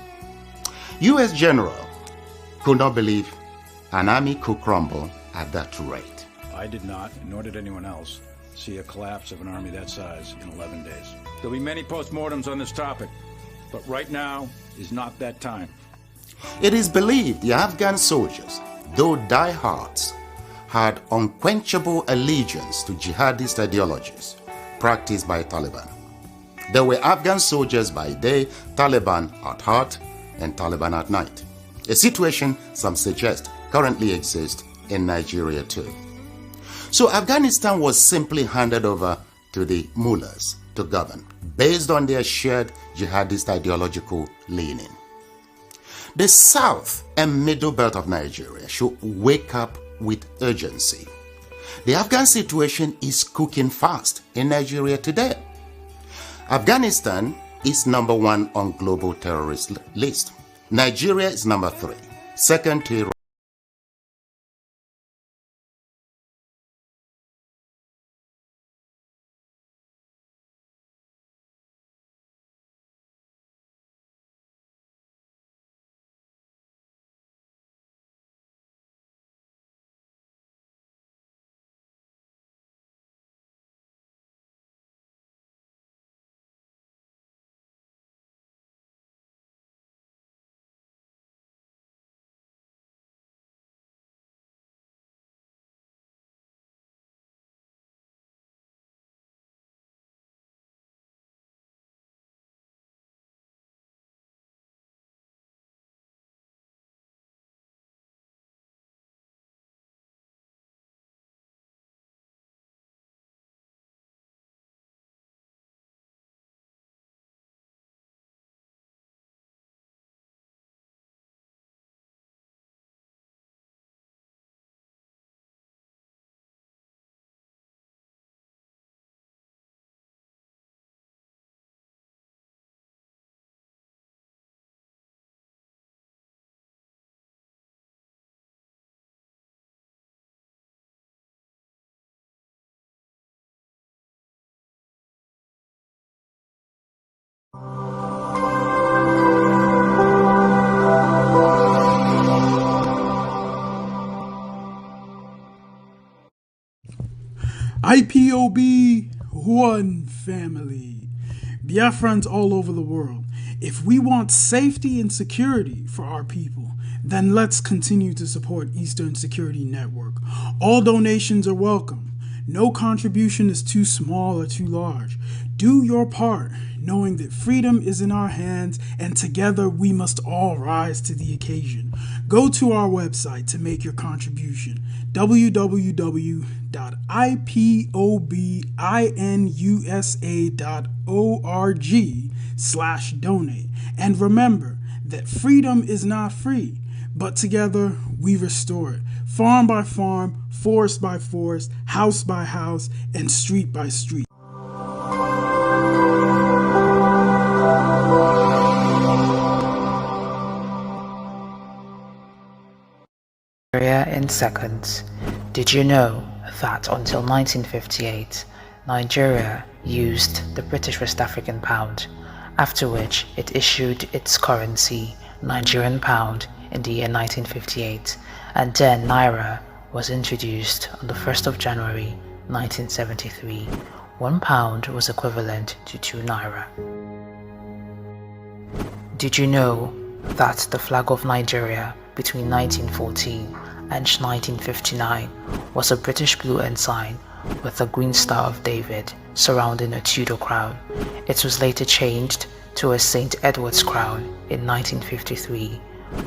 US general could not believe an army could crumble at that rate. I did not, nor did anyone else, see a collapse of an army that size in 11 days. There'll be many postmortems on this topic, but right now is not that time. It is believed the Afghan soldiers, though diehards, had unquenchable allegiance to jihadist ideologies practiced by Taliban. There were Afghan soldiers by day, Taliban at heart, and Taliban at night. A situation some suggest currently exists in Nigeria too. So Afghanistan was simply handed over to the mullahs to govern based on their shared jihadist ideological leaning. The south and middle belt of Nigeria should wake up with urgency. The Afghan situation is cooking fast in Nigeria today. Afghanistan is number 1 on global terrorist list. Nigeria is number 3, second to Iran. IPOB, one family. Biafrans all over the world. If we want safety and security for our people, then let's continue to support Eastern Security Network. All donations are welcome. No contribution is too small or too large. Do your part, knowing that freedom is in our hands and together we must all rise to the occasion. Go to our website to make your contribution, www.ipobinUSA.org/donate. And remember that freedom is not free, but together we restore it. Farm by farm, forest by forest, house by house, and street by street. Nigeria in seconds. Did you know that until 1958, Nigeria used the British West African pound, after which it issued its currency, Nigerian pound, in the year 1958, and then Naira was introduced on the 1st of January 1973. 1 pound was equivalent to 2 Naira. Did you know that the flag of Nigeria between 1914 and 1959 was a British blue ensign with a green Star of David surrounding a Tudor crown? It was later changed to a St. Edward's crown in 1953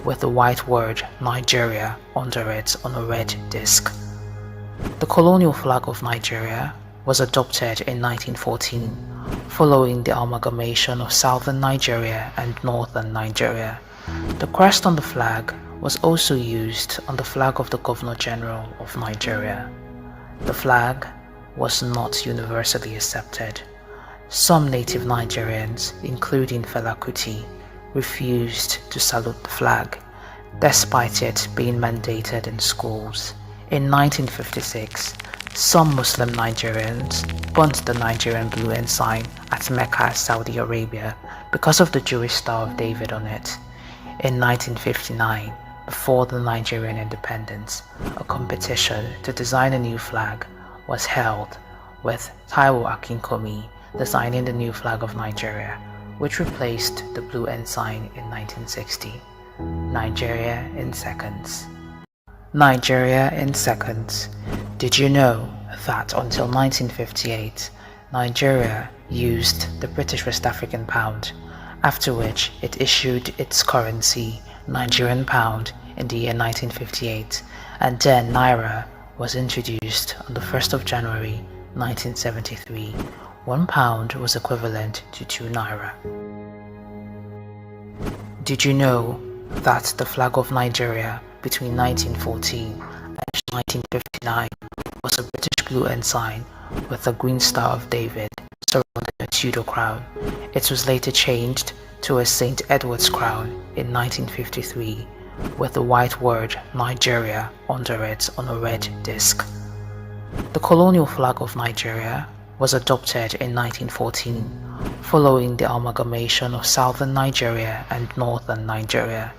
with the white word Nigeria under it on a red disc. The colonial flag of Nigeria was adopted in 1914 following the amalgamation of southern Nigeria and northern Nigeria. The crest on the flag was also used on the flag of the Governor General of Nigeria. The flag was not universally accepted. Some native Nigerians, including Fela Kuti, refused to salute the flag, despite it being mandated in schools. In 1956, some Muslim Nigerians burnt the Nigerian blue ensign at Mecca, Saudi Arabia, because of the Jewish Star of David on it. In 1959, before the Nigerian independence, a competition to design a new flag was held, with Taiwo Akinkomi designing the new flag of Nigeria, which replaced the blue ensign in 1960. Nigeria in seconds. Nigeria in seconds. Did you know that until 1958, Nigeria used the British West African pound, after which it issued its currency, Nigerian pound, in the year 1958, and then Naira was introduced on the 1st of January 1973. 1 pound was equivalent to 2 Naira. Did you know that the flag of Nigeria between 1914 and 1959 was a British blue ensign with a green Star of David surrounding a Tudor crown? It was later changed to a St. Edward's crown in 1953 with the white word Nigeria under it on a red disc. The colonial flag of Nigeria was adopted in 1914 following the amalgamation of southern Nigeria and northern Nigeria.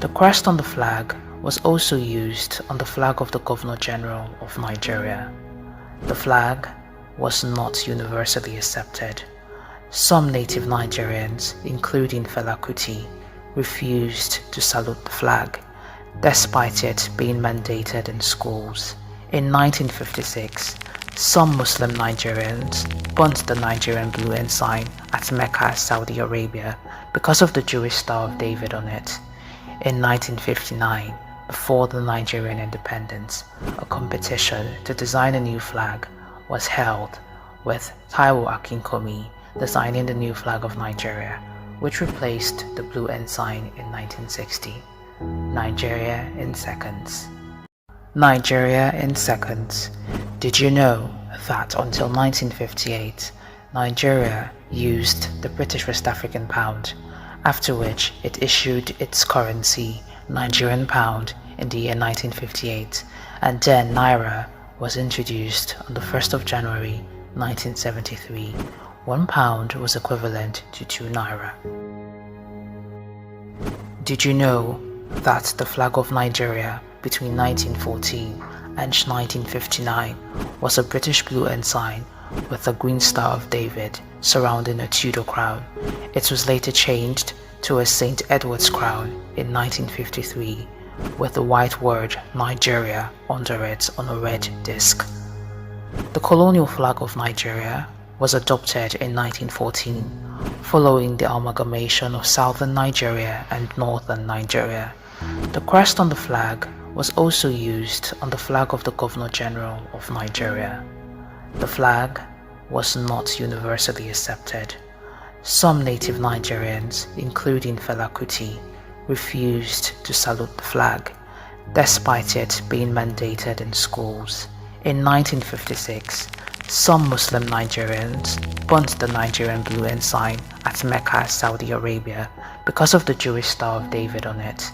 The crest on the flag was also used on the flag of the Governor General of Nigeria. The flag was not universally accepted. Some native Nigerians, including Fela Kuti, refused to salute the flag, despite it being mandated in schools. In 1956, some Muslim Nigerians burnt the Nigerian blue ensign at Mecca, Saudi Arabia, because of the Jewish Star of David on it. In 1959, before the Nigerian independence, a competition to design a new flag was held, with Taiwo Akinkomi designing the new flag of Nigeria, which replaced the blue ensign in 1960. Nigeria in seconds. Nigeria in seconds. Did you know that until 1958, Nigeria used the British West African pound, after which it issued its currency, Nigerian pound, in the year 1958, and then Naira was introduced on the 1st of January 1973. 1 pound was equivalent to 2 Naira. Did you know that the flag of Nigeria between 1914 and 1959 was a British blue ensign with a green Star of David surrounding a Tudor crown. It was later changed to a St. Edward's crown in 1953 with the white word Nigeria under it on a red disc. The colonial flag of Nigeria was adopted in 1914 following the amalgamation of southern Nigeria and northern Nigeria. The crest on the flag was also used on the flag of the Governor General of Nigeria. The flag was not universally accepted. Some native Nigerians, including Fela Kuti, refused to salute the flag, despite it being mandated in schools. In 1956, some Muslim Nigerians burnt the Nigerian blue ensign at Mecca, Saudi Arabia, because of the Jewish Star of David on it.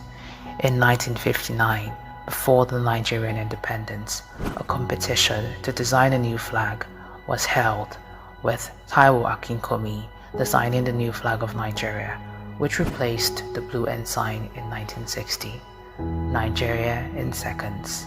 In 1959, before the Nigerian independence, a competition to design a new flag was held, with Taiwo Akinkomi designing the new flag of Nigeria, which replaced the blue ensign in 1960. Nigeria in seconds.